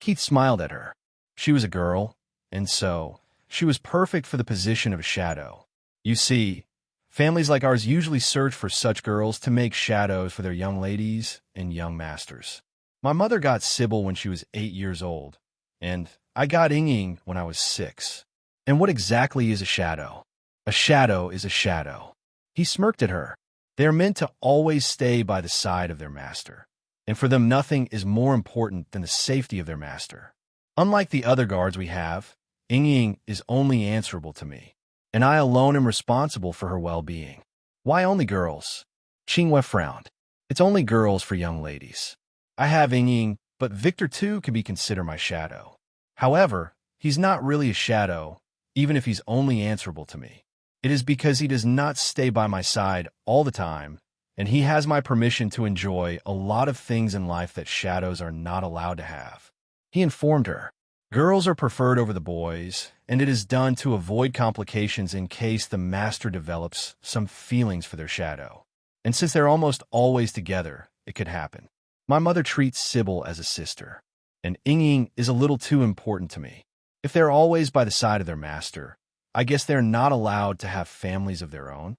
Keith smiled at her. She was a girl, and so she was perfect for the position of a shadow. You see, families like ours usually search for such girls to make shadows for their young ladies and young masters. My mother got Sybil when she was 8 years old, and I got Ying when I was 6. And what exactly is a shadow? A shadow is a shadow. He smirked at her. They are meant to always stay by the side of their master. and for them nothing is more important than the safety of their master. Unlike the other guards we have, Ying is only answerable to me, and I alone am responsible for her well-being. Why only girls? Qinghua frowned. It's only girls for young ladies. I have Ying, but Victor too can be considered my shadow. However, he's not really a shadow, even if he's only answerable to me. It is because he does not stay by my side all the time, and he has my permission to enjoy a lot of things in life that shadows are not allowed to have. He informed her. Girls are preferred over the boys, and it is done to avoid complications in case the master develops some feelings for their shadow. And since they're almost always together, it could happen. My mother treats Sybil as a sister, and Ying is a little too important to me. If they're always by the side of their master, I guess they're not allowed to have families of their own?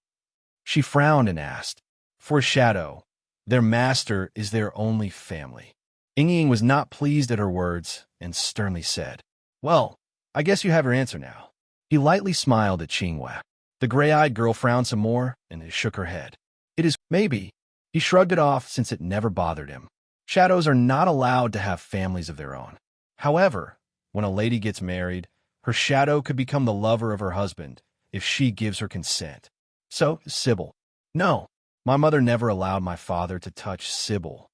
She frowned and asked, for a shadow, their master is their only family. Ying was not pleased at her words and sternly said, well, I guess you have your answer now. He lightly smiled at Qinghua. The gray-eyed girl frowned some more and shook her head. It is, maybe. He shrugged it off since it never bothered him. Shadows are not allowed to have families of their own. However, when a lady gets married, her shadow could become the lover of her husband if she gives her consent. So, Sybil. No, my mother never allowed my father to touch Sybil.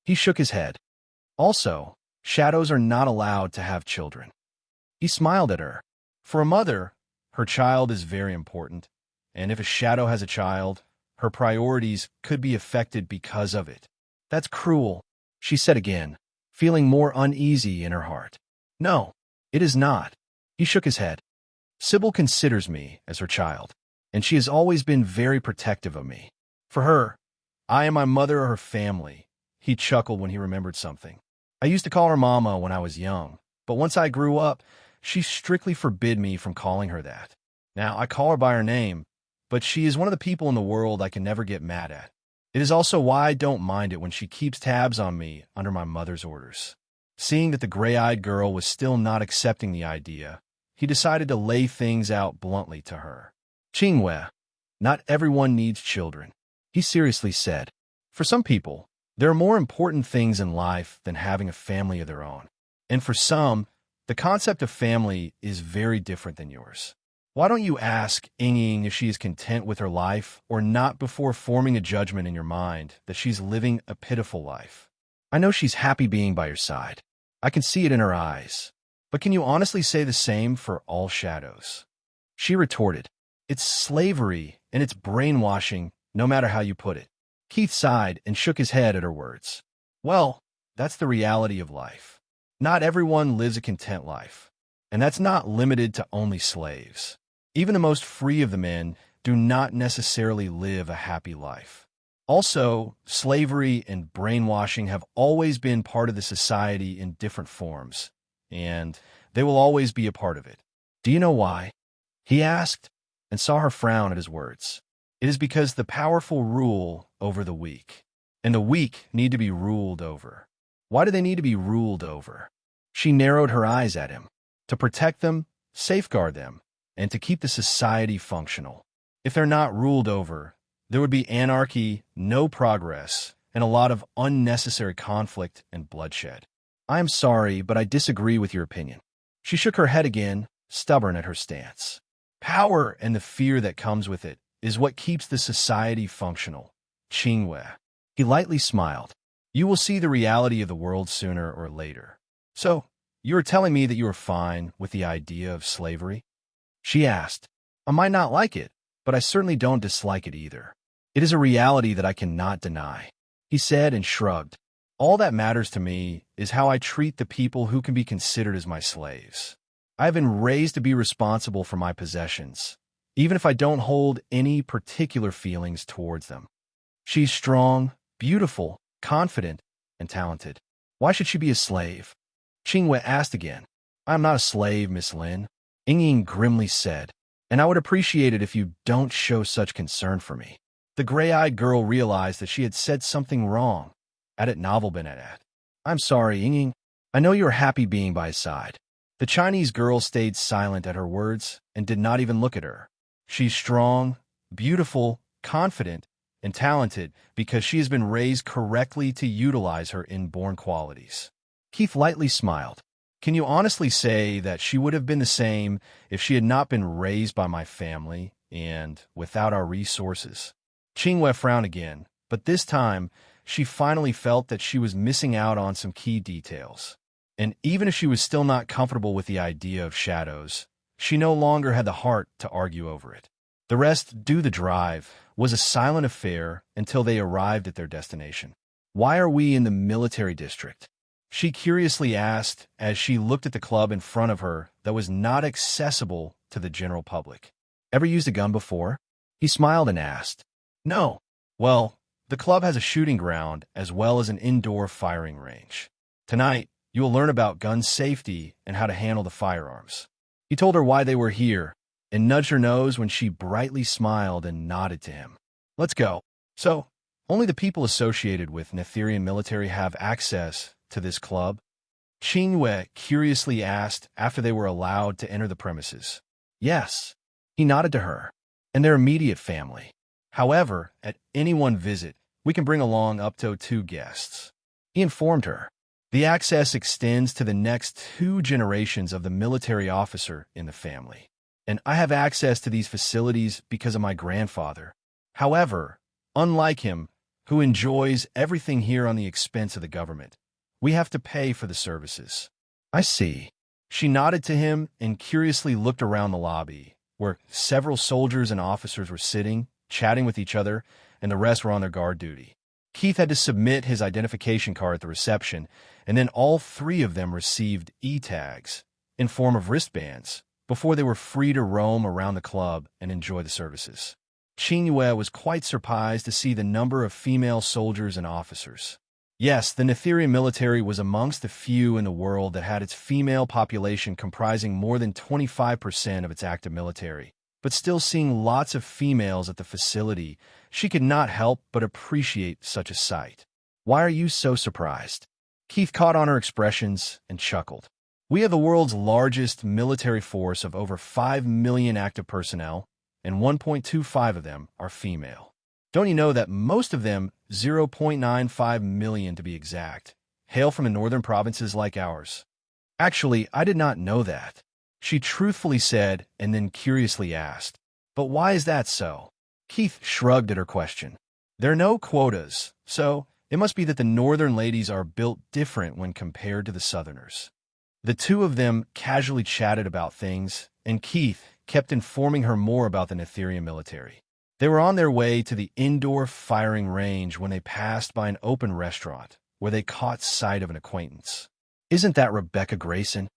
He shook his head. Also, shadows are not allowed to have children. He smiled at her. For a mother, her child is very important, and if a shadow has a child, her priorities could be affected because of it. That's cruel, she said again, feeling more uneasy in her heart. No, it is not. He shook his head. Sybil considers me as her child, and she has always been very protective of me. For her, I and my mother are her family. He chuckled when he remembered something. I used to call her Mama when I was young, but once I grew up, she strictly forbid me from calling her that. Now, I call her by her name, but she is one of the people in the world I can never get mad at. It is also why I don't mind it when she keeps tabs on me under my mother's orders. Seeing that the gray-eyed girl was still not accepting the idea, he decided to lay things out bluntly to her. Qinghua, not everyone needs children, he seriously said. For some people, there are more important things in life than having a family of their own. And for some, the concept of family is very different than yours. Why don't you ask Ying if she is content with her life or not before forming a judgment in your mind that she's living a pitiful life? I know she's happy being by your side. I can see it in her eyes. But can you honestly say the same for all shadows? She retorted, it's slavery and it's brainwashing, no matter how you put it. Keith sighed and shook his head at her words. Well, that's the reality of life. Not everyone lives a content life, and that's not limited to only slaves. Even the most free of the men do not necessarily live a happy life. Also, slavery and brainwashing have always been part of the society in different forms, and they will always be a part of it. Do you know why? He asked, and saw her frown at his words. It is because the powerful rule over the weak, and the weak need to be ruled over. Why do they need to be ruled over? She narrowed her eyes at him. To protect them, safeguard them, and to keep the society functional. If they're not ruled over, there would be anarchy, no progress, and a lot of unnecessary conflict and bloodshed. I am sorry, but I disagree with your opinion. She shook her head again, stubborn at her stance. Power and the fear that comes with it is what keeps the society functional. Qinghua. He lightly smiled. You will see the reality of the world sooner or later. So, you are telling me that you are fine with the idea of slavery? She asked. I might not like it, but I certainly don't dislike it either. It is a reality that I cannot deny. He said and shrugged. All that matters to me is how I treat the people who can be considered as my slaves. I have been raised to be responsible for my possessions, even if I don't hold any particular feelings towards them. She's strong, beautiful, confident, and talented. Why should she be a slave? Qinghua asked again. I am not a slave, Miss Lin, Ying grimly said, and I would appreciate it if you don't show such concern for me. The gray-eyed girl realized that she had said something wrong. At it novel been at. I'm sorry, Ying. I know you are happy being by his side. The Chinese girl stayed silent at her words and did not even look at her. She's strong, beautiful, confident, and talented because she has been raised correctly to utilize her inborn qualities. Keith lightly smiled. Can you honestly say that she would have been the same if she had not been raised by my family and without our resources? Qingwei frowned again, but this time she finally felt that she was missing out on some key details. And even if she was still not comfortable with the idea of shadows, she no longer had the heart to argue over it. The rest, due the drive, was a silent affair until they arrived at their destination. Why are we in the military district? She curiously asked as she looked at the club in front of her that was not accessible to the general public. Ever used a gun before? He smiled and asked. No. Well, the club has a shooting ground as well as an indoor firing range. Tonight, you will learn about gun safety and how to handle the firearms. He told her why they were here and nudged her nose when she brightly smiled and nodded to him. Let's go. So, only the people associated with Netherian military have access to this club? Qingwei curiously asked after they were allowed to enter the premises. Yes. He nodded to her. And their immediate family. However, at any one visit, we can bring along up to 2 guests. He informed her. The access extends to the next 2 generations of the military officer in the family. And I have access to these facilities because of my grandfather. However, unlike him, who enjoys everything here on the expense of the government, we have to pay for the services. I see. She nodded to him and curiously looked around the lobby, where several soldiers and officers were sitting, chatting with each other, and the rest were on their guard duty. Keith had to submit his identification card at the reception, and then all 3 of them received e-tags, in form of wristbands, before they were free to roam around the club and enjoy the services. Qingwei was quite surprised to see the number of female soldiers and officers. Yes, the Netherian military was amongst the few in the world that had its female population comprising more than 25% of its active military. But still seeing lots of females at the facility, she could not help but appreciate such a sight. Why are you so surprised? Keith caught on her expressions and chuckled. We have the world's largest military force of over 5 million active personnel, and 1.25 of them are female. Don't you know that most of them, 0.95 million to be exact, hail from the northern provinces like ours? Actually, I did not know that, she truthfully said and then curiously asked. But why is that so? Keith shrugged at her question. There are no quotas, so it must be that the northern ladies are built different when compared to the southerners. The 2 of them casually chatted about things, and Keith kept informing her more about the Netherian military. They were on their way to the indoor firing range when they passed by an open restaurant, where they caught sight of an acquaintance. Isn't that Rebecca Grayson?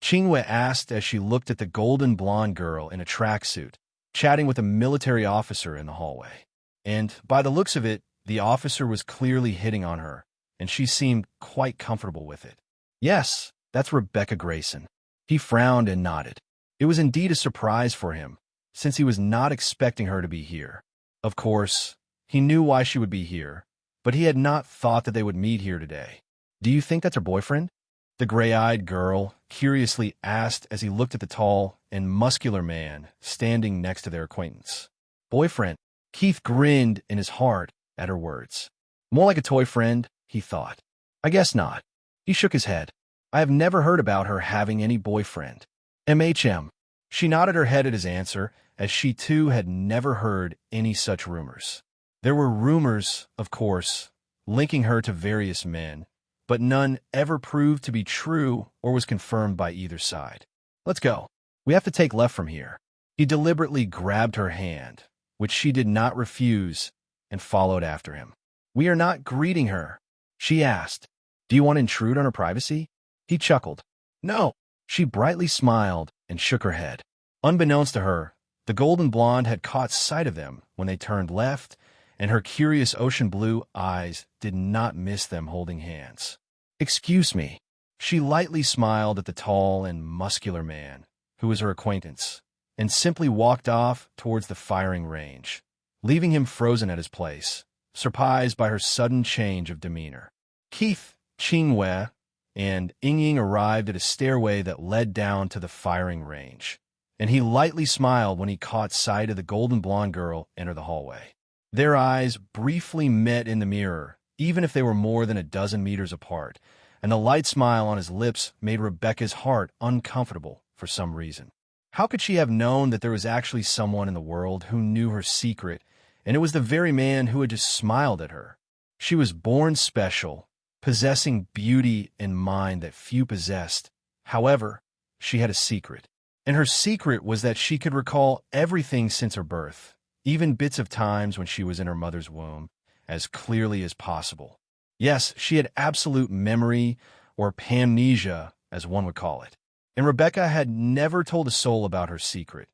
Qingwei asked as she looked at the golden blonde girl in a tracksuit, chatting with a military officer in the hallway. And, by the looks of it, the officer was clearly hitting on her, and she seemed quite comfortable with it. Yes, that's Rebecca Grayson. He frowned and nodded. It was indeed a surprise for him, since he was not expecting her to be here. Of course, he knew why she would be here, but he had not thought that they would meet here today. Do you think that's her boyfriend? The gray-eyed girl curiously asked as he looked at the tall and muscular man standing next to their acquaintance. Boyfriend? Keith grinned in his heart at her words. More like a toy friend, he thought. I guess not. He shook his head. I have never heard about her having any boyfriend. MHM. She nodded her head at his answer, as she too had never heard any such rumors. There were rumors, of course, linking her to various men, but none ever proved to be true or was confirmed by either side. Let's go. We have to take left from here. He deliberately grabbed her hand, which she did not refuse, and followed after him. We are not greeting her, she asked. Do you want to intrude on her privacy? He chuckled. No. She brightly smiled and shook her head. Unbeknownst to her, the golden blonde had caught sight of them when they turned left, and her curious ocean blue eyes did not miss them holding hands. Excuse me. She lightly smiled at the tall and muscular man, who was her acquaintance, and simply walked off towards the firing range, leaving him frozen at his place, surprised by her sudden change of demeanor. Keith, Qingwei, and Ying arrived at a stairway that led down to the firing range, and he lightly smiled when he caught sight of the golden blonde girl enter the hallway. Their eyes briefly met in the mirror, even if they were more than a dozen meters apart, and the light smile on his lips made Rebecca's heart uncomfortable for some reason. How could she have known that there was actually someone in the world who knew her secret, and it was the very man who had just smiled at her? She was born special, possessing beauty and mind that few possessed. However, she had a secret. And her secret was that she could recall everything since her birth, even bits of times when she was in her mother's womb, as clearly as possible. Yes, she had absolute memory, or pamnesia, as one would call it. And Rebecca had never told a soul about her secret.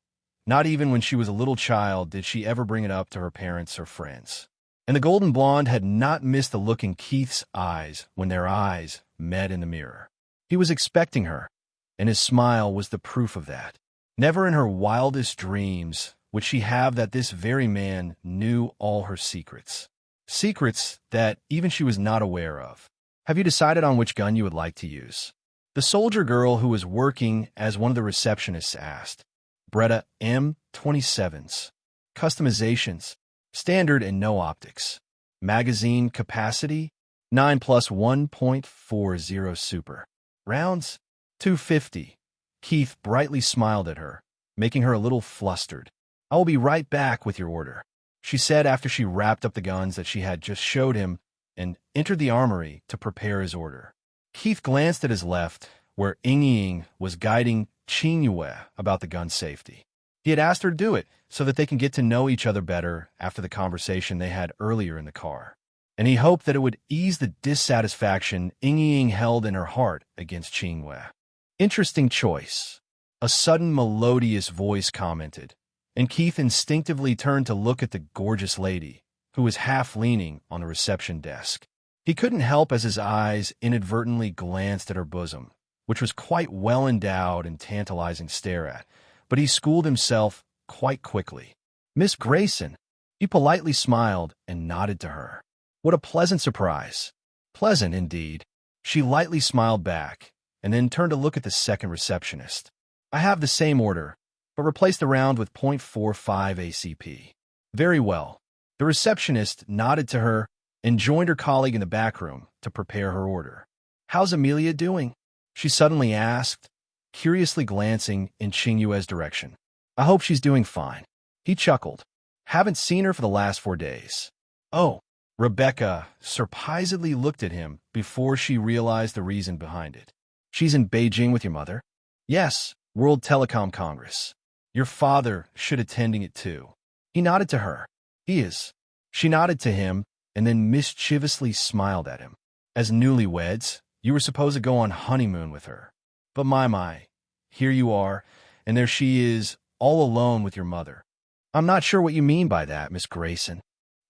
Not even when she was a little child did she ever bring it up to her parents or friends. And the golden blonde had not missed the look in Keith's eyes when their eyes met in the mirror. He was expecting her, and his smile was the proof of that. Never in her wildest dreams would she have that this very man knew all her secrets. Secrets that even she was not aware of. Have you decided on which gun you would like to use? The soldier girl who was working as one of the receptionists asked. Bretta M27s. Customizations. Standard and no optics. Magazine capacity. 9 plus 1.40 super. Rounds. 250. Keith brightly smiled at her, making her a little flustered. I will be right back with your order, she said after she wrapped up the guns that she had just showed him and entered the armory to prepare his order. Keith glanced at his left, where Ying was guiding Qingyue about the gun safety. He had asked her to do it so that they can get to know each other better after the conversation they had earlier in the car. And he hoped that it would ease the dissatisfaction Ying held in her heart against Qingyue. Interesting choice, a sudden melodious voice commented, and Keith instinctively turned to look at the gorgeous lady, who was half leaning on the reception desk. He couldn't help as his eyes inadvertently glanced at her bosom, which was quite well endowed and tantalizing to stare at, but he schooled himself quite quickly. Miss Grayson. He politely smiled and nodded to her. What a pleasant surprise. Pleasant, indeed. She lightly smiled back, and then turned to look at the second receptionist. I have the same order, but replace the round with .45 ACP. Very well. The receptionist nodded to her and joined her colleague in the back room to prepare her order. How's Amelia doing? She suddenly asked, curiously glancing in Qingyue's direction. I hope she's doing fine. He chuckled. Haven't seen her for the last 4 days. Oh. Rebecca surprisedly looked at him before she realized the reason behind it. She's in Beijing with your mother? Yes, World Telecom Congress. Your father should attending it too. He nodded to her. He is. She nodded to him and then mischievously smiled at him. As newlyweds, you were supposed to go on honeymoon with her. But my, here you are, and there she is, all alone with your mother. I'm not sure what you mean by that, Miss Grayson.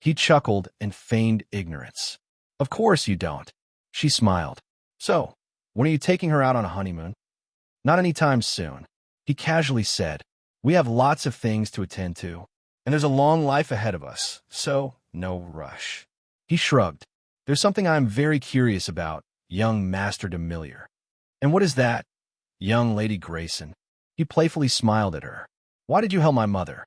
He chuckled and feigned ignorance. Of course you don't. She smiled. So, when are you taking her out on a honeymoon? Not any time soon. He casually said, we have lots of things to attend to, and there's a long life ahead of us, so no rush. He shrugged. There's something I'm very curious about, young Master Demiliore. And what is that, young Lady Grayson? He playfully smiled at her. Why did you help my mother?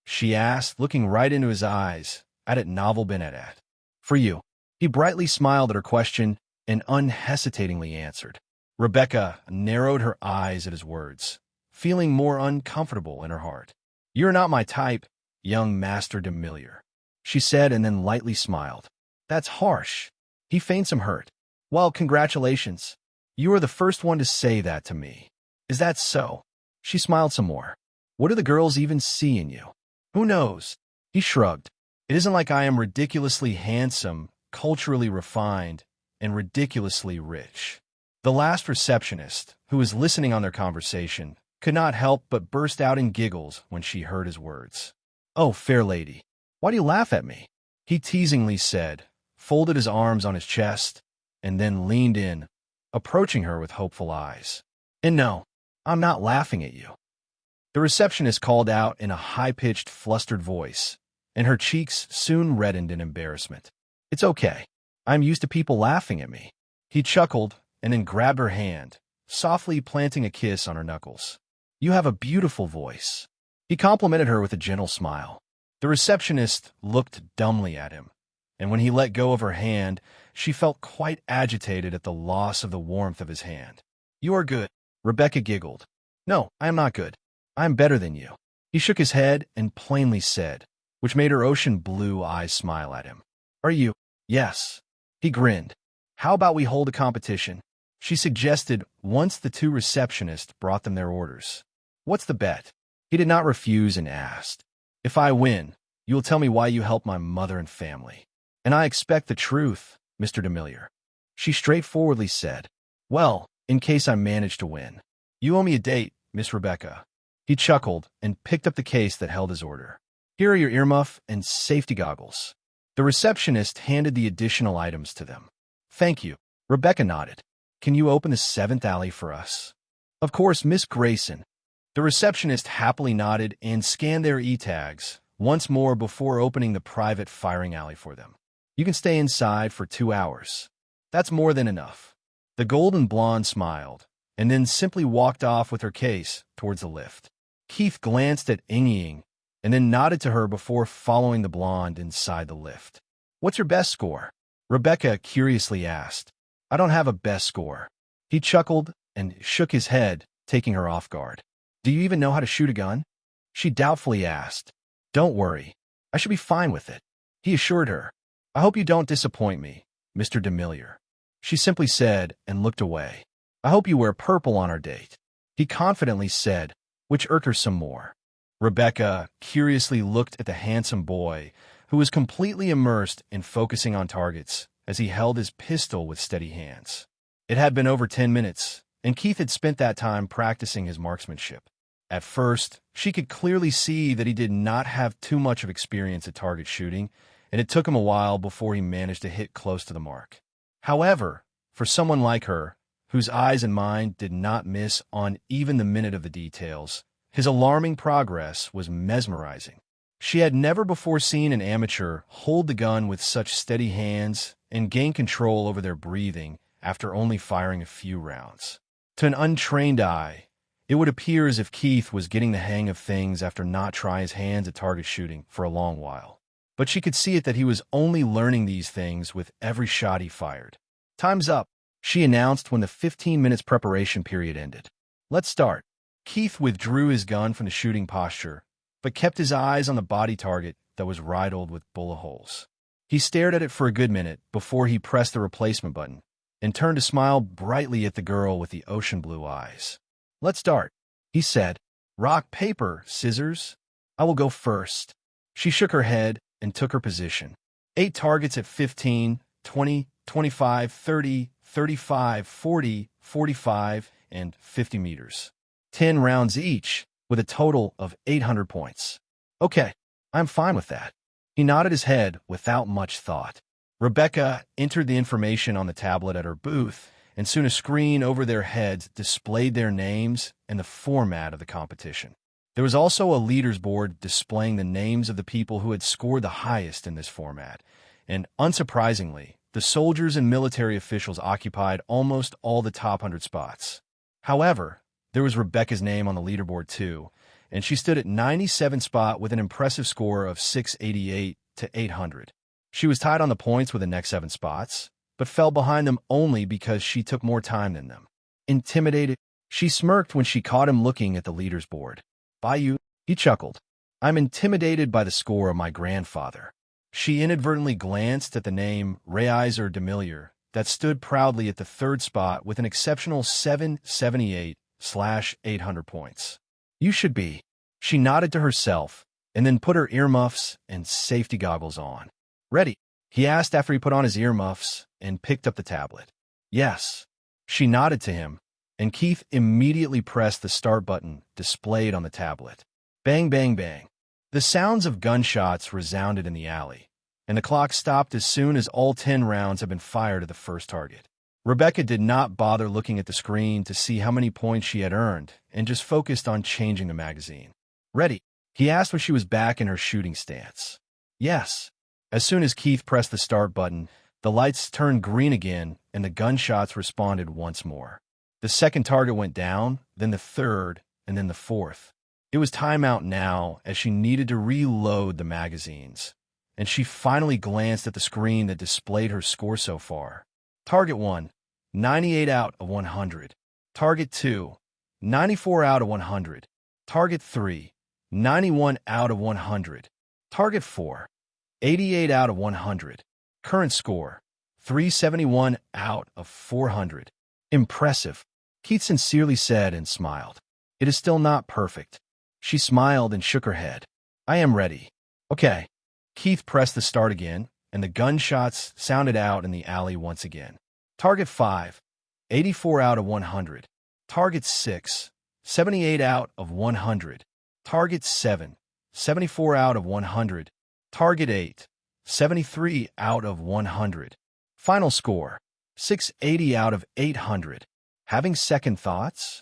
She asked, looking right into his eyes, at it novel been at. For you. He brightly smiled at her question and unhesitatingly answered. Rebecca narrowed her eyes at his words, feeling more uncomfortable in her heart. You're not my type, young Master Demiliore, she said and then lightly smiled. That's harsh. He feigned some hurt. Well, congratulations. You are the first one to say that to me. Is that so? She smiled some more. What do the girls even see in you? Who knows? He shrugged. It isn't like I am ridiculously handsome, culturally refined, and ridiculously rich. The last receptionist, who was listening on their conversation, could not help but burst out in giggles when she heard his words. Oh, fair lady, why do you laugh at me? He teasingly said, folded his arms on his chest, and then leaned in, approaching her with hopeful eyes. And no, I'm not laughing at you. The receptionist called out in a high-pitched, flustered voice, and her cheeks soon reddened in embarrassment. It's okay. I'm used to people laughing at me. He chuckled and then grabbed her hand, softly planting a kiss on her knuckles. You have a beautiful voice. He complimented her with a gentle smile. The receptionist looked dumbly at him, and when he let go of her hand, she felt quite agitated at the loss of the warmth of his hand. "You are good," Rebecca giggled. "No, I am not good. I am better than you." He shook his head and plainly said, which made her ocean blue eyes smile at him. "Are you?" "Yes." He grinned. "How about we hold a competition?" She suggested once the two receptionists brought them their orders. "What's the bet?" He did not refuse and asked, "If I win, you will tell me why you helped my mother and family." "And I expect the truth, Mr. Demiliore." She straightforwardly said, "Well, in case I manage to win, you owe me a date, Miss Rebecca." He chuckled and picked up the case that held his order. "Here are your earmuff and safety goggles." The receptionist handed the additional items to them. "Thank you." Rebecca nodded. "Can you open the 7th alley for us?" "Of course, Miss Grayson." The receptionist happily nodded and scanned their e-tags once more before opening the private firing alley for them. "You can stay inside for 2 hours. That's more than enough." The golden blonde smiled, and then simply walked off with her case towards the lift. Keith glanced at Ying and then nodded to her before following the blonde inside the lift. "What's your best score?" Rebecca curiously asked. "I don't have a best score." He chuckled and shook his head, taking her off guard. "Do you even know how to shoot a gun?" She doubtfully asked. "Don't worry. I should be fine with it," he assured her. "I hope you don't disappoint me, Mr. Demiliore." She simply said and looked away. "I hope you wear purple on our date," he confidently said, which irked her some more. Rebecca curiously looked at the handsome boy, who was completely immersed in focusing on targets as he held his pistol with steady hands. It had been over 10 minutes, and Keith had spent that time practicing his marksmanship. At first, she could clearly see that he did not have too much of experience at target shooting, and it took him a while before he managed to hit close to the mark. However, for someone like her, whose eyes and mind did not miss on even the minute of the details, his alarming progress was mesmerizing. She had never before seen an amateur hold the gun with such steady hands and gain control over their breathing after only firing a few rounds. To an untrained eye, it would appear as if Keith was getting the hang of things after not trying his hands at target shooting for a long while. But she could see it that he was only learning these things with every shot he fired. "Time's up," she announced when the 15 minutes preparation period ended. "Let's start." Keith withdrew his gun from the shooting posture, but kept his eyes on the body target that was riddled with bullet holes. He stared at it for a good minute before he pressed the replacement button and turned to smile brightly at the girl with the ocean blue eyes. "Let's start," he said. "Rock, paper, scissors. I will go first." She shook her head and took her position. 8 targets at 15, 20, 25, 30, 35, 40, 45, and 50 meters. 10 rounds each, with a total of 800 points. "Okay, I'm fine with that." He nodded his head without much thought. Rebecca entered the information on the tablet at her booth, and soon a screen over their heads displayed their names and the format of the competition. There was also a leaders board displaying the names of the people who had scored the highest in this format, and unsurprisingly, the soldiers and military officials occupied almost all the top 100 spots. However, there was Rebecca's name on the leaderboard too, and she stood at 97th spot with an impressive score of 688 to 800. She was tied on the points with the next 7 spots, but fell behind them only because she took more time than them. Intimidated, she smirked when she caught him looking at the leaders board. "By you," he chuckled. "I'm intimidated by the score of my grandfather." She inadvertently glanced at the name Reiser Demiliore that stood proudly at the 3rd spot with an exceptional 778/800 points. "You should be." She nodded to herself and then put her earmuffs and safety goggles on. "Ready?" he asked after he put on his earmuffs and picked up the tablet. "Yes." She nodded to him, and Keith immediately pressed the start button displayed on the tablet. Bang, bang, bang. The sounds of gunshots resounded in the alley, and the clock stopped as soon as all 10 rounds had been fired at the first target. Rebecca did not bother looking at the screen to see how many points she had earned and just focused on changing the magazine. "Ready?" he asked when she was back in her shooting stance. "Yes." As soon as Keith pressed the start button, the lights turned green again and the gunshots responded once more. The second target went down, then the third, and then the fourth. It was timeout now, as she needed to reload the magazines, and she finally glanced at the screen that displayed her score so far. Target 1, 98 out of 100. Target 2, 94 out of 100. Target 3, 91 out of 100. Target 4, 88 out of 100. Current score, 371 out of 400. Impressive, Keith sincerely said and smiled. It is still not perfect. She smiled and shook her head. I am ready. Okay. Keith pressed the start again, and the gunshots sounded out in the alley once again. Target 5, 84 out of 100. Target 6, 78 out of 100. Target 7, 74 out of 100. Target 8, 73 out of 100. Final score, 680 out of 800. Having second thoughts?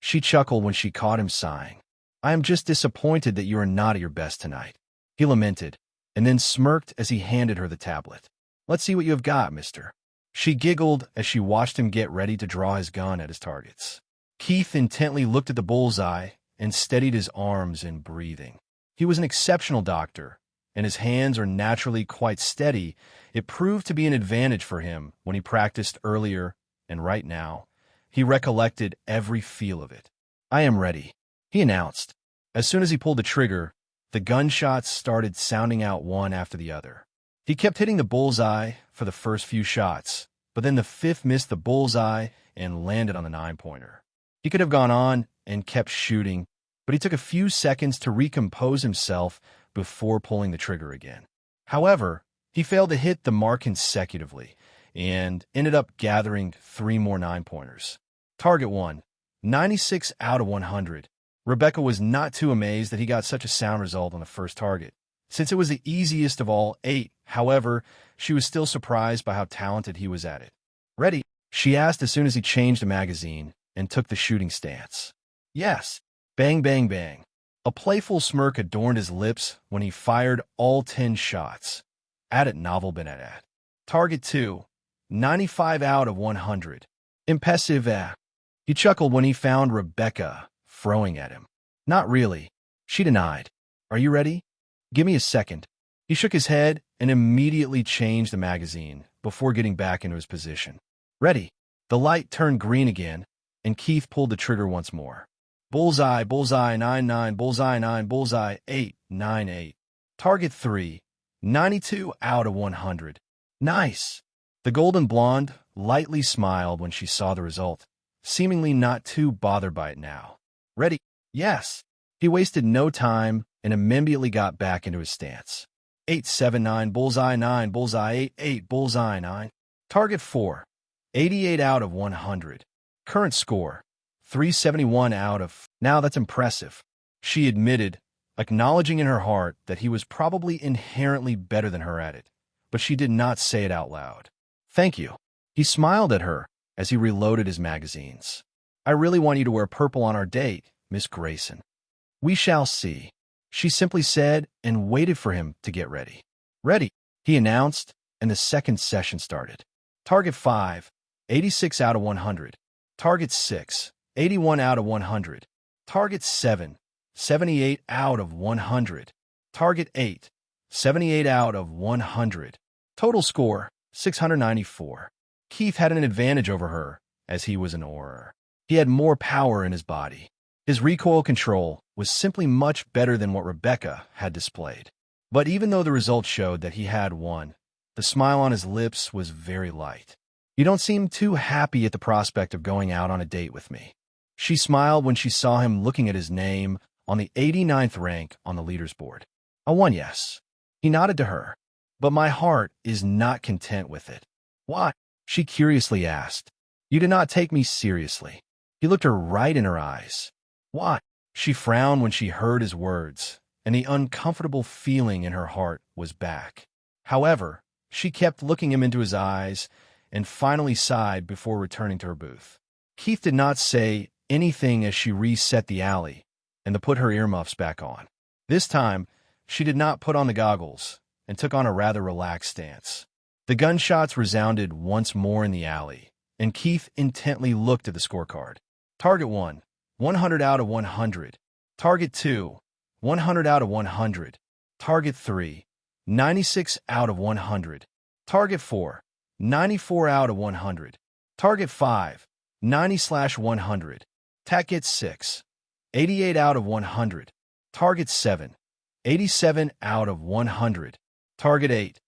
She chuckled when she caught him sighing. I am just disappointed that you are not at your best tonight, he lamented, and then smirked as he handed her the tablet. Let's see what you have got, mister. She giggled as she watched him get ready to draw his gun at his targets. Keith intently looked at the bullseye and steadied his arms in breathing. He was an exceptional doctor, and his hands are naturally quite steady. It proved to be an advantage for him when he practiced earlier, and right now, he recollected every feel of it. I am ready, he announced. As soon as he pulled the trigger, the gunshots started sounding out one after the other. He kept hitting the bullseye for the first few shots, but then the fifth missed the bullseye and landed on the 9-pointer. He could have gone on and kept shooting, but he took a few seconds to recompose himself before pulling the trigger again. However, he failed to hit the mark consecutively and ended up gathering 3 more 9-pointers. Target 1, 96 out of 100. Rebecca was not too amazed that he got such a sound result on the first target, since it was the easiest of all 8. However, she was still surprised by how talented he was at it. Ready? She asked as soon as he changed the magazine and took the shooting stance. Yes. Bang, bang, bang. A playful smirk adorned his lips when he fired all 10 shots. At it, novel been at. Target 2, 95 out of 100. Impressive. He chuckled when he found Rebecca throwing at him. Not really, she denied. Are you ready? Give me a second. He shook his head and immediately changed the magazine before getting back into his position. Ready. The light turned green again, and Keith pulled the trigger once more. Bullseye, bullseye, 9-9, bullseye, 9, bullseye, 8, 9-8. Target 3, 92 out of 100. Nice. The golden blonde lightly smiled when she saw the result, seemingly not too bothered by it now. Ready? Yes. He wasted no time and immediately got back into his stance. 8-7-9, bullseye 9, bullseye 8-8, bullseye 9. Target 4, 88 out of 100. Current score, 371 out of... Now that's impressive, she admitted, acknowledging in her heart that he was probably inherently better than her at it, but she did not say it out loud. Thank you. He smiled at her as he reloaded his magazines. I really want you to wear purple on our date, Miss Grayson. We shall see, she simply said and waited for him to get ready. Ready, he announced, and the second session started. Target 5, 86 out of 100. Target 6, 81 out of 100. Target 7, 78 out of 100. Target 8, 78 out of 100. Total score, 694. Keith had an advantage over her, as he was an auror. He had more power in his body. His recoil control was simply much better than what Rebecca had displayed. But even though the results showed that he had won, the smile on his lips was very light. You don't seem too happy at the prospect of going out on a date with me. She smiled when she saw him looking at his name on the 89th rank on the leaders board. I won, yes. He nodded to her. But my heart is not content with it. Why? She curiously asked. You did not take me seriously. He looked her right in her eyes. Why? She frowned when she heard his words, and the uncomfortable feeling in her heart was back. However, she kept looking him into his eyes and finally sighed before returning to her booth. Keith did not say anything as she reset the alley and to put her earmuffs back on. This time, she did not put on the goggles and took on a rather relaxed stance. The gunshots resounded once more in the alley, and Keith intently looked at the scorecard. Target 1, 100 out of 100. Target 2, 100 out of 100. Target 3, 96 out of 100. Target 4, 94 out of 100. Target 5, 90/100. Target 6, 88 out of 100. Target 7, 87 out of 100. Target 8,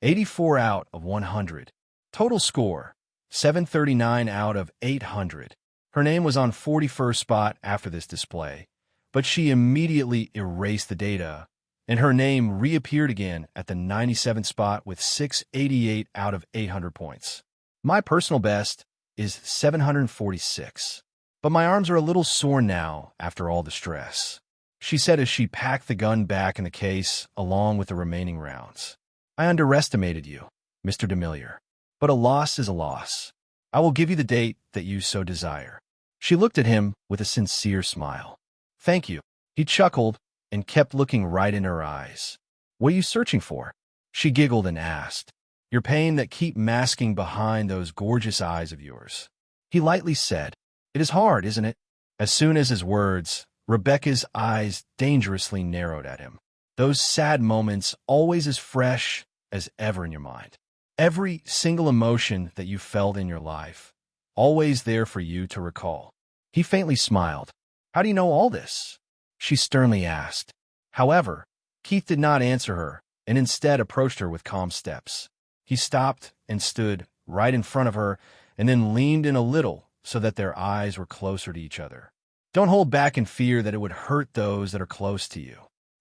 84 out of 100. Total score, 739 out of 800. Her name was on 41st spot after this display, but she immediately erased the data, and her name reappeared again at the 97th spot with 688 out of 800 points. My personal best is 746, but my arms are a little sore now after all the stress, she said as she packed the gun back in the case along with the remaining rounds. I underestimated you, Mr. Demiliore, but a loss is a loss. I will give you the date that you so desire. She looked at him with a sincere smile. Thank you. He chuckled and kept looking right in her eyes. What are you searching for? She giggled and asked. Your pain that keep masking behind those gorgeous eyes of yours. He lightly said, It is hard, isn't it? As soon as his words, Rebecca's eyes dangerously narrowed at him. Those sad moments always as fresh as ever in your mind. Every single emotion that you felt in your life, always there for you to recall. He faintly smiled. How do you know all this? She sternly asked. However, Keith did not answer her and instead approached her with calm steps. He stopped and stood right in front of her and then leaned in a little so that their eyes were closer to each other. Don't hold back in fear that it would hurt those that are close to you.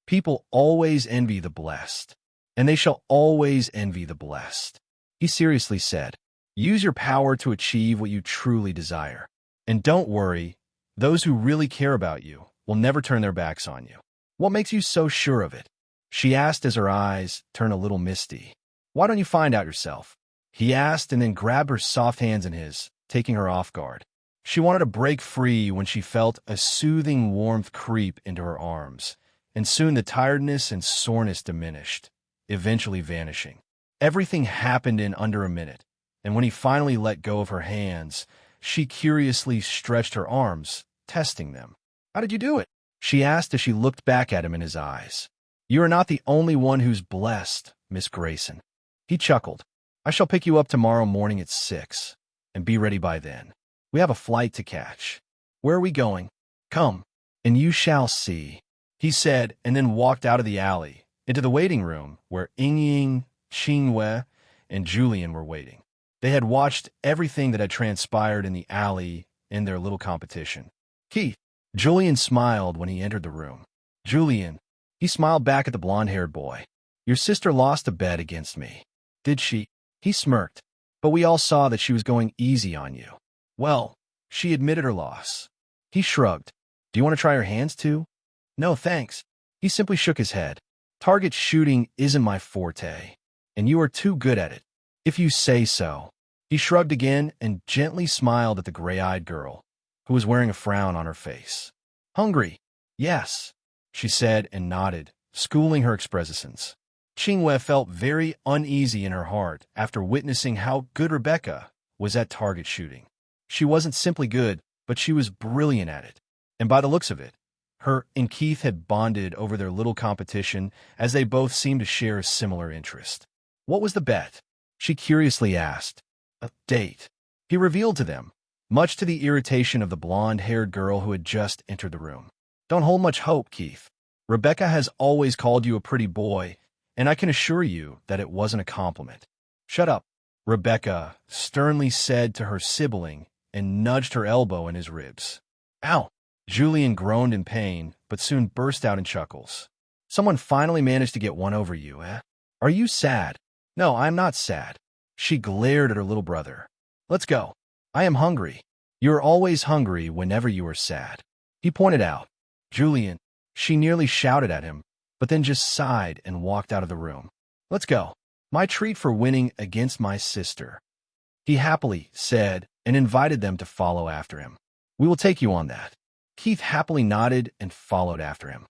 People always envy the blessed, and they shall always envy the blessed. He seriously said, Use your power to achieve what you truly desire. And don't worry, those who really care about you will never turn their backs on you. What makes you so sure of it? She asked as her eyes turned a little misty. Why don't you find out yourself? He asked and then grabbed her soft hands in his, taking her off guard. She wanted to break free when she felt a soothing warmth creep into her arms, and soon the tiredness and soreness diminished, eventually vanishing. Everything happened in under a minute, and when he finally let go of her hands, she curiously stretched her arms, testing them. How did you do it? She asked as she looked back at him in his eyes. You are not the only one who's blessed, Miss Grayson. He chuckled. I shall pick you up tomorrow morning at 6, and be ready by then. We have a flight to catch. Where are we going? Come, and you shall see, he said, and then walked out of the alley, into the waiting room where Ying, Qingwei, and Julian were waiting. They had watched everything that had transpired in the alley in their little competition. Keith, Julian smiled when he entered the room. Julian, he smiled back at the blonde-haired boy. Your sister lost a bet against me. Did she? He smirked. But we all saw that she was going easy on you. Well, she admitted her loss. He shrugged. Do you want to try her hands too? No, thanks. He simply shook his head. Target shooting isn't my forte, and you are too good at it. If you say so. He shrugged again and gently smiled at the gray-eyed girl, who was wearing a frown on her face. Hungry? Yes, she said and nodded, schooling her expressions. Qingwei felt very uneasy in her heart after witnessing how good Rebecca was at target shooting. She wasn't simply good, but she was brilliant at it. And by the looks of it, her and Keith had bonded over their little competition as they both seemed to share a similar interest. What was the bet? She curiously asked. A date. He revealed to them, much to the irritation of the blonde-haired girl who had just entered the room. Don't hold much hope, Keith. Rebecca has always called you a pretty boy, and I can assure you that it wasn't a compliment. Shut up, Rebecca sternly said to her sibling and nudged her elbow in his ribs. Ow! Julian groaned in pain, but soon burst out in chuckles. Someone finally managed to get one over you, eh? Are you sad? No, I am not sad. She glared at her little brother. Let's go. I am hungry. You are always hungry whenever you are sad. He pointed out. Julian, she nearly shouted at him, but then just sighed and walked out of the room. Let's go. My treat for winning against my sister. He happily said and invited them to follow after him. We will take you on that. Keith happily nodded and followed after him.